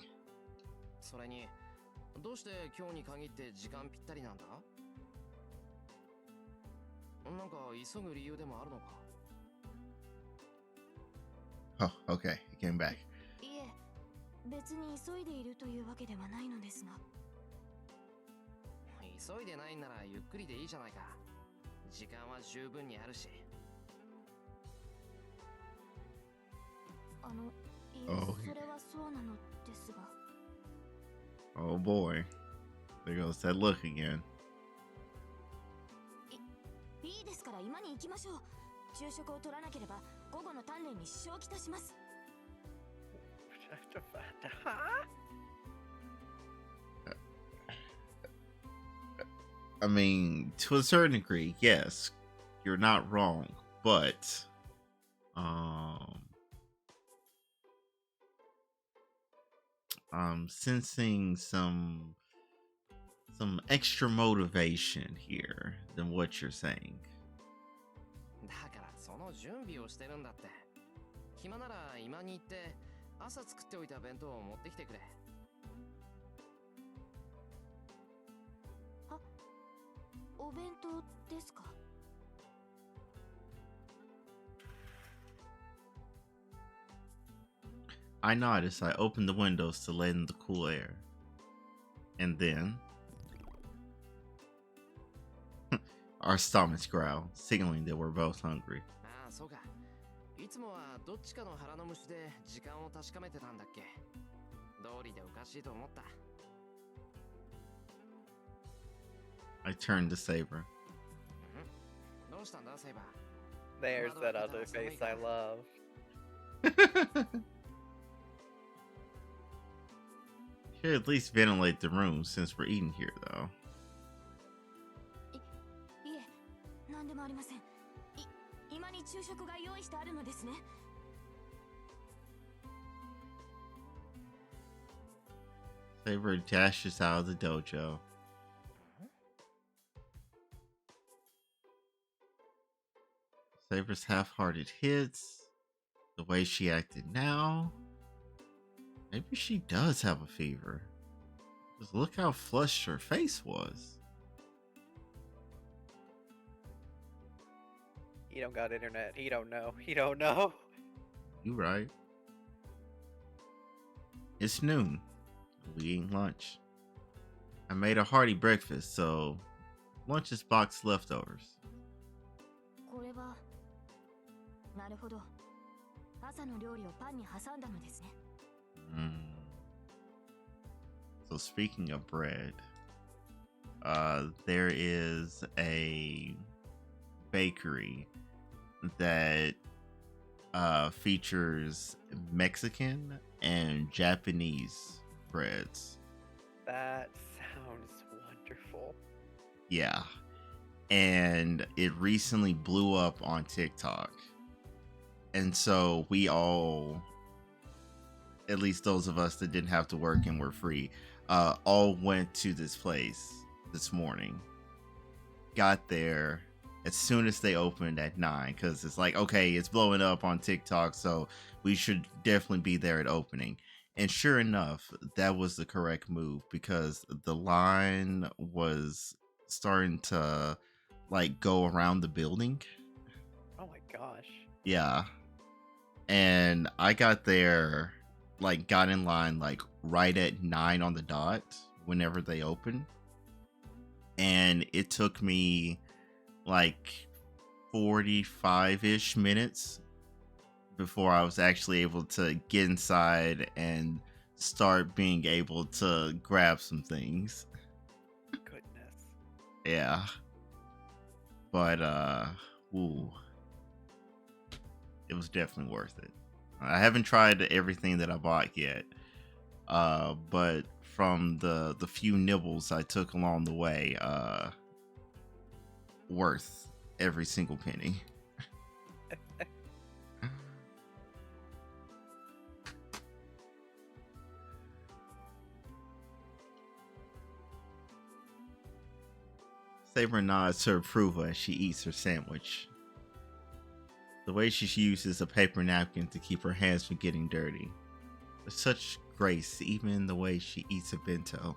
それにどうして今日に限って時間ぴったりなんだ？なんか急ぐ理由でもあるのか？ Oh, okay. He came back. いえ、別に急いでいるというわけではないのですが。急いでないならゆっくりでいいじゃないか。時間は十分にあるし。いえ、 Oh. それはそうなのですが。 Oh boy. There goes that look again. いいですから今に行きましょう。昼食を取らなければ午後の鍛錬に支障をきたします。I mean, to a certain degree, yes, you're not wrong, but I'm sensing some extra motivation here than what you're saying. だからその準備をしてるんだって。暇なら今に行って朝作っておいた弁当を持ってきてくれ。お弁当ですか？ I nod as I open the windows to let in the cool air. And then our stomachs growl, signaling that we're both hungry. ああ、そうか。いつもはどっちかの腹の虫で時間を確かめてたんだっけ。道理でおかしいと思った。I turn to Saber. どうしたんだ、セイバー。 There's that other face I love. Should at least ventilate the room since we're eating here, though. いえ、なんでもありません。今に昼食が用意してあるのですね。 Saber dashes out of the dojo. Saber's half-hearted hits, the way she acted now. Maybe she does have a fever. Just look how flushed her face was. He don't got internet. He don't know. He don't know. You right. It's noon. We eating lunch. I made a hearty breakfast, so lunch is boxed leftovers. これは、なるほど。朝の料理をパンに挟んだのですね。So speaking of bread, there is a bakery that features Mexican and Japanese breads. That sounds wonderful. Yeah. And it recently blew up on TikTok. And so we all, at least those of us that didn't have to work and were free, all went to this place this morning. Got there as soon as they opened at 9, because it's like, okay, it's blowing up on TikTok, so we should definitely be there at opening. And sure enough, that was the correct move, because the line was starting to like go around the building. Oh my gosh. Yeah. And I got there, like got in line like right at 9 on the dot whenever they opened. And it took me like 45-ish minutes before I was actually able to get inside and start being able to grab some things. Goodness. Yeah. But ooh. It was definitely worth it. I haven't tried everything that I bought yet. But from the few nibbles I took along the way, worth every single penny. Saber nods her approval as she eats her sandwich. The way she uses a paper napkin to keep her hands from getting dirty. There's such grace even in the way she eats a bento. うん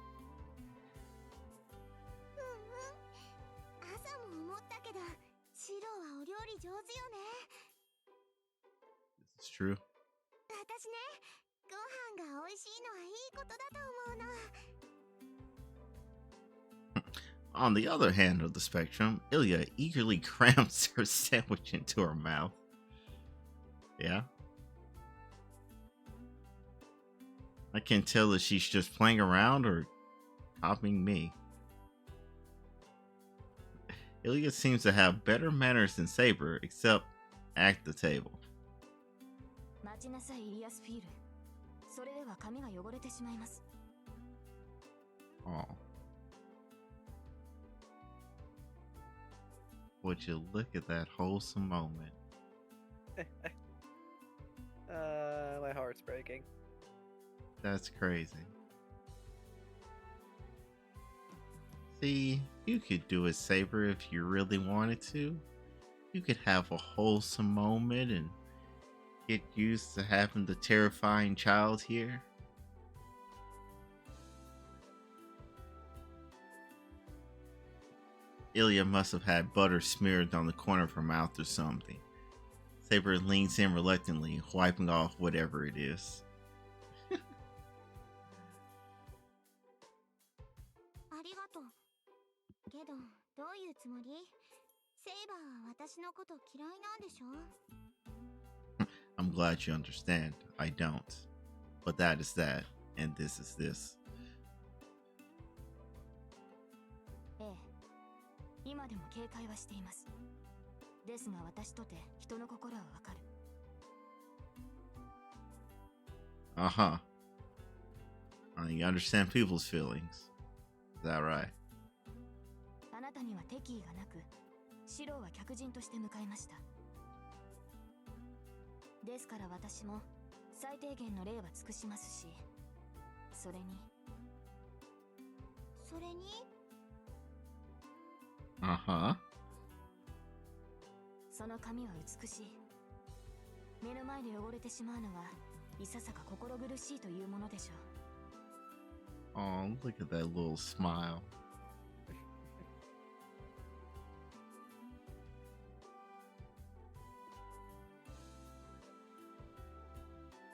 うん朝も思ったけどシロはお料理上手よね This is true. 私ねご飯が美味しいのはいいことだと思うの On the other hand of the spectrum, Ilya eagerly crams her sandwich into her mouth. Yeah. I can't tell if she's just playing around or copying me. Ilya seems to have better manners than Saber, except at the table. 待ちなさいイリアスフィール。それでは髪が汚れてしまいます。 Oh. Would you look at that wholesome moment? My heart's breaking. That's crazy. See, you could do it, Saber, if you really wanted to. You could have a wholesome moment and get used to having the terrifying child here. Ilya must have had butter smeared on the corner of her mouth or something. Saber leans in reluctantly, wiping off whatever it is. ありがとうけどどういうつもりセイバーは私のこと嫌いなんでしょ I'm glad you understand. I don't. But that is that, and this is this. ええ。今でも警戒はしています。ですが私とて人の心はわかる。Uh-huh. You understand people's feelings. Is that right? あなたには敵意がなく、シローは客人として迎えました。ですから私も最低限の礼は尽くしますし、それに。それに Uh-huh. その髪は美しい。目の前で汚れてしまうのはいささか心苦しいというものでしょう。 Oh, look at that little smile.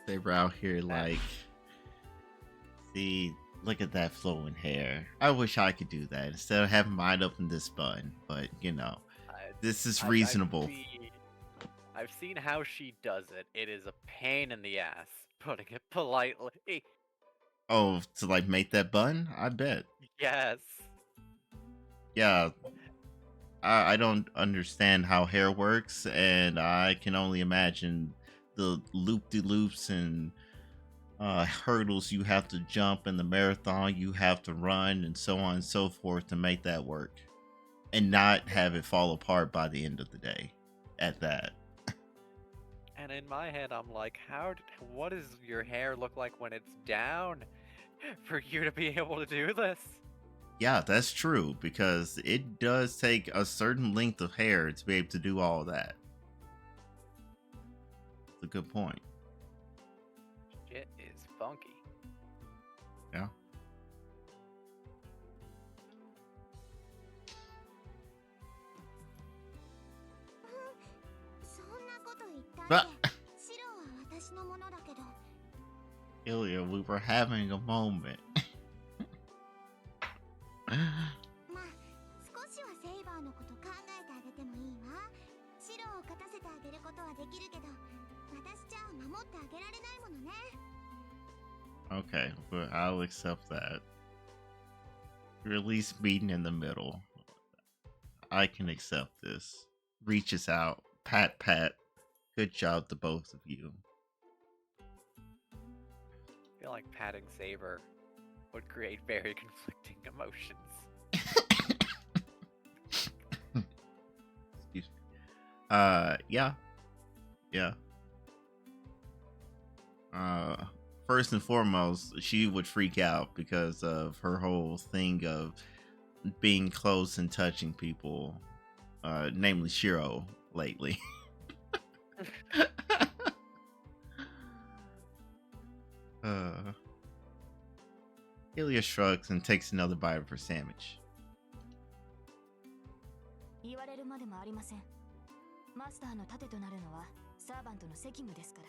They were out here like, see, look at that flowing hair. I wish I could do that instead of having mine up in this bun. But, you know, this is reasonable. I've seen how she does it. It is a pain in the ass, putting it politely. Oh, to like make that bun? I bet. Yes. Yeah. I don't understand how hair works, and I can only imagine the loop-de-loops and hurdles you have to jump in the marathon you have to run and so on and so forth to make that work and not have it fall apart by the end of the day at that. And in my head, I'm like, what does your hair look like when it's down for you to be able to do this? Yeah, that's true, because it does take a certain length of hair to be able to do all that. That's a good point. Shit is funky. Yeah. But Ilya, we were having a moment. まあ少しはセイバーのこと考えてあげてもいいわシロを勝たせてあげることはできるけど私じゃ守ってあげられないものね Okay, but I'll accept that. You're at least meeting in the middle. I can accept this. Reaches out, pat. Good job to both of you. I feel like patting Saber would create very conflicting emotions. Excuse me. Yeah. First and foremost, she would freak out because of her whole thing of being close and touching people, namely Shiro, lately. Ilya shrugs and takes another bite of her sandwich. 言われるまでもありません。マスターの盾となるのはサーバントの責務ですから。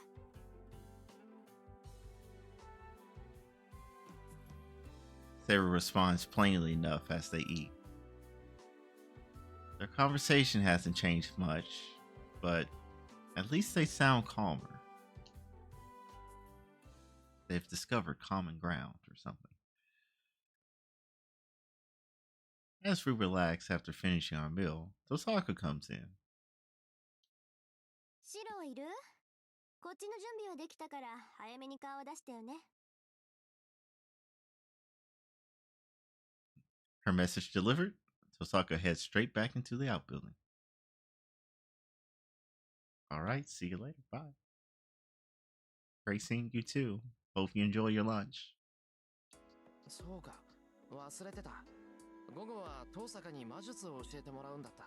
Sarah responds plainly enough as they eat. Their conversation hasn't changed much, but at least they sound calmer. They've discovered common ground or something. As we relax after finishing our meal, Tosaka comes in. シロいる？こっちの準備はできたから早めに顔を出してよね。 Her message delivered, Tosaka heads straight back into the outbuilding. Alright, see you later. Bye. Great seeing you too. Hope you enjoy your lunch. そうか、忘れてた。午後は遠坂に魔術を教えてもらうんだった。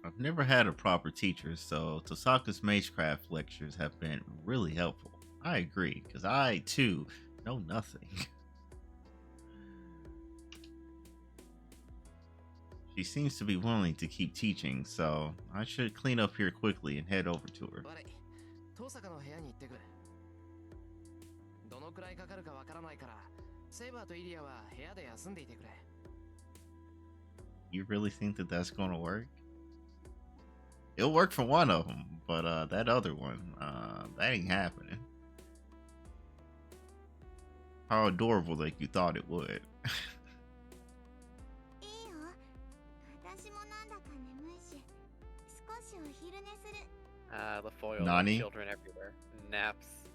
I've never had a proper teacher, so Tosaka's magecraft lectures have been really helpful. I agree, because I, too, know nothing. She seems to be willing to keep teaching, so I should clean up here quickly and head over to her. 悪い、遠坂の部屋に行ってくる。どのくらいかかるかわからないから、セイバーとイリアは部屋で休んでいてくれ。You really think that that's gonna work? It'll work for one of them, but that other one, that ain't happening. How adorable that you thought it would. いいよ。私もなんだか眠いし、少しお昼寝する。The foil Nani? children everywhere. Naps.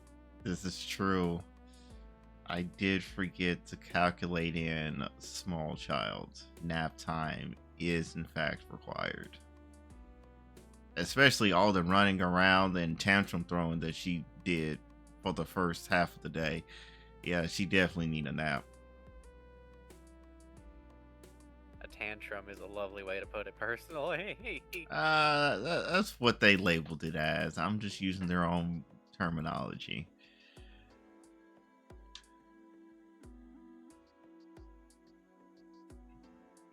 This is true. I did forget to calculate in small child. Nap time is in fact required. Especially all the running around and tantrum throwing that she did for the first half of the day. Yeah, she definitely need a nap. A tantrum is a lovely way to put it personally. That's what they labeled it as. I'm just using their own terminology.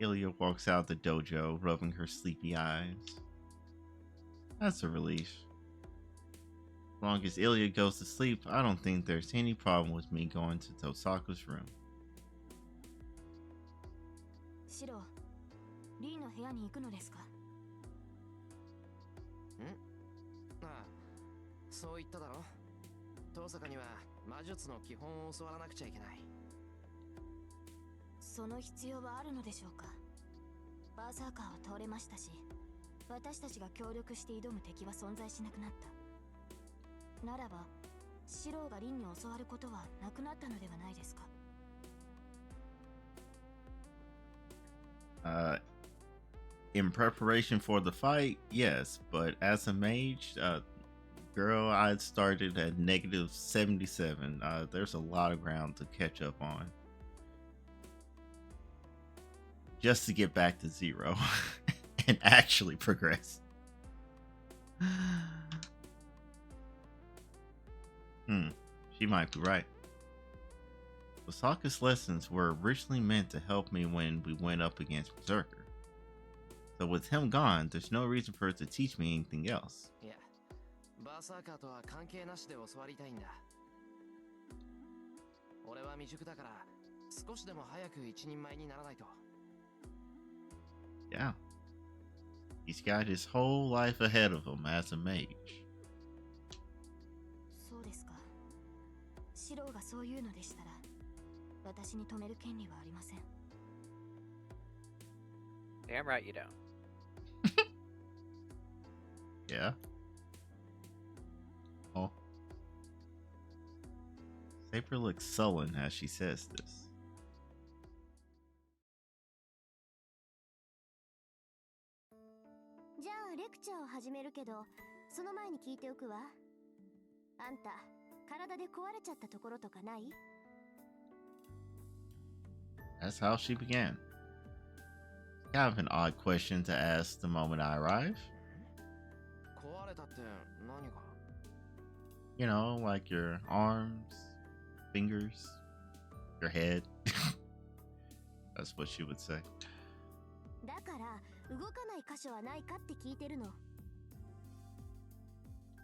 Ilya walks out the dojo, rubbing her sleepy eyes. That's a relief. As long as Ilya goes to sleep, I don't think there's any problem with me going to Tosaka's room. シロ、リーの部屋に行くのですか？ああ、そう言っただろ。遠坂には魔術の基本を教わらなくちゃいけない。その必要はあるのでしょうか？バーサーカーは通れましたし、私たちが協力して挑む敵は存在しなくなった。ならば、シローがリンに教わることはなくなったのではないですか？In preparation for the fight, yes, but as a mage, girl, I started at negative 77. There's a lot of ground to catch up on. Just to get back to 0 and actually progress. She might be right. Osaka's lessons were originally meant to help me when we went up against Berserker. So with him gone, there's no reason for her to teach me anything else. いや、バーサーカーとは関係なしで教わりたいんだ。俺は未熟だから、少しでも早く一人前にならないと。Yeah. He's got his whole life ahead of him as a mage. そうですか。シローがそう言うのでしたら、私に止める権利はありません。Damn right you don't. Yeah. Oh. Saber looks sullen as she says this. じゃあレクチャーを始めるけど、その前に聞いておくわ。あんた、体で壊れちゃったところとかない？ That's how she began. Kind of an odd question to ask the moment I arrive. 壊れたって何が？ You know, like your arms, fingers, your head. That's what she would say. だから動かない箇所はないかって聞いてるの。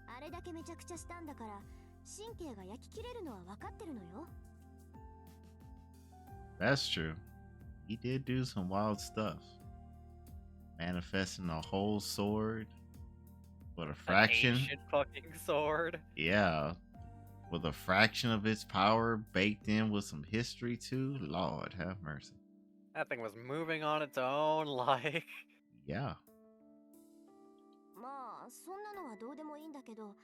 あれだけめちゃくちゃしたんだから神経が焼き切れるのは分かってるのよ。 That's true. He did do some wild stuff. Manifesting a whole sword with a An fraction. ancient fucking sword. Yeah. With a fraction of its power baked in with some history too. Lord have mercy. That thing was moving on its own, like. Yeah. まあそんなのはどうでもいいんだけど、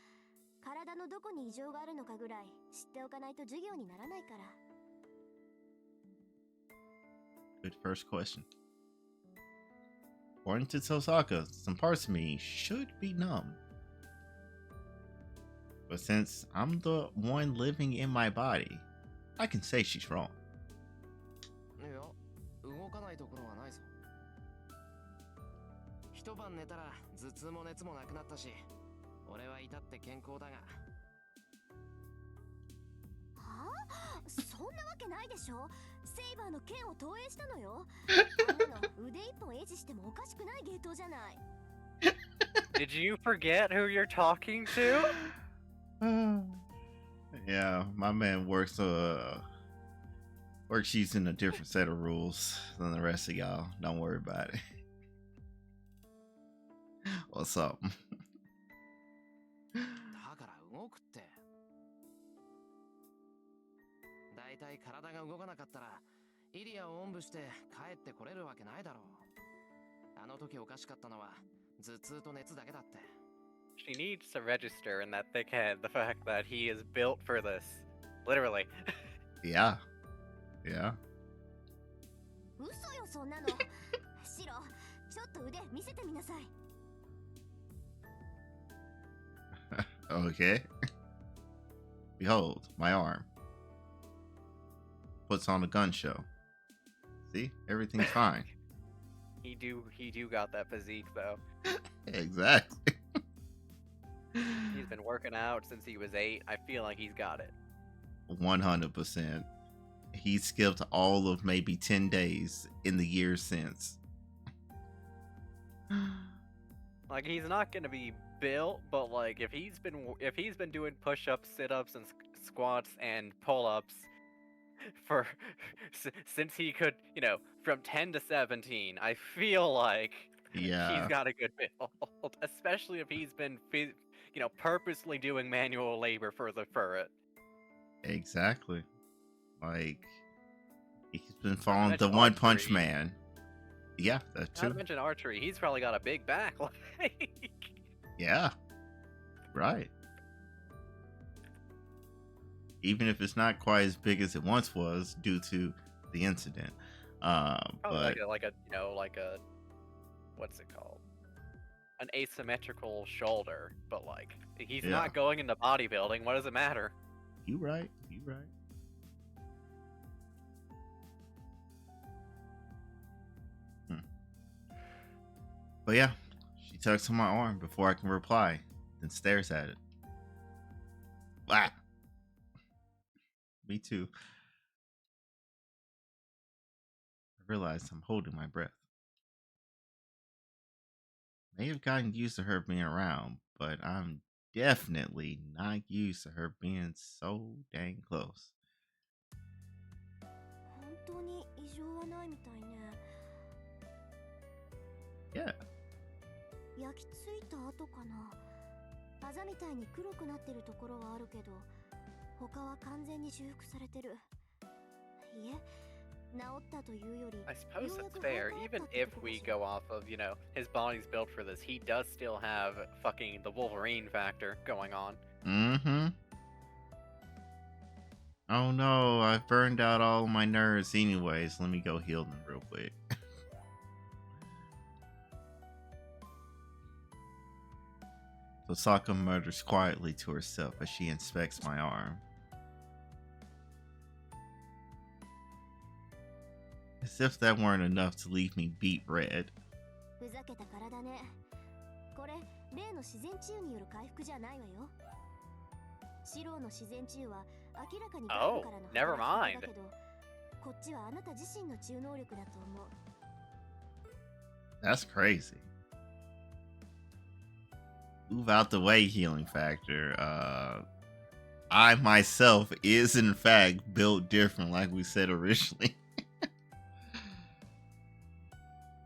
体のどこに異常があるのかぐらい知っておかないと授業にならないから。 Good first question. According to Tosaka, some parts of me should be numb. But since I'm the one living in my body, I can say she's wrong. いや、動かないところはないぞ。一晩寝たら頭痛も熱もなくなったし、俺は至って健康だが。はあ、そんなわけないでしょ。セイバーの剣を投影したのよ。あんなの腕一本維持してもおかしくない芸当じゃない。 Did you forget who you're talking to? Yeah, my man works using a different set of rules than the rest of y'all. Don't worry about it. What's up? だから動くって。だいたい体が動かなかったら、イリアをおんぶして帰ってこれるわけないだろう。あの時おかしかったのは頭痛と熱だけだって。 She needs to register in that thick head the fact that he is built for this. Literally. Yeah. Yeah. 嘘よそんなの。シロ、ちょっと腕見せてみなさい。 Okay. Behold, my arm. Puts on a gun show. See? Everything's fine. He do got that physique though. Exactly. He's been working out since he was 8. I feel like he's got it. 100%. He skipped all of maybe 10 days in the years since. Like he's not gonna be built, but like if he's been doing push-ups, sit-ups, and squats and pull-ups for since he could, from 10 to 17, I feel like Yeah. he's got a good build, especially if he's been purposely doing manual labor for it. Exactly. Like, he's been Not to following the mention One Punch archery. Man. Yeah, that Not too. to mention archery, he's probably got a big back. Like, Yeah. Right. Even if it's not quite as big as it once was due to the incident. probably But like a what's it called? An asymmetrical shoulder, but like he's Yeah. not going into bodybuilding. What does it matter? you right. You right. But yeah, she tugs on my arm before I can reply, then stares at it. Ah! Me too. I realize I'm holding my breath. May have gotten used to her being around, but I'm definitely not used to her being so dang close. 本当に異常はないみたいね。 Yeah. 焼き付いた跡かな。あざみたいに黒くなってるところはあるけど、他は完全に修復されてる。いえ、治ったというより、 I suppose ようや that's く fair. 生え変 Even わったって if とこか we しら。 go off of, his body's built for this, he does still have fucking the Wolverine factor going on. Mm-hmm. Oh no, I've burned out all my nerves anyways. Let me go heal them real quick. Sosaka mutters quietly to herself as she inspects my arm. As if that weren't enough to leave me beet red. ふざけた体ね。これ例の自然治癒による回復じゃないわよ。シローの自然治癒は明らかに外部からの never 働き mind. かけだけど、こっちはあなた自身の治癒能力だと思う。That's crazy. Move out the way, healing factor. I myself is in fact built different, like we said originally.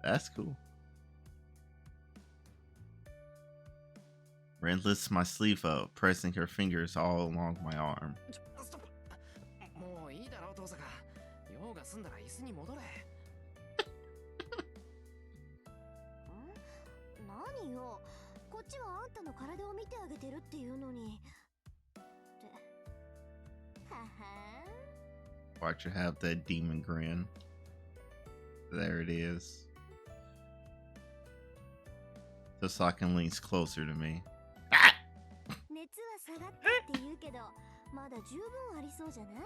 That's cool. Ren lifts my sleeve up, pressing her fingers all along my arm. もういいだろう、父さん。用が済んだら椅子に戻れ。何よ、こっちはあんたの体を見てあげてるっていうのに。ってはは Watch her have that demon grin. There it is. Tosakin leans closer to me. 熱は下がったって言うけど、まだ十分ありそうじゃない？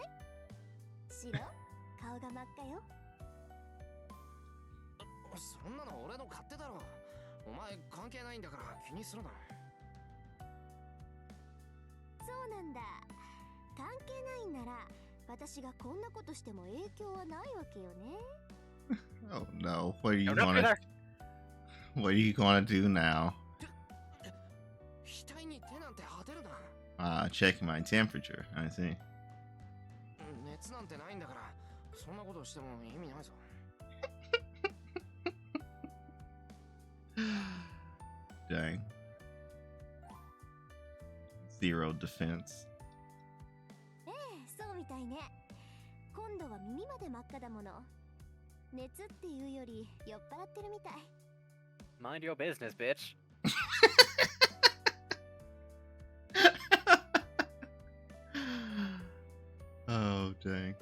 シロ、顔が真っ赤よ。そんなの俺の勝手だろ。お前関係ないんだから気にするな。そうなんだ。関係ないんなら、私がこんなことしても影響はないわけよね。Oh no! What are you No, don't do gonna? that. What are you gonna do now? 額に手なんて当てるな。Checking my temperature. I see. 熱なんてないんだから、そんなことしても意味ないぞ。Dang. Zero defense. ええ、そうみたいね。今度は耳まで真っ赤だもの。熱っていうより酔っ払ってるみたい。Mind your business, bitch. Oh, dang.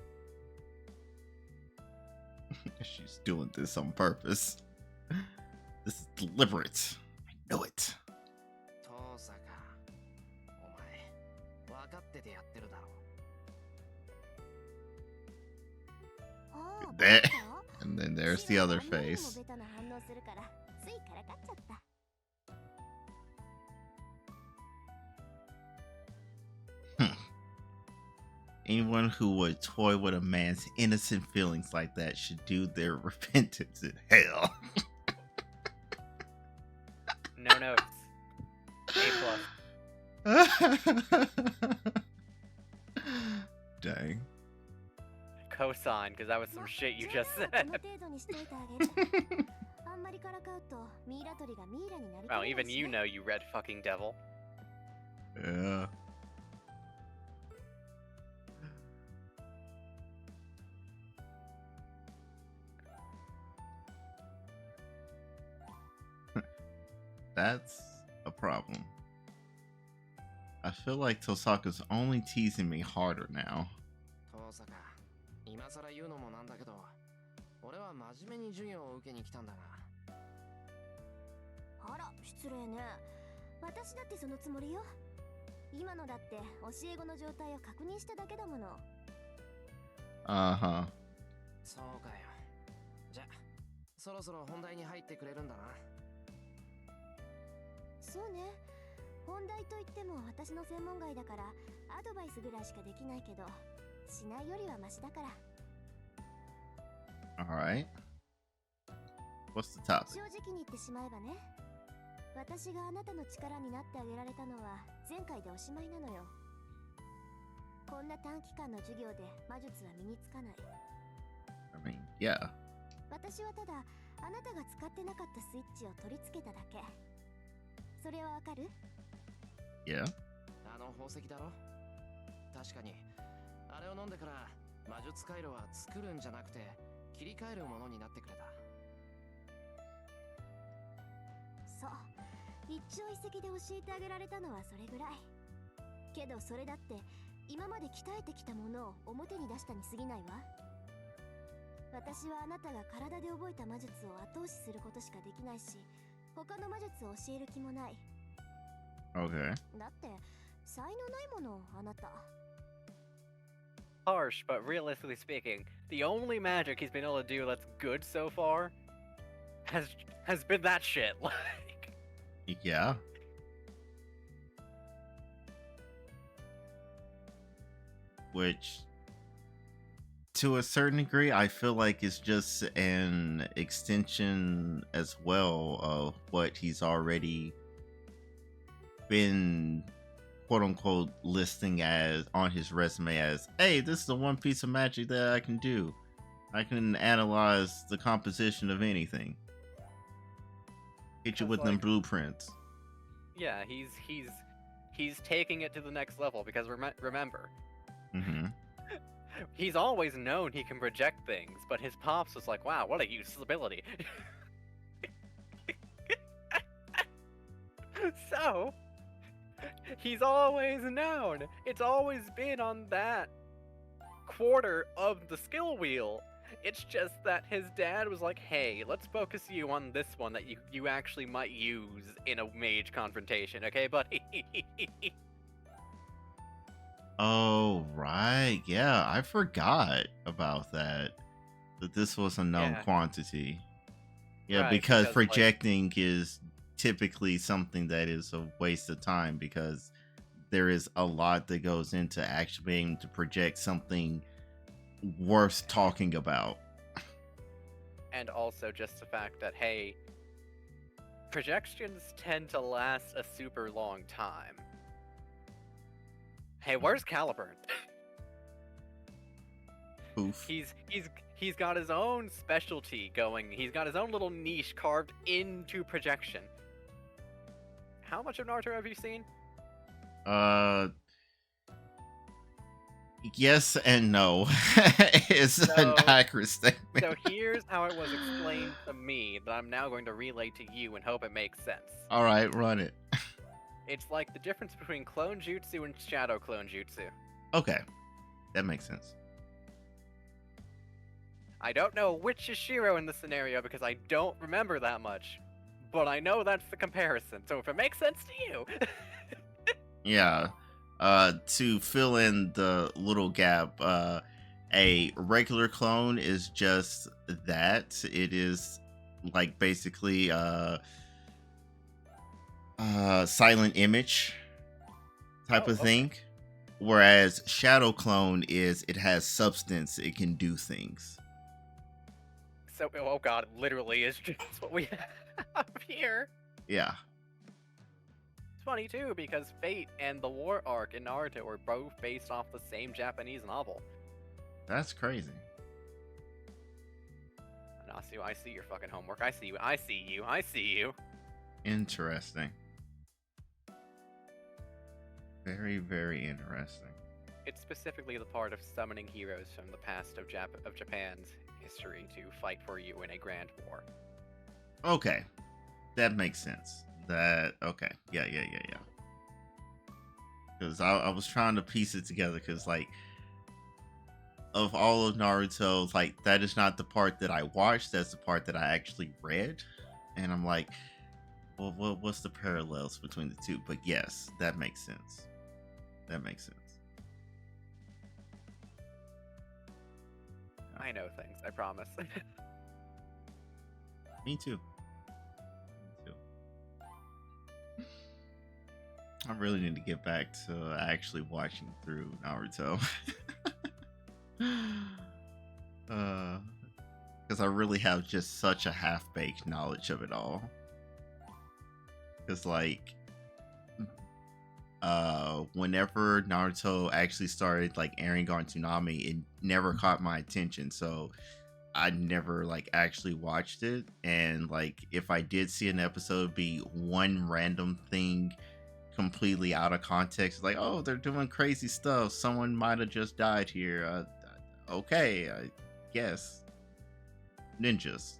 She's doing this on purpose. This is deliberate. I know it. 父さんか。お前、分かっててやってるだろ。ああ、 That. バカ？ And then there's the other face. シロはあんなにもベタな反応するから、ついからかっちゃった。Anyone who would toy with a man's innocent feelings like that should do their repentance in hell. No notes. A+. Dang. Cosign, because that was some shit you just じゃあ said. この程度にしといてあげる。あんまりからかうとミイラ取りがミイラになりた Well, い even you know, you red fucking devil. Yeah. That's a problem. I feel like Tosaka's only teasing me harder now. 父さんか。今更言うのもなんだけど、俺は真面目に授業を受けに来たんだが。あら、失礼ね。私だってそのつもりよ。今のだって教え子の状態を確認しただけだもの。Uh-huh. そうかよ。じゃ、そろそろ本題に入ってくれるんだな。そうね。本題といっても私の専門外だからアドバイスぐらいしかできないけど、しないよりはマシだから。Alright. What's the topic? 正直に言ってしまえばね、私があなたの力になってあげられたのは前回でおしまいなのよ。こんな短期間の授業で魔術は身につかない。I mean, yeah. 私はただあなたが使ってなかったスイッチを取り付けただけ。それはわかる？ Yeah. あの宝石だろ。確かに、あれを飲んでから魔術回路は作るんじゃなくて切り替えるものになってくれた。そう、一朝一夕で教えてあげられたのはそれぐらい。けどそれだって今まで鍛えてきたものを表に出したに過ぎないわ。私はあなたが体で覚えた魔術を後押しすることしかできないし、他の魔術を教える気もない。 Okay. だって才能ないもの、あなた。harsh, but realistically speaking, the only magic he's been able to do that's good so far has been that shit. Like, Yeah. Which, to a certain degree, I feel like it's just an extension as well of what he's already been, quote unquote, listing as on his resume as, hey, this is the one piece of magic that I can do. I can analyze the composition of anything. Hit you That's with them like- blueprints. yeah, he's taking it to the next level because remember, Mm-hmm. he's always known he can project things, but his pops was like, wow, what a useless ability. So, he's always known. It's always been on that quarter of the skill wheel. It's just that his dad was like, hey, let's focus you on this one that you actually might use in a mage confrontation, okay, buddy? Oh, right. Yeah, I forgot about that. That this was a known Yeah. quantity. Yeah, Right, because because, like- projecting is typically something that is a waste of time because there is a lot that goes into actually being able to project something worth talking about. And also just the fact that, hey, projections tend to last a super long time. Hey, where's Caliburn? Oof. He's got his own specialty going. He's got his own little niche carved into projection. How much of Naruto have you seen? Yes and no. It's an So- accurate statement. So here's how it was explained to me that I'm now going to relay to you and hope it makes sense. All right, run it. It's like the difference between clone jutsu and shadow clone jutsu. Okay, that makes sense. I don't know which is Shiro in this scenario because I don't remember that much, but I know that's the comparison. So if it makes sense to you, Yeah. To fill in the little gap, a regular clone is just that. It is like basically silent image type Oh, of okay. thing. Whereas shadow clone is it has substance, it can do things. so oh god, it literally is just what we have here. Yeah. It's funny too because Fate and the War arc in Naruto were both based off the same Japanese novel. That's crazy. Nasu, I see your fucking homework. I see you. I see you. I see you. Interesting. Very, very interesting. It's specifically the part of summoning heroes from the past of Japan's history to fight for you in a grand war. Okay. That makes sense. Okay. Yeah. Because I was trying to piece it together because, like, of all of Naruto, like, that is not the part that I watched. That's the part that I actually read. And I'm like, well, what's the parallels between the two? But yes, that makes sense. That makes sense. I know things, I promise. Me too. I really need to get back to actually watching through Naruto. Because I really have just such a half-baked knowledge of it all. Because, like, whenever Naruto actually started, like, airing on Toonami, it never caught my attention, so I never, like, actually watched it. And, like, if I did see an episode, it'd be one random thing completely out of context, like, oh, they're doing crazy stuff, someone might have just died here, okay, I guess ninjas.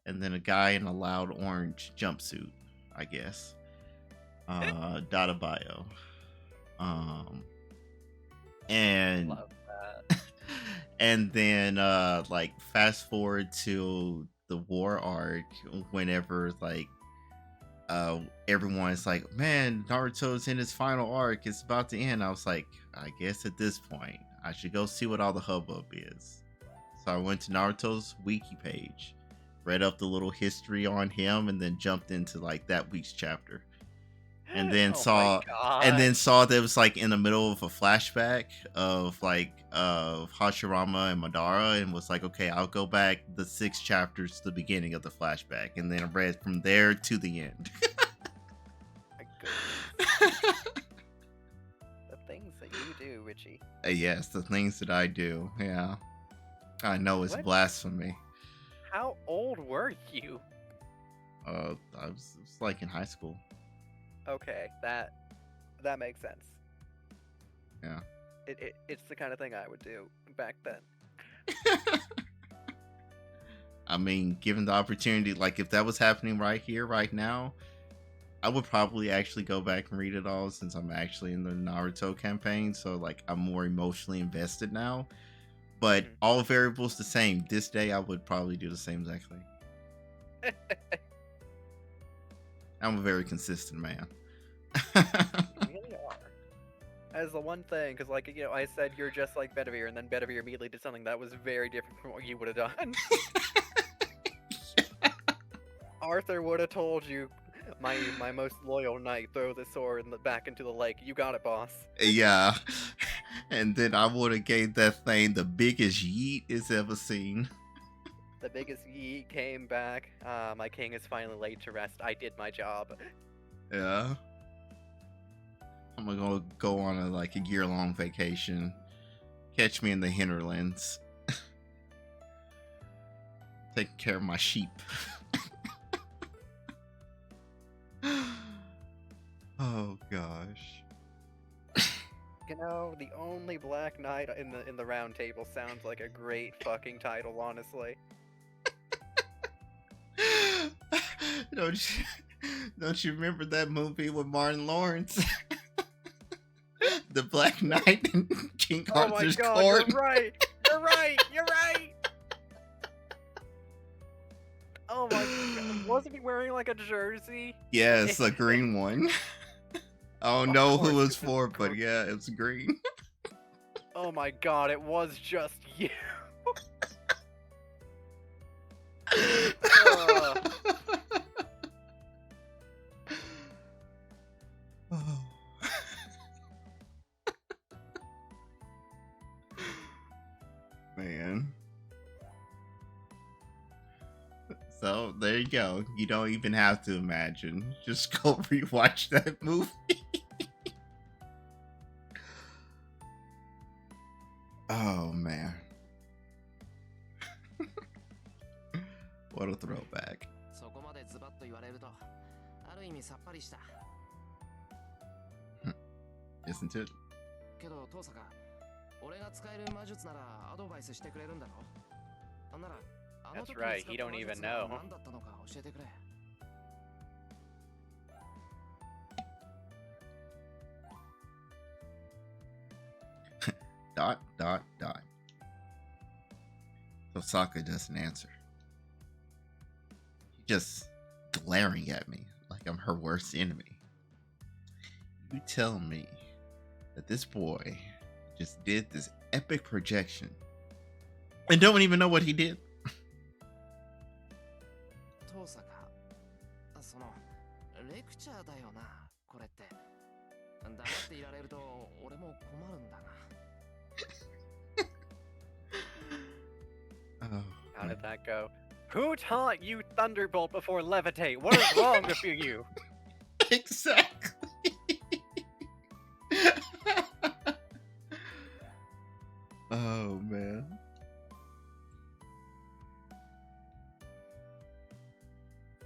And then a guy in a loud orange jumpsuit, I guess. Data bio. And Love that. and then like fast forward to the war arc, whenever like everyone's like, man, Naruto's in his final arc, it's about to end. I was like, I guess at this point I should go see what all the hubbub is. So I went to Naruto's wiki page, read up the little history on him, and then jumped into like that week's chapter. And then Oh my God. saw that it was like in the middle of a flashback of like of Hashirama and Madara, and was like, okay, I'll go back the 6 chapters to the beginning of the flashback, and then I read from there to the end. My goodness. The things that you do, Richie. Yes, the things that I do. Yeah, I know it's What? blasphemy. How old were you? I was like in high school. Okay, that makes sense. Yeah. It's the kind of thing I would do back then. I mean, given the opportunity, like if that was happening right here, right now, I would probably actually go back and read it all, since I'm actually in the Naruto campaign. So like I'm more emotionally invested now. But all variables the same. This day, I would probably do the same exact thing. I'm a very consistent man. You really are. As the one thing, because like, you know, I said you're just like Bedivere, and then Bedivere immediately did something that was very different from what you would have done. Arthur would have told you, my most loyal knight, throw the sword back into the lake. You got it, boss. Yeah. And then I would have gave that thing the biggest yeet it's ever seen. The biggest yeet came back. My king is finally laid to rest. I did my job. Yeah. I'm gonna go on a year-long vacation. Catch me in the hinterlands. Taking care of my sheep. Oh gosh. You know, the only Black Knight in the Round Table sounds like a great fucking title, honestly. Don't you remember that movie with Martin Lawrence? The Black Knight and King Arthur's oh my God, Court. you're right! You're right! You're right! Oh my God, wasn't he wearing like a jersey? Yes, a green one. I don't know who it was Of for, course. but yeah, it was green. Oh my God, it was just you. Oh. Man. So there you go. You don't even have to imagine. Just go rewatch that movie. Oh man. What a throwback. そこまでズバッと言われるとある意味さっぱりした Isn't it? けど遠坂俺が使える魔術ならアドバイスしてくれるんだろなんならあの時 That's に right, 使っ he た don't 魔 even 術が know. 何だったのか教えてくれ Dot, dot, dot. Osaka doesn't answer. She's just glaring at me like I'm her worst enemy. You tell me that this boy just did this epic projection and don't even know what he did? 遠坂そのレクチャーだよなこれって黙っていられると俺も困るんだな Oh, How did that go? Who taught you Thunderbolt before Levitate? What is wrong with you? exactly. Oh man.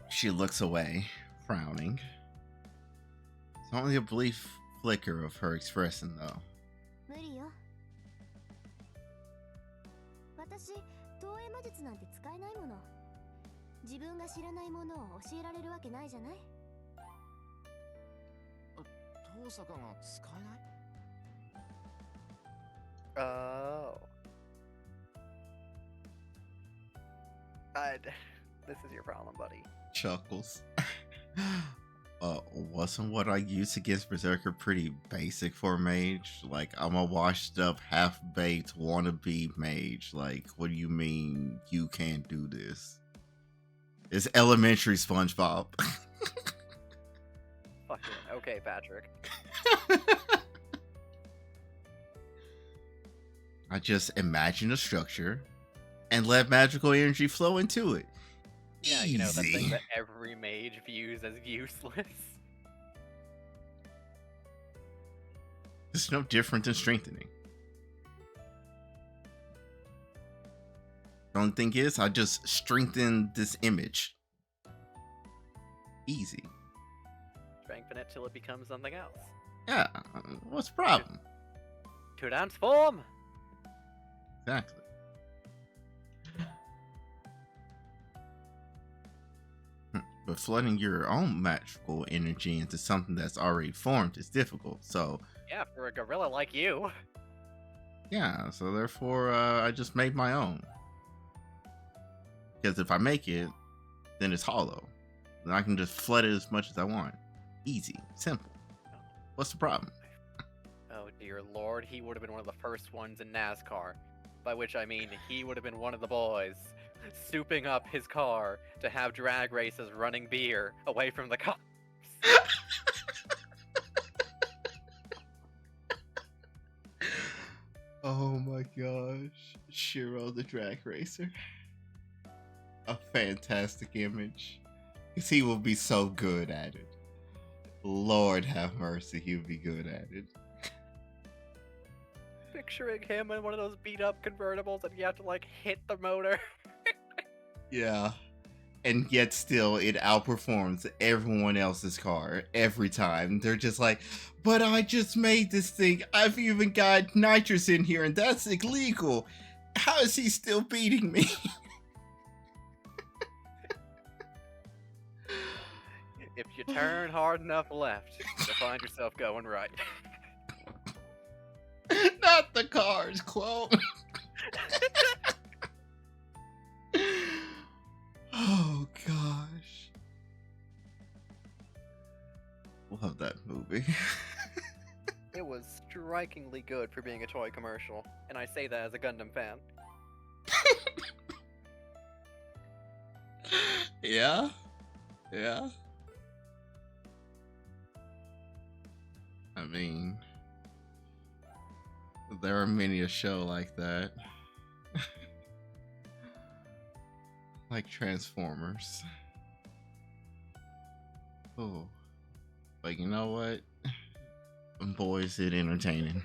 She looks away, frowning. It's only a brief flicker of her expression, though. 無理よ。私、投影魔術なんて使えないもの。自分が知らないものを教えられるわけないじゃない。遠坂が使えない Oh. This is your problem, buddy. Chuckles. Wasn't what I used against Berserker pretty basic for a mage? Like, I'm a washed up, half baked wannabe mage. Like, what do you mean you can't do this? It's elementary SpongeBob. Fucking okay, Patrick. I just imagine a structure and let magical energy flow into it. Yeah, you know, the thing Easy. that every mage views as useless. It's no different than strengthening. The only thing is, I just strengthen this image. Easy. Strengthen it till it becomes something else. Yeah, what's the problem? To transform! Exactly. But flooding your own magical energy into something that's already formed is difficult. So, Yeah, for a gorilla like you. yeah, so therefore, I just made my own. Because if I make it, then it's hollow. Then I can just flood it as much as I want. Easy, simple. What's the problem? Oh dear lord, he would have been one of the first ones in NASCAR. By which I mean, he would have been one of the boys, souping up his car to have drag races running beer away from the cops. Oh my gosh. Shiro the drag racer. A fantastic image. Because he will be so good at it. Lord have mercy, he would be good at it. Picturing him in one of those beat up convertibles and you have to like hit the motor. Yeah. And yet still it outperforms everyone else's car every time. They're just like, but I just made this thing. I've even got nitrous in here and that's illegal. How is he still beating me? If you turn hard enough left, you'll find yourself going right. Not the cars, clone. Oh gosh. Love that movie. It was strikingly good for being a toy commercial, and I say that as a Gundam fan. Yeah. Yeah. I mean, there are many a show like that. Like Transformers. Oh. But you know what? Boy, is it entertaining.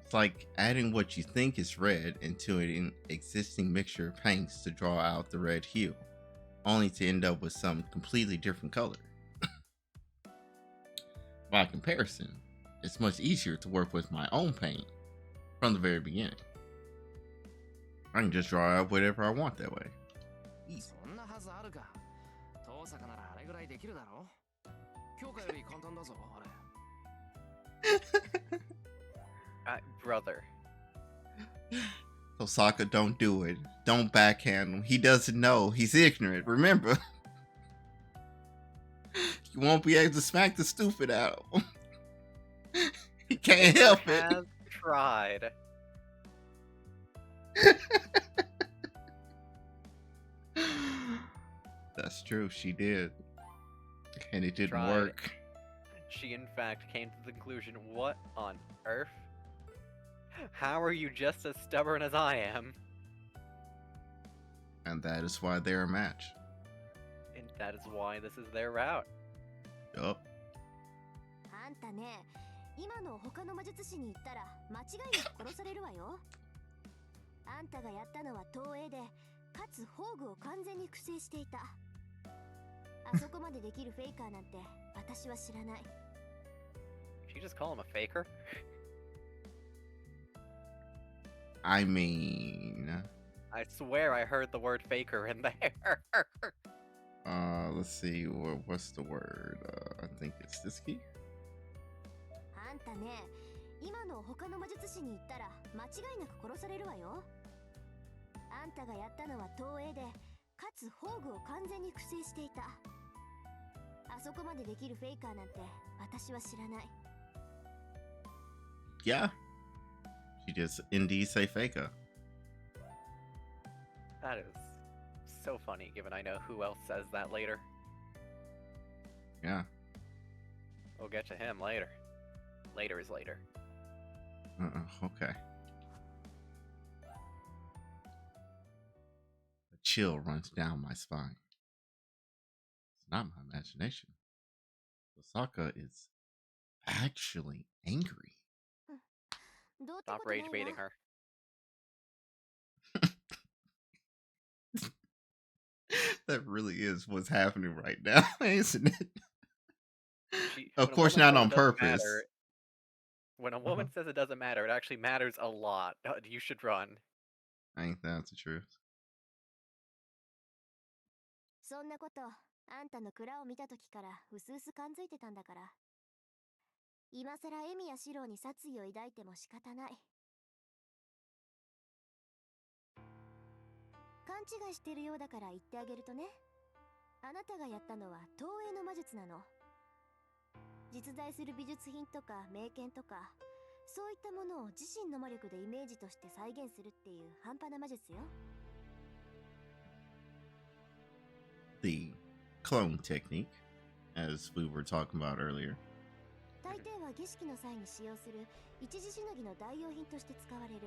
It's like adding what you think is red into an existing mixture of paints to draw out the red hue, only to end up with some completely different color. By comparison, it's much easier to work with my own paint from the very beginning. I can just draw out whatever I want that way. Easy. そんなはずあるか。遠坂ならあれぐらいできるだろ。強化より簡単だぞ、あれ。Brother. Osaka, don't do it. Don't backhand him. He doesn't know. He's ignorant. Remember. You won't be able to smack the stupid out of him. He can't help it. Has tried. That's true. She did. And it didn't Tried. work. She in fact came to the conclusion, what on earth? How are you just as stubborn as I am? And that is why they're a match. And that is why this is their route. Yup. あんたね、今の他の魔術師に言ったら間違いなく殺されるわよ。あんたがやったのは投影で、かつ宝具を完全に複製していた。あそこまでできるフェイカーなんて私は知らない。Did you just call him a faker? I mean, I swear I heard the word faker in there. let's see. What's the word? I think it's this key. あんたね、今の他の魔術師に言ったら間違いなく殺されるわよ。あんたがやったのは投影で、かつ宝具を完全に不正していた。あそこまでできるフェイカーなんて私は知らない。 Yeah, she just indeed say faker. That is so funny, given I know who else says that later. Yeah. We'll get to him later. Later is later. Okay. A chill runs down my spine. It's not my imagination. Osaka is actually angry. どうって Stop ことない rage わ。 baiting her. That really is what's happening right now, isn't it? Of When a course, woman not says on it doesn't purpose. matter, when a woman says it doesn't matter, it actually matters a lot. You should run. Ain't that the truth? そんなことあんたの蔵を見た時からうすうす感づいてたんだから。今さらエミやシローに殺意を抱いても仕方ない。勘違いしてるようだから言ってあげるとね、あなたがやったのは投影の魔術なの。実在する美術品とか名剣とか、そういったものを自身の魔力でイメージとして再現するっていう半端な魔術よ。The clone technique, as we were talking about earlier. 大抵は儀式の際に使用する一時しのぎの代用品として使われる。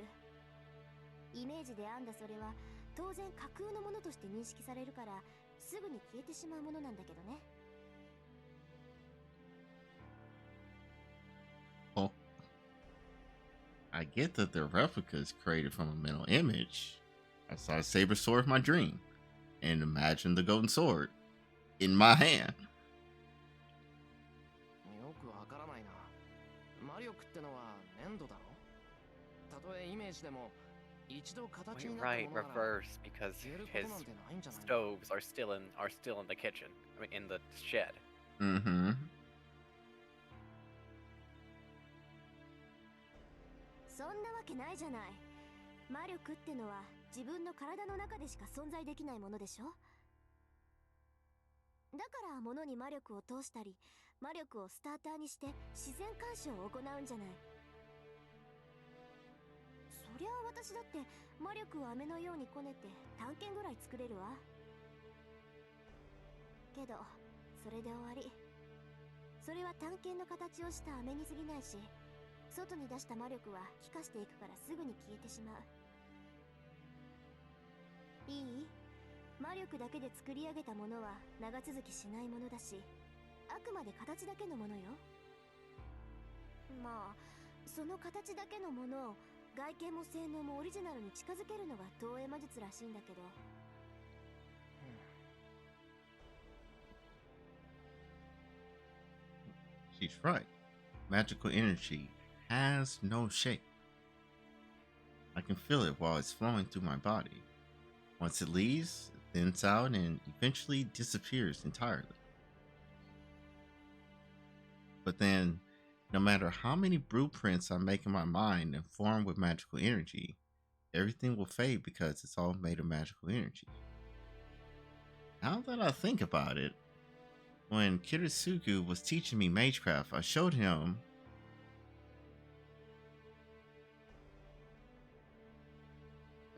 イメージで編んだそれは当然架空のものとして認識されるから、すぐに消えてしまうものなんだけどね。Well, I get that the replica is created from a mental image. I saw a saber sword of my dream and imagined the golden sword in my hand. よくわからないな。魔力ってのは粘土だろ。たとえイメージでも一度形 Wait, になった right, ものなら reverse, because 消えるこ his となんてないんじゃないの？ stoves are still in the kitchen. I mean, in the shed. Mm-hmm. そんなわけないじゃない。魔力ってのは自分の体の中でしか存在できないものでしょ。だから物に魔力を通したり、魔力をスターターにして自然干渉を行うんじゃない。そりゃあ私だって魔力を飴のようにこねて探検ぐらい作れるわ。けどそれで終わり。それは探検の形をした飴に過ぎないし、外に出した魔力は気化していくからすぐに消えてしまう。いい？魔力だけで作り上げたものは長続きしないものだし、あくまで形だけのものよ。まあその形だけのものを外見も性能もオリジナルに近づけるのが投影魔術らしいんだけど。She's right. Magical energy has no shape. I can feel it while it's flowing through my body. Once it leaves, it thins out and eventually disappears entirely. But then, no matter how many blueprints I make in my mind and form with magical energy, everything will fade because it's all made of magical energy. Now that I think about it, when Kirisuku was teaching me Magecraft, I showed him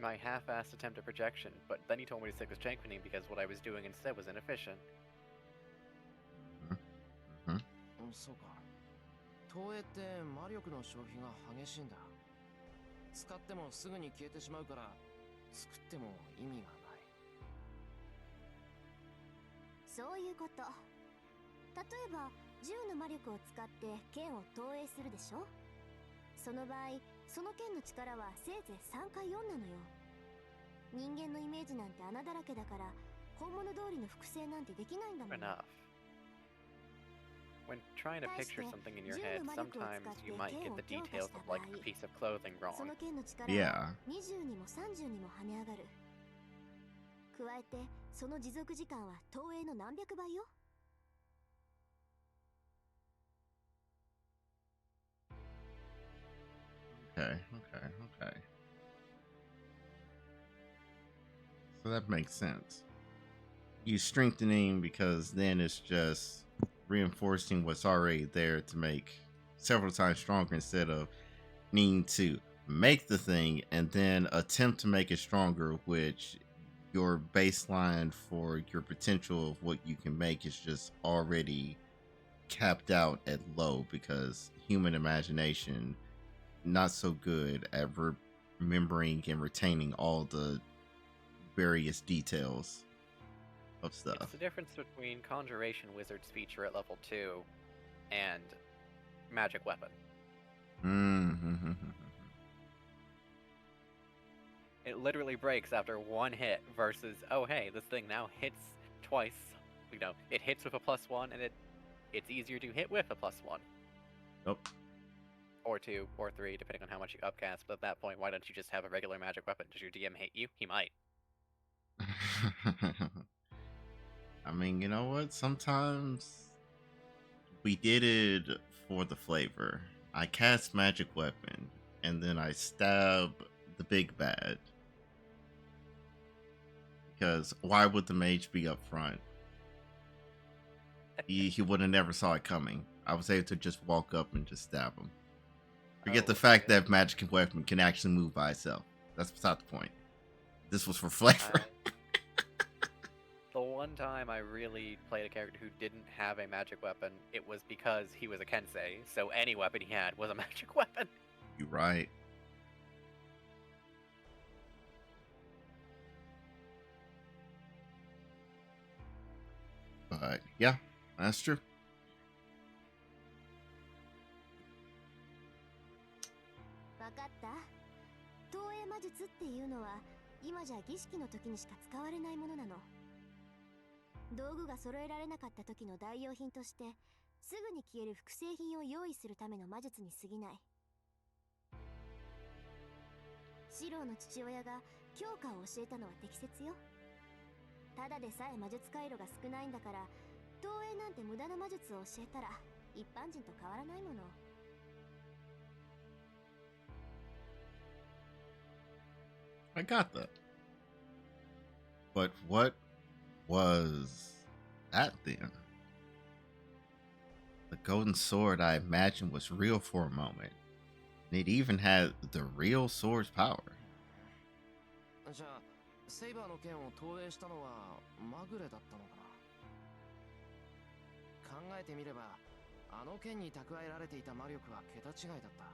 My half-assed attempt at projection, but then he told me to stick with strengthening because what I was doing instead was inefficient. そうか。投影って魔力の消費が激しいんだ。使ってもすぐに消えてしまうから作っても意味がない。そういうこと。例えば銃の魔力を使って剣を投影するでしょ。その場合その剣の力はせいぜい3か4なのよ。人間のイメージなんて穴だらけだから本物通りの複製なんてできないんだもん。 Enough. When trying to picture something in your head, sometimes you might get the details of like a piece of clothing そ wrong. の剣の力 Yeah. は20にも30にも跳ね上がる。加えてその持続時間は投影の何百倍よ。Okay. So that makes sense. You strengthening because then it's just reinforcing what's already there to make several times stronger instead of needing to make the thing and then attempt to make it stronger, which your baseline for your potential of what you can make is just already capped out at low because human imagination not so good at remembering and retaining all the various details of It's stuff. the difference between Conjuration Wizard's feature at level 2 and Magic Weapon. Mm-hmm. It literally breaks after one hit versus, oh hey, this thing now hits twice. You know, it hits with a +1 and it's easier to hit with a +1. Nope. Or 2, or 3, depending on how much you upcast. But at that point, why don't you just have a regular magic weapon? Does your DM hate you? He might. I mean, you know what? Sometimes we did it for the flavor. I cast magic weapon and then I stab the big bad. Because why would the mage be up front? He would have never saw it coming. I was able to just walk up and just stab him. Forget the fact that magic weapon can actually move by itself. That's beside the point. This was for flavor. The one time I really played a character who didn't have a magic weapon, it was because he was a Kensei, so any weapon he had was a magic weapon. You're right. But yeah, that's true. わかった。投影魔術っていうのは今じゃ儀式の時にしか使われないものなの。道具が揃えられなかった時の代用品としてすぐに消える複製品を用意するための魔術に過ぎない。シローの父親が強化を教えたのは適切よ。ただでさえ魔術回路が少ないんだから、投影なんて無駄な魔術を教えたら一般人と変わらないもの。I got that. But what was that then? The golden sword, I imagine, was real for a moment. And it even had the real sword's power. じゃあセイバーの剣を投影したのはまぐれだったのかな。考えてみればあの剣に蓄えられていた魔力は桁違いだった。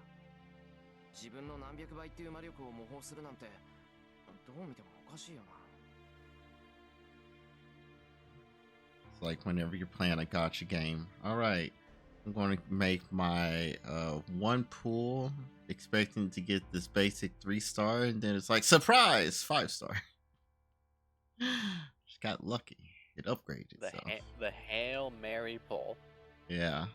自分の何百倍っていう魔力を模倣するなんてどう見てもおかしいよな。It's like whenever you're playing a gacha game. All right, I'm going to make my one pool expecting to get this basic 3-star, and then it's like, surprise, 5-star. Just got lucky. It upgraded. The Hail Mary pull. Yeah.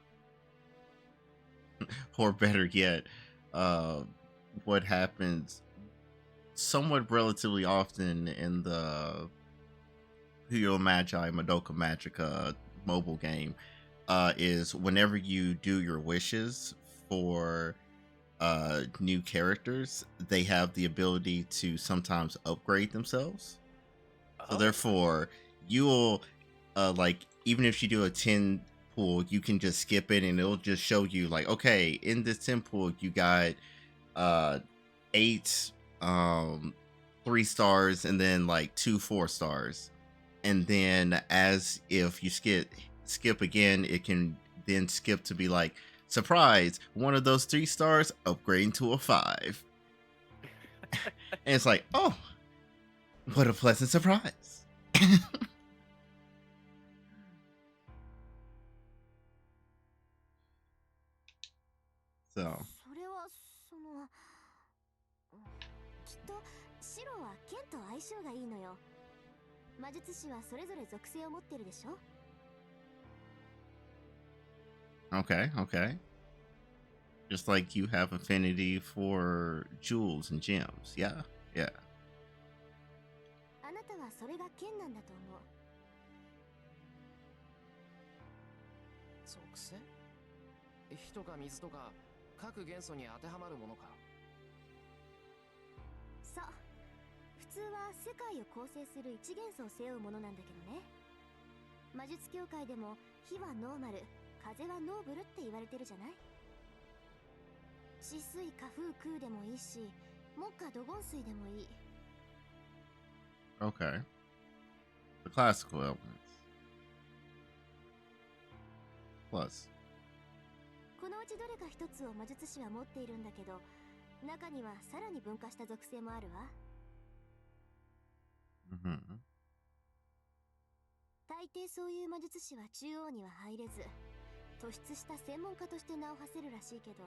Or better yet, what happens somewhat relatively often in the Puyo Magi Madoka Magica mobile game is whenever you do your wishes for new characters, they have the ability to sometimes upgrade themselves. So therefore, you'll like, even if you do a 10 pool, you can just skip it and it'll just show you like, okay, in this 10 pool you got 8 3-stars and then like 2 4-stars, and then as if you skip again, it can then skip to be like, surprise, one of those 3-stars upgrading to a 5. And it's like, oh, what a pleasant surprise. So それはそのきっとシロは剣と相性がいいのよ。魔術師はそれぞれ属性を持ってるでしょ。okay, just like you have affinity for jewels and gems. Yeah. あなたはそれが剣なんだと思う。属性？火とか水とか各元素に当てはまるものか。そう。普通は世界を構成する一元素を背負うものなんだけどね。魔術協会でも火はノーマル、風はノーブルって言われてるじゃない。止水火風空でもいいし、木火土金水でもいい。 Okay. The classical elements. Plus. このうちどれか一つを魔術師は持っているんだけど、中にはさらに分化した属性もあるわ。Mm-hmm. 大抵そういう魔術師は中央には入れず、突出した専門家として名を馳せるらしいけど、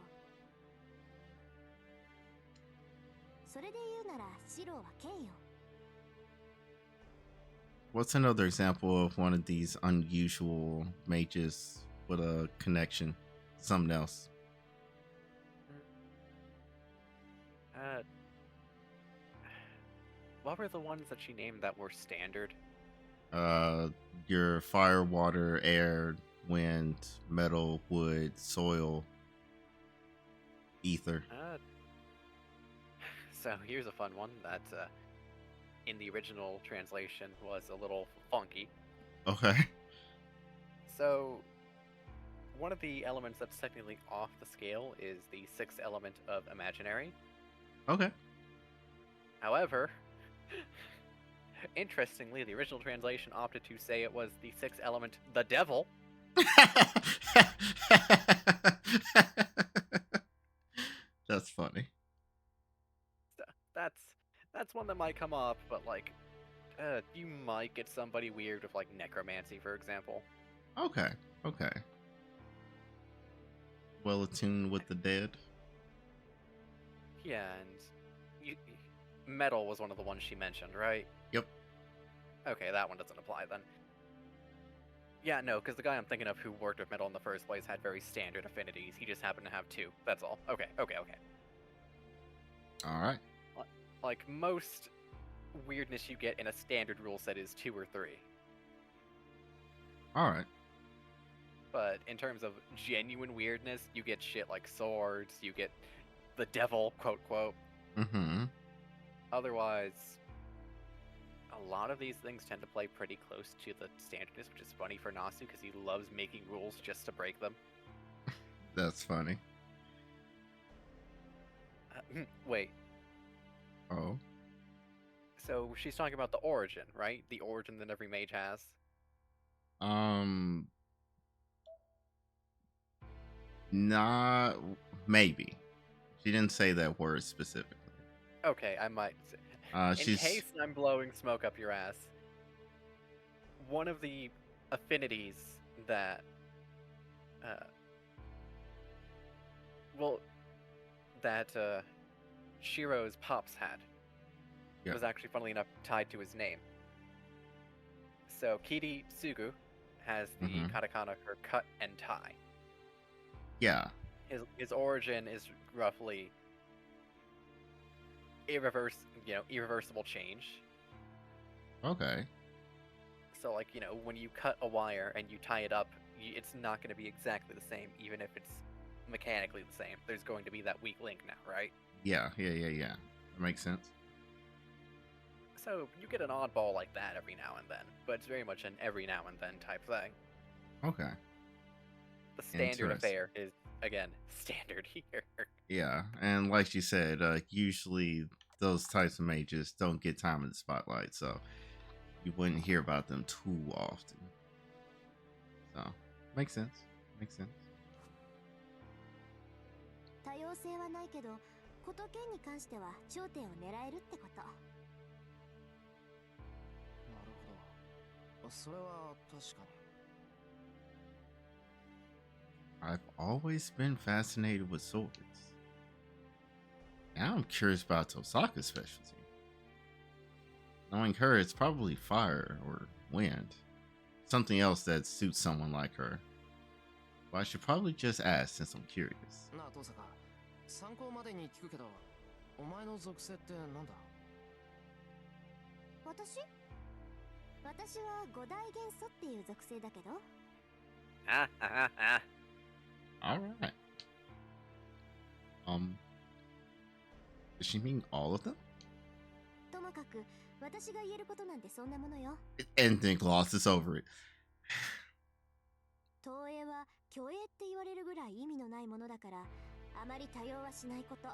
それで言うならシローは剣よ。 What's another example of one of these unusual mages with a connection? Something else. What were the ones that she named that were standard? Your fire, water, air, wind, metal, wood, soil, ether. So here's a fun one that in the original translation was a little funky. Okay. So one of the elements that's technically off the scale is the sixth element of imaginary. Okay. However, interestingly, the original translation opted to say it was the sixth element, the devil. That's funny. That's one that might come up, but like, you might get somebody weird with like necromancy, for example. Okay. Okay. Well attuned with the dead. Yeah, and metal was one of the ones she mentioned, right? Yep. Okay, that one doesn't apply then. Yeah, no, because the guy I'm thinking of who worked with metal in the first place had very standard affinities. He just happened to have two. That's all. Okay. All right. Like, most weirdness you get in a standard rule set is 2 or 3. All right. But in terms of genuine weirdness, you get shit like swords, you get the devil, quote, quote. Mm-hmm. Otherwise, a lot of these things tend to play pretty close to the standardness, which is funny for Nasu because he loves making rules just to break them. That's funny. Wait. Oh. So she's talking about the origin, right? The origin that every mage has. Not maybe. She didn't say that word specifically. Okay, I might. In case I'm blowing smoke up your ass, one of the affinities that, Shiro's pops had was actually, funnily enough, tied to his name. So Kiri Tsugu has the katakana for cut and tie. Yeah. His origin is roughly irreversible change. Okay. So, like, when you cut a wire and you tie it up, it's not going to be exactly the same, even if it's mechanically the same. There's going to be that weak link now, right? Yeah. That makes sense. So, you get an oddball like that every now and then, but it's very much an every now and then type thing. Okay. The standard affair is, again, standard here. Yeah, and like you said, usually those types of mages don't get time in the spotlight, so you wouldn't hear about them too often. So, makes sense. 多様性はないけど、こと剣に関しては頂点を狙えるってこと。なるほど。それは確かに。I've always been fascinated with swords. Now I'm curious about Tosaka's specialty. Knowing her, it's probably fire or wind. Something else that suits someone like her. But I should probably just ask since I'm curious. なあ、登坂。参考までに聞くけど、お前の属性ってなんだ？私は五大元素っていう属性だけど。All right. Does she mean all of them? ともかくく私が言えることなんてそんなものよ。 And then glosses over it. 投影は虚栄って言われるぐらい意味のないものだからあまり多用はしないこと。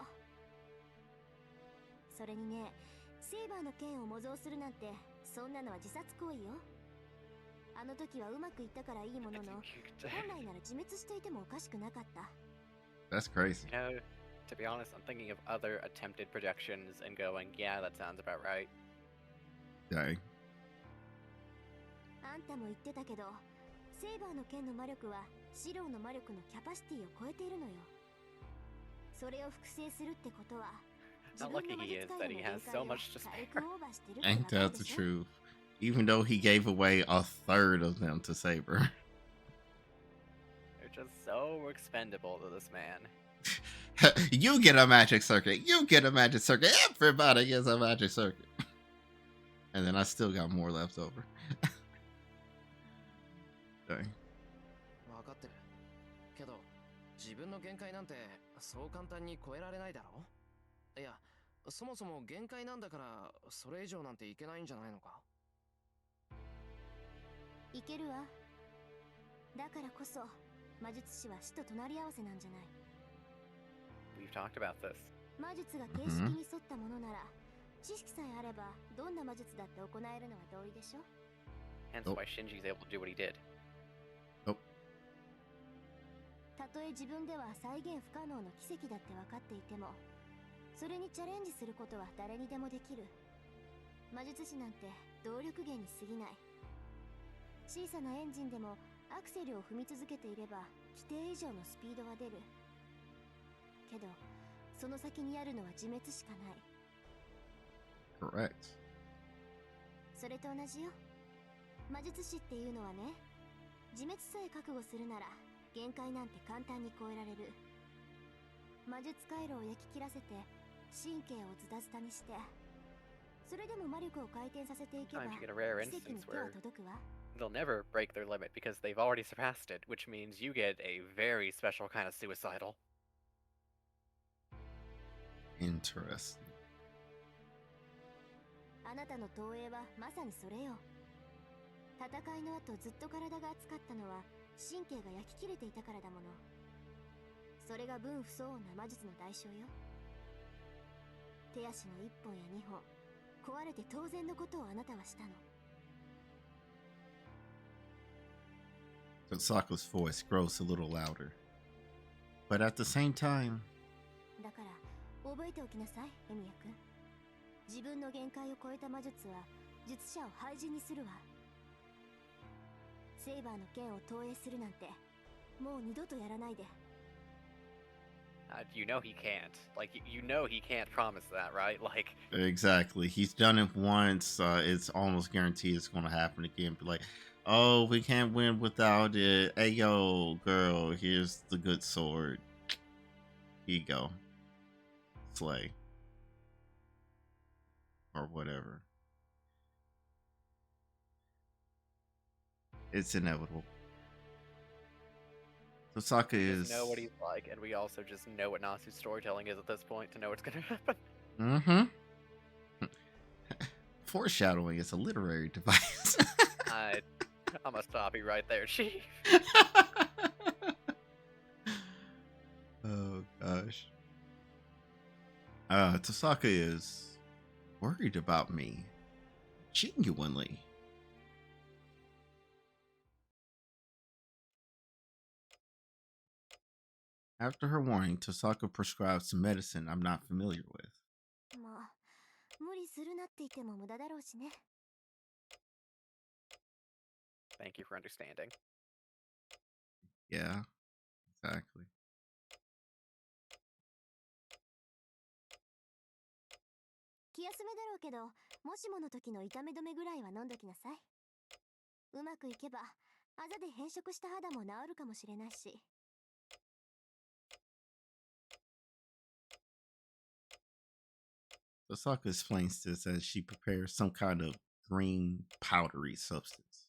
それにね、セイバーの剣を模造するなんてそんなのは自殺行為よ。あの時はうまくいったからいいものの、本来なら自滅していてもおかしくなかった。 That's crazy. You know, to be honest, I'm thinking of other attempted projections and going, yeah, that sounds about right. Dang. あんたも言ってたけど、セイバーの剣の魔力はシローの魔力のキャパシティを超えているのよ。それを複製するってことは、自 How 分 lucky の魔 he 術 is 界 that の he 限 has 界 so を much to 軽 spare. くオーバーしてるってわ Ain't かる that で the しょ。 truth? Even though he gave away a third of them to Saber. They're just so expendable to this man. You get a magic circuit. You get a magic circuit. Everybody gets a magic circuit. And then I still got more left over. Dang. 分かってる。けど、自分の限界なんてそう簡単に超えられないだろ。いや、そもそも限界なんだからそれ以上なんていけないんじゃないのか。いけるわ。だからこそ魔術師は死と隣り合わせなんじゃない。 We've talked about this. 魔術が形式に沿ったものなら、知識さえあればどんな魔術だって行えるのは同意でしょ。 Hence Oh. why Shinji's able to do what he did. たとえ自分では再現不可能の奇跡だって分かっていても、それにチャレンジすることは誰にでもできる。魔術師なんて動力源に過ぎない。小さなエンジンでもアクセルを踏み続けていれば規定以上のスピードは出る。けどその先にあるのは自滅しかない。 Correct. それと同じよ。魔術師っていうのはね、自滅さえ覚悟するなら限界なんて簡単に超えられる。魔術回路を焼き切らせて神経をズタズタにして、それでも魔力を回転させていけば Sometimes you get a rare 奇跡に instance 手は where 届くわ。 they'll never break their limit because they've already surpassed it, which means you get a very special kind of suicidal. Interesting. あなたの投影はまさにそれよ。戦いの後ずっと体が熱かったのは神経が焼き切れていたからだもの。それが分不相応な魔術の代償よ。手足の1本や2本壊れて当然のことをあなたはしたの。 Saka's voice grows a little louder. But at the same time, だから覚えておきなさい、エミヤ君。自分の限界を超えた魔術は術者を廃人にするわ。セイバーの剣を投影するなんてもう二度とやらないで。 You know he can't. Like, you know he can't promise that, right? Like, exactly. He's done it once. It's almost guaranteed it's going to happen again. But like, oh, we can't win without it. Hey, yo, girl, here's the good sword. Here you go. Slay. Or whatever. It's inevitable. So Saka we is. just know what he's like, and we also just know what Nasu's storytelling is at this point to know what's gonna happen. Mm-hmm. Foreshadowing is a literary device. I'm gonna stop you right there, Chief. Oh gosh. Tasaka is worried about me. Genuinely. After her warning, Tasaka prescribes some medicine I'm not familiar with. まあ無理するなって言っても無駄だろうしね。 Thank you for understanding. Yeah, exactly. 気休めだろうけど、もしもの時の痛め止めぐらいは飲んどきなさい。うまくいけばあざで変色した肌も治るかもしれないし。 Tasaka explains this as she prepares some kind of green powdery substance.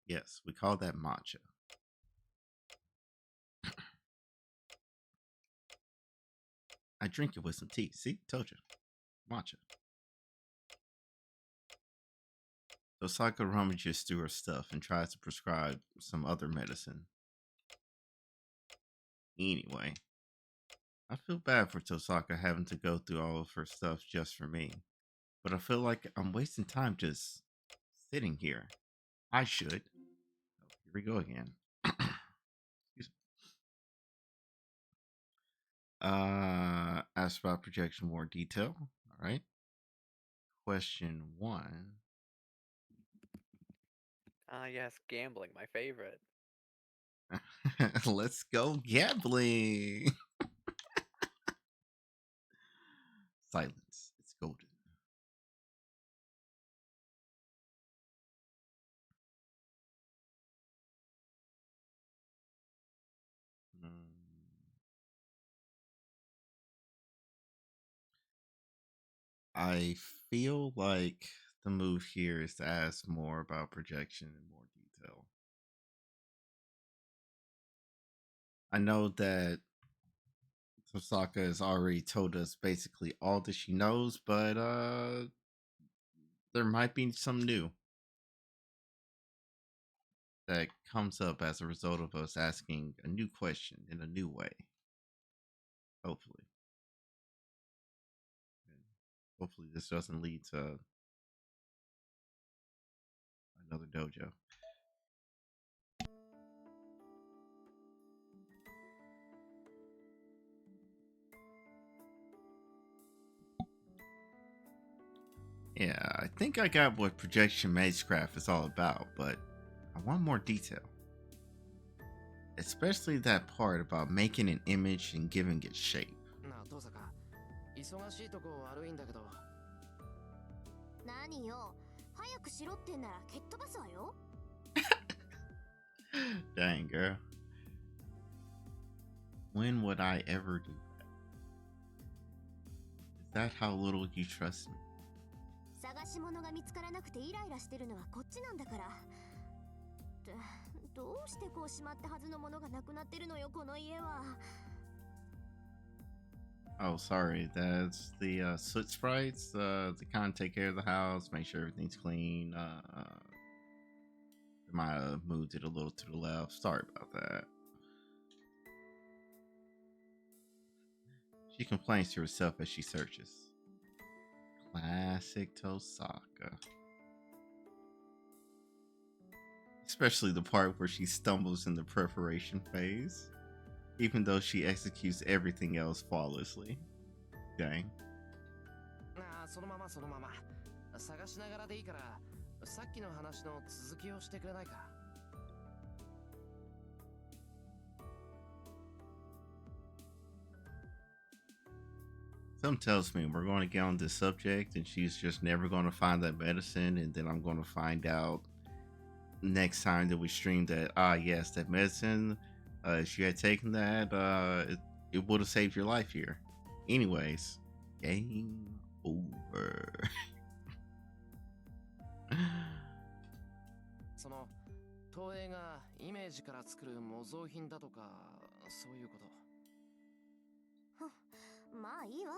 Yes, we call that matcha. I drink it with some tea. See, told you. Matcha. Osaka rummages through her stuff and tries to prescribe some other medicine. Anyway, I feel bad for Tosaka having to go through all of her stuff just for me, but I feel like I'm wasting time just sitting here. I should. Oh, here we go again. Excuse me. Ask about projection more detail. All right. Question 1. Ah, yes, gambling, my favorite. Let's go gambling. Silence. It's golden. Mm. I feel like the move here is to ask more about projection in more detail. I know that Tosaka has already told us basically all that she knows, but there might be some new that comes up as a result of us asking a new question in a new way. Hopefully. And hopefully this doesn't lead to another dojo. Yeah, I think I got what projection magecraft is all about, but I want more detail. Especially that part about making an image and giving it shape. なあ登坂、忙しいとこ悪いんだけど。何よ、早くしろってんなら蹴っ飛ばすわよ。Dang, girl. When would I ever do that? Is that how little you trust me? 探し物が見つからなくてイライラしてるのはこっちなんだから。どうしてこうしまったはずのものがなくなってるのよ、この家は。Oh, sorry. That's the soot sprites. To kind of take care of the house, make sure everything's clean. Might have moved it a little to the left. Sorry about that. She complains to herself as she searches. Classic Tosaka. Especially the part where she stumbles in the preparation phase, even though she executes everything else flawlessly. Dang. ああ、そのままそのまま。探しながらでいいから、さっきの話の続きをしてくれないか。Something tells me we're going to get on this subject and she's just never going to find that medicine, and then I'm going to find out next time that we stream that yes, that medicine, if you had taken that, it would have saved your life here. Anyways, game over. その投影がイメージから作る模造品だとか、そういうこと。まあいいわ。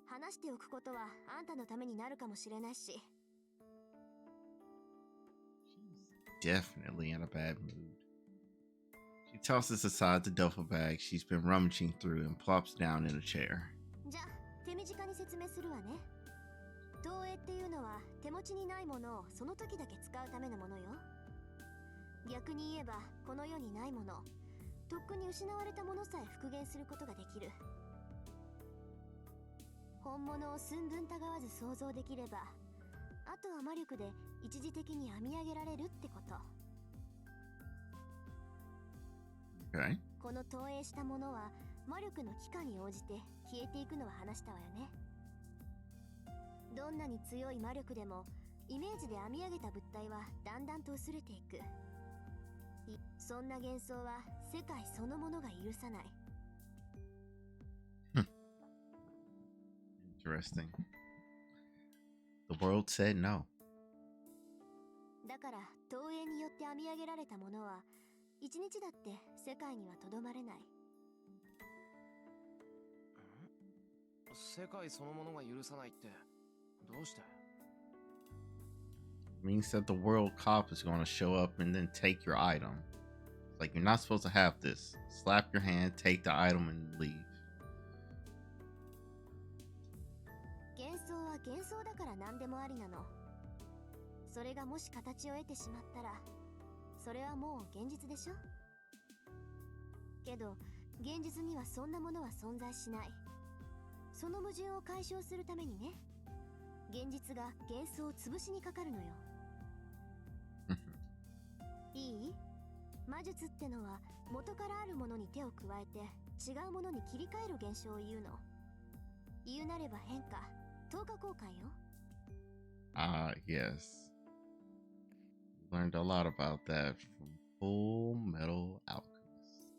話しておくことはあんたのためになるかもしれないし。Definitely in a bad mood. She tosses aside the duffel bag she's been rummaging through and plops down in a chair. じゃあ手短に説明するわね。投影っていうのは手持ちにないものをその時だけ使うためのものよ。逆に言えばこの世にないもの、とっくに失われたものさえ復元することができる。本物を寸分たがわず想像できれば、あとは魔力で一時的に編み上げられるってこと。Okay. この投影したものは魔力の期間に応じて消えていくのは話したわよね。どんなに強い魔力でもイメージで編み上げた物体はだんだんと薄れていく。そんな幻想は世界そのものが許さない。Interesting. The world said no. だから投影によって編み上げられたものは一日だって世界にはとどまれない。世界そのものが許さないってどうして？ means that the world cop is going to show up and then take your item. It's like, you're not supposed to have this. Slap your hand, take the item, and leave. 幻想は幻想だから何でもありなの。それがもし形を得てしまったら、それはもう現実でしょ。けど現実にはそんなものは存在しない。その矛盾を解消するためにね、現実が幻想を潰しにかかるのよ。いい？魔術ってのは元からあるものに手を加えて違うものに切り替える現象を言うの。言うなれば変化、等価交換よ。Yes. Learned a lot about that from Full Metal Alchemist.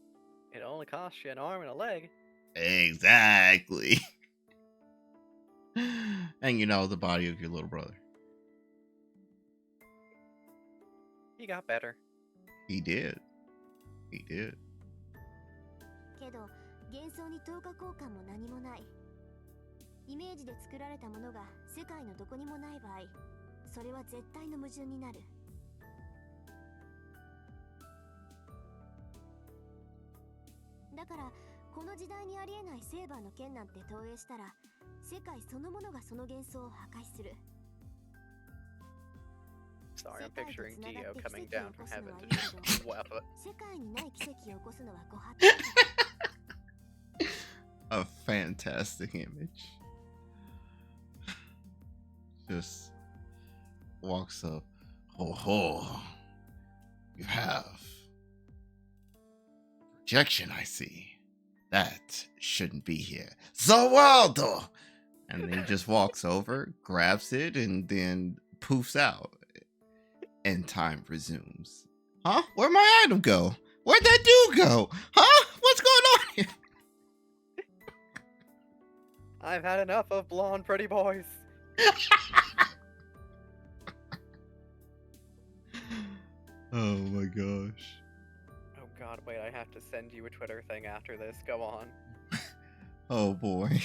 It only costs you an arm and a leg. Exactly. And you know, the body of your little brother. He got better. He did. He did. けど幻想に等価交換も何もない。イメージで作られたものが世界のどこにもない場合、それは絶対の矛盾になる。だからこの時代にありえないセーバーの剣なんて投影したら、世界そのものがその幻想を破壊する。 Sorry, I'm picturing Dio coming down from heaven to just whap it. 世界にない奇跡を起こすのはご法度だ。 A fantastic image. Just walks up. Ho ho. You have projection, I see. That shouldn't be here. Zawaldo! And then he just walks over, grabs it, and then poofs out. And time resumes. Huh? Where'd my item go? Where'd that dude go? Huh? What's going on here? I've had enough of blonde pretty boys. Oh my gosh. Oh god, wait, I have to send you a Twitter thing after this. Go on. Oh boy.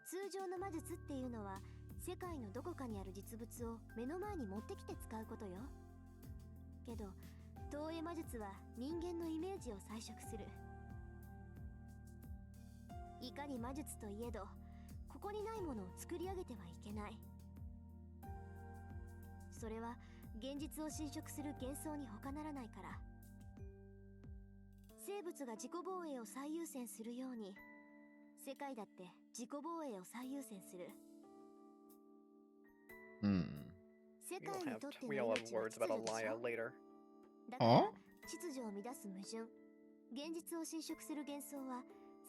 通常の魔術っていうのは世界のどこかにある実物を目の前に持ってきて使うことよ。けど投影魔術は人間のイメージを彩色する。いかに魔術といえど、ここにないものを作り上げてはいけない。それは現実を侵食する幻想に他ならないから。生物が自己防衛を最優先するように、世界だって自己防衛を最優先する。世界にとっての We'll have 命は words 秩 about 序でし Alaya ょ。 later. だから秩序を乱す矛盾、現実を侵食する幻想は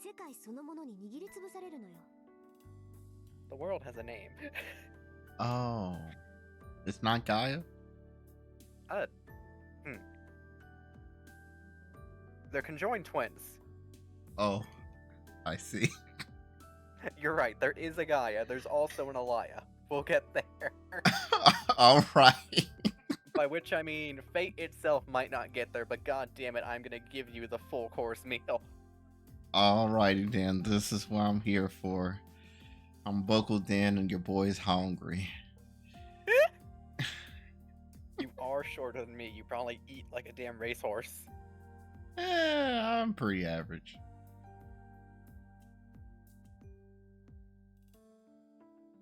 世界そのものに握りつぶされるのよ。 The world has a name. Oh. It's not Gaia? They're conjoined twins. Oh. I see. You're right, there is a Gaia, there's also an Alaya. We'll get there. Alright. By which I mean, fate itself might not get there, but god damn it, I'm gonna give you the full course meal. Alrighty then. This is what I'm here for. I'm buckled in and your boy's hungry. You are shorter than me, you probably eat like a damn racehorse. I'm pretty average.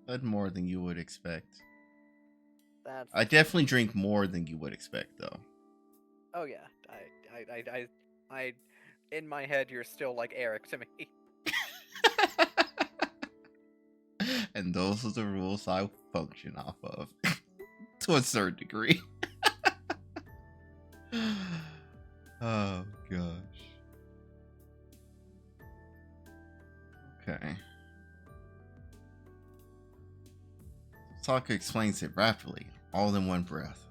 But more than you would expect. That's... I definitely drink more than you would expect, though. Oh yeah, I in my head, you're still like Eric to me. And those are the rules I function off of. To a certain degree. Oh, gosh. Okay. Sokka explains it rapidly, all in one breath.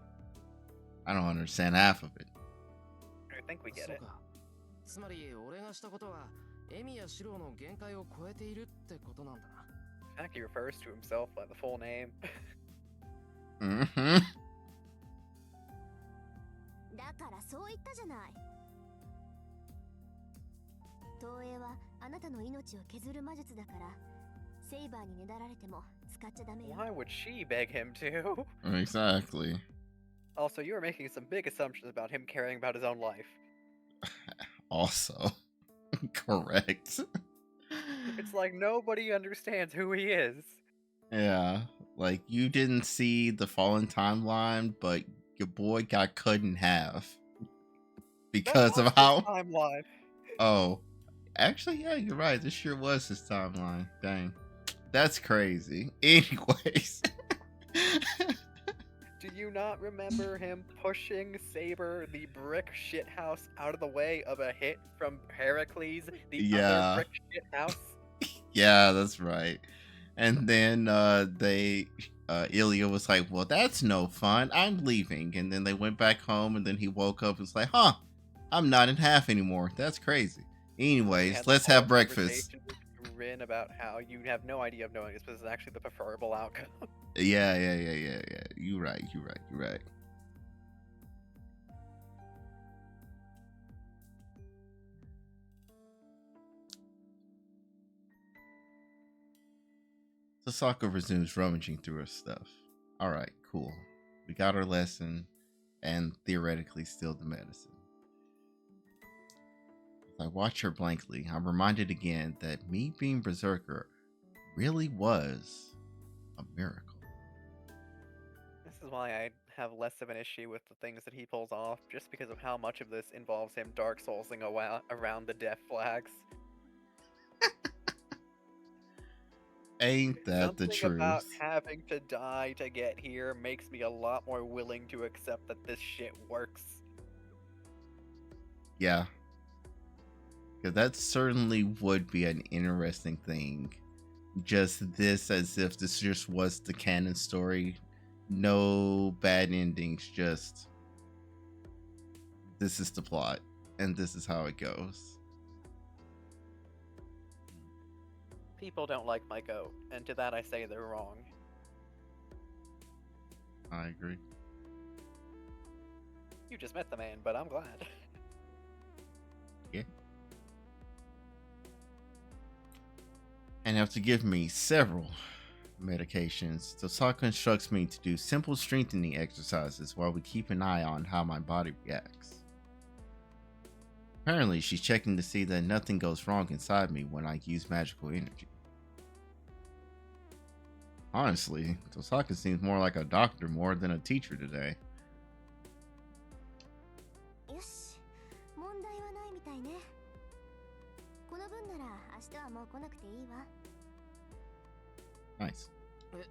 I don't understand half of it. I think we get it. つまり俺がしたことはエミやシロの限界を超えているってことなんだな。He refers to himself by the full name. Mm-hmm. だからそう言ったじゃない。投影はあなたの命を削る魔術だから、セイバーにねだられても使っちゃダメよ。 Why would she beg him to? Exactly. Also, you are making some big assumptions about him caring about his own life. Also, correct. It's like nobody understands who he is. Yeah, like you didn't see the fallen timeline, but your boy got cut in half That because was of his how. timeline. Oh, actually, yeah, you're right. This sure was his timeline. Dang, that's crazy. Anyways, Do you not remember him pushing Saber, the brick shithouse, out of the way of a hit from Heracles, the other yeah, brick shithouse? yeah, that's right. And then Ilya was like, "Well, that's no fun. I'm leaving." And then they went back home, and then he woke up and was like, "Huh, I'm not in half anymore. That's crazy." We Anyways, had let's the whole have breakfast. conversation with Rin about how you have no idea of knowing this, but this is actually the preferable outcome. Yeah. You right. Sasaka resumes rummaging through her stuff. All right, cool. We got our lesson, and theoretically still the medicine. As I watch her blankly, I'm reminded again that me being Berserker really was a miracle. This is why I have less of an issue with the things that he pulls off, just because of how much of this involves him Dark Soulsing around the death flags. Ain't that the Something about truth? having to die to get here makes me a lot more willing to accept that this shit works. Yeah. Because that certainly would be an interesting thing. Just this as if this just was the canon story. No bad endings, just this is the plot and this is how it goes. People don't like my goat, and to that I say they're wrong. I agree. You just met the man, but I'm glad. Yeah. And after giving me several medications, Tosaka instructs me to do simple strengthening exercises while we keep an eye on how my body reacts. Apparently, she's checking to see that nothing goes wrong inside me when I use magical energy. Honestly, Tosaka seems more like a doctor more than a teacher today. よし、問題はないみたいね。この分なら明日はもう来なくていいわ。 Nice. It's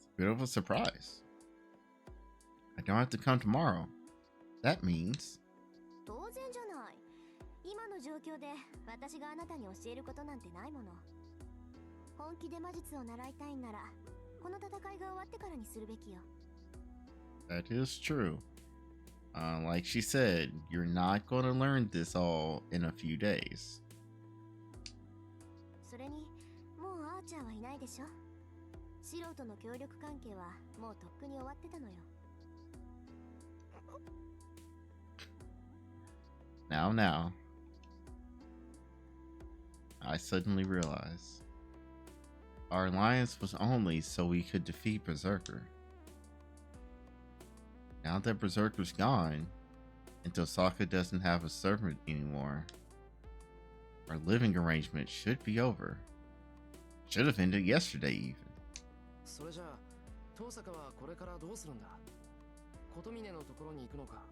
a bit of a surprise. I don't have to come tomorrow. That means 当然じゃない。今の状況で私があなたに教えることなんてないもの。本気で魔術を習いたいんなら、この戦いが終わってからにするべきよ。 that is true. Like she said, you're not going to learn this all in a few days. それに、もうアーチャーはいないでしょ。素人の協力関係はもうとっくに終わってたのよ。 Now. I suddenly realize our alliance was only so we could defeat Berserker. Now that Berserker's gone, and Tosaka doesn't have a servant anymore, our living arrangement should be over. Should have ended yesterday even. それじゃあ遠坂はこれからどうするんだ。琴峰のところに行くのか。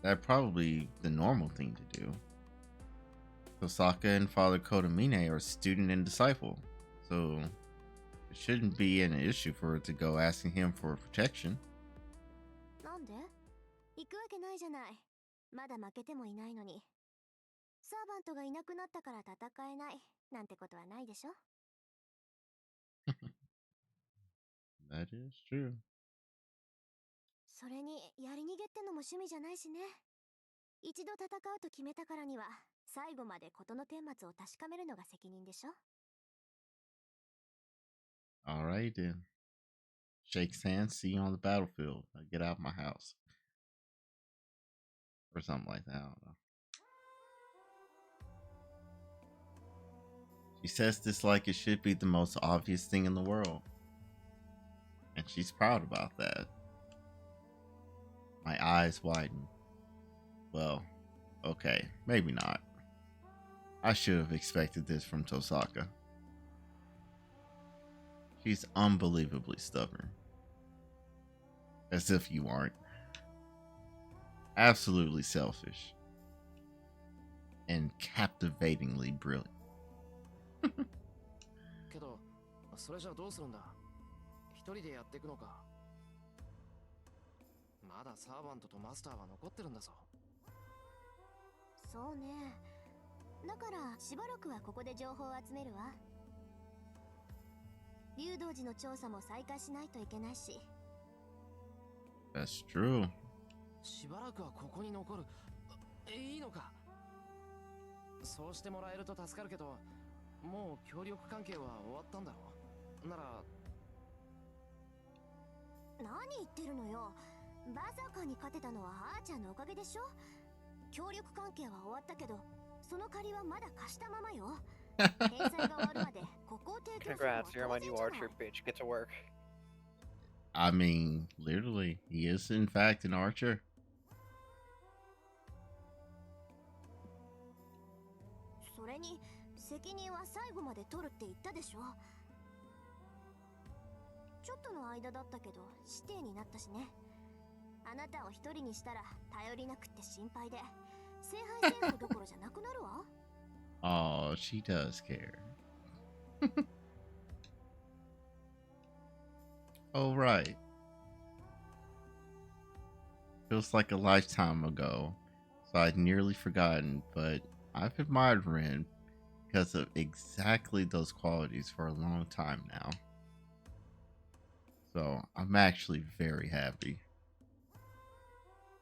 That'd probably be the normal thing to do. Tosaka and Father Kotomine are student and disciple, so it shouldn't be an issue for her to go asking him for protection. なんで？行くわけないじゃない。まだ負けてもいないのに。サーバントがいなくなったから戦えないなんてことはないでしょ。 That is true. それにやり逃げってのも趣味じゃないしね。一度戦うと決めたからには最後まで事の顛末を確かめるのが責任でしょ。 Alright then. Shakes hands, see you on the battlefield. I get out of my house. or something like that. I don't know. She says this like it should be the most obvious thing in the world. And she's proud about that. My eyes widen. Well, okay, maybe not. I should have expected this from Tosaka. She's unbelievably stubborn. As if you aren't. Absolutely selfish. And captivatingly brilliant. けどそれじゃどうするんだ。一人でやっていくのか。まだサーバントとマスターは残ってるんだぞ。そうね。だからしばらくはここで情報を集めるわ。竜道寺の調査も再開しないといけないし。That's true. しばらくはここに残る。いいのか。そうしてもらえると助かるけど、もう協力関係は終わったんだろう。なら何言ってるのよ。バーサーカーに勝てたのはあーちゃんのおかげでしょ。協力関係は終わったけど、その借りはまだ貸したままよ。返済が終わるまでここを提供するのは Congrats, you're 当 my 然 new じゃない。 archer, bitch. Get to work. I mean, literally, he is in fact an archer. それに責任は最後まで取るって言ったでしょ。ちょっとの間だったけど指定になったしね。あなたを一人にしたら頼りなくって心配で聖杯戦争どころじゃなくなるわ。Oh, she does care. Oh, right. Feels like a lifetime ago, so I'd nearly forgotten, but I've admired Ren because of exactly those qualities for a long time now. So I'm actually very happy.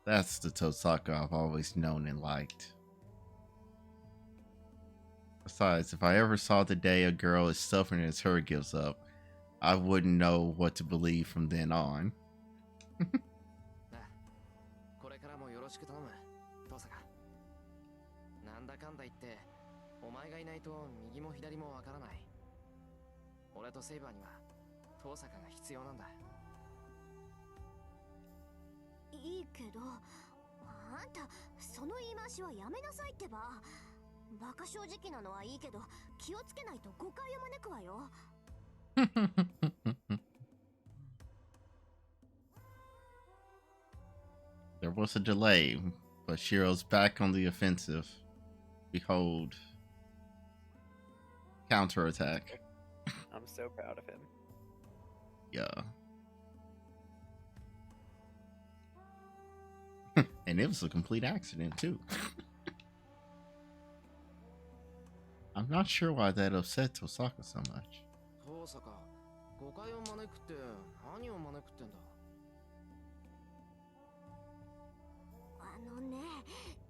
That's the Tosaka I've always known and liked. Besides, if I ever saw the day a girl as stubborn as her gives up, I wouldn't know what to believe from then on. これからもよろしく頼む、トサカ。なんだかんだ言って、お前がいないと右も左もわからない。俺とセイバーにはトサカが必要なんだ。いいけど、あんたその言い回しはやめなさいってば。バカ正直なのはいいけど、気をつけないと誤解を招くわよ。There was a delay, but Shiro's back on the offensive. Behold, counterattack. I'm so proud of him. Yeah. And it was a complete accident, too. I'm not sure why that upset Tosaka so much. トサカ、誤解を招くって何を招くってんだ。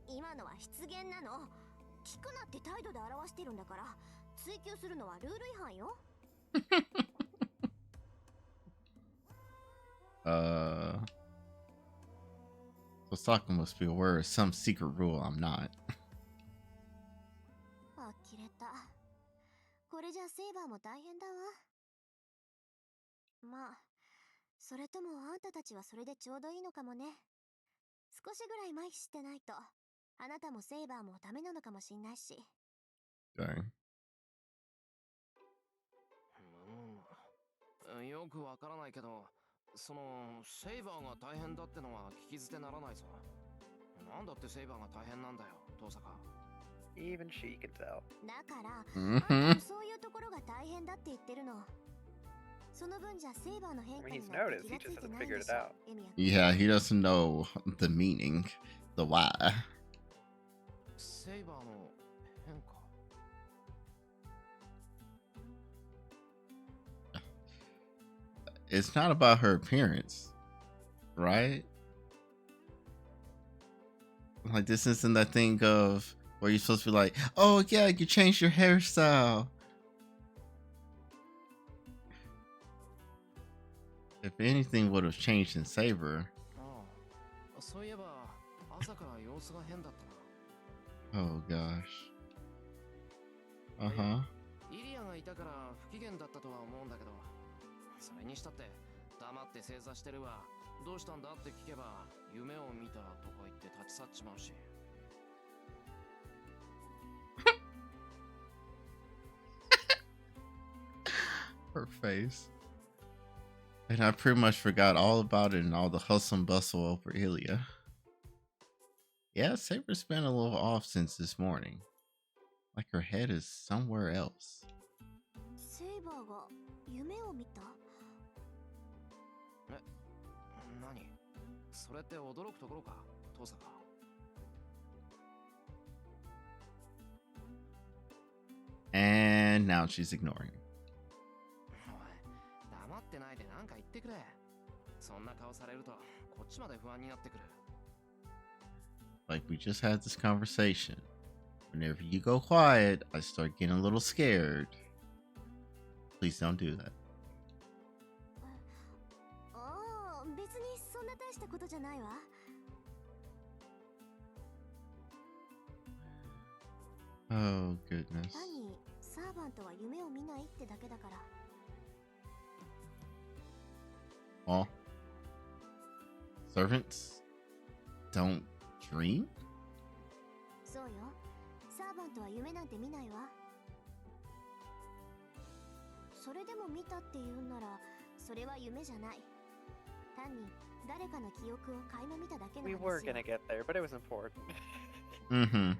今のは失言なの。聞くなって態度で表してるんだから、追求するのはルール違反よ。Tosaka must be aware of some secret rule I'm not. 呆れた。これじゃセイバーも大変だわ。まあ、それともあんたたちはそれでちょうどいいのかもね。少しぐらい麻痺してないと、あなたもセイバーもダメなのかもしんないし。Okay. よくわからないけど、そのセイバーが大変だってのは聞き捨てならないぞ。なんだってセイバーが大変なんだよ、トサカ。Even she can tell. だから、あんたもそういうところが大変だって言ってるの。その分じゃセイバーの変化 I mean, に he's なんて noticed, 気 he がつ just いて hasn't ないん figured で it しょ、 out. エミヤ。Yeah, he doesn't know the meaning, the why. セイバーの変化。It's not about her appearance, right? Like, this isn't that thing of where you're supposed to be like, oh yeah, you changed your hairstyle. If anything would have changed in Saber. ああ、そういえば朝朝から様子が変だったな。 Oh gosh. Uh-huh. イリアがいたから不機嫌だったとは思うんだけど、それにしたって黙って正座してるわ、どうしたんだって聞けば夢を見たとか言って立ち去っちまうし。 Her face. And I pretty much forgot all about it and all the hustle and bustle over Ilya. Yeah, Saber's been a little off since this morning. Like her head is somewhere else. セイバーが夢を見た？え、何？それって驚くところか、父さんか。 And now she's ignoring. おい、黙ってないでなんか言ってくれ。そんな顔されるとこっちまで不安になってくる。 Like we just had this conversation. Whenever you go quiet, I start getting a little scared. Please don't do that. ああ、別にそんな大したことじゃないわ。 Oh goodness. 単にサーバントは夢を見ないってだけだから。 Oh. Servants don't dream? そうよ。サーバントは夢なんて見ないわ。それでも見たって言うんなら、それは夢じゃない。単に誰かの記憶を垣間見ただけの話 We よ。 were gonna get there, but it was important. Mm-hmm.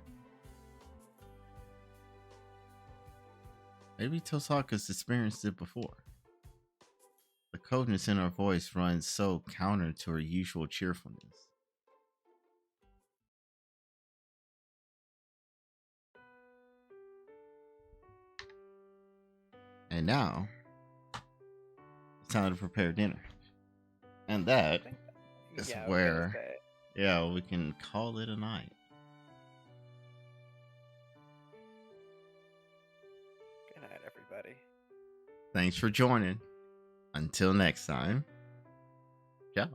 Maybe Tosaka's experienced it before. The coldness in her voice runs so counter to her usual cheerfulness. And now, it's time to prepare dinner. And that is Yeah, I was gonna where, say. yeah, we can call it a night. Good night, everybody. Thanks for joining. Until next time, ciao.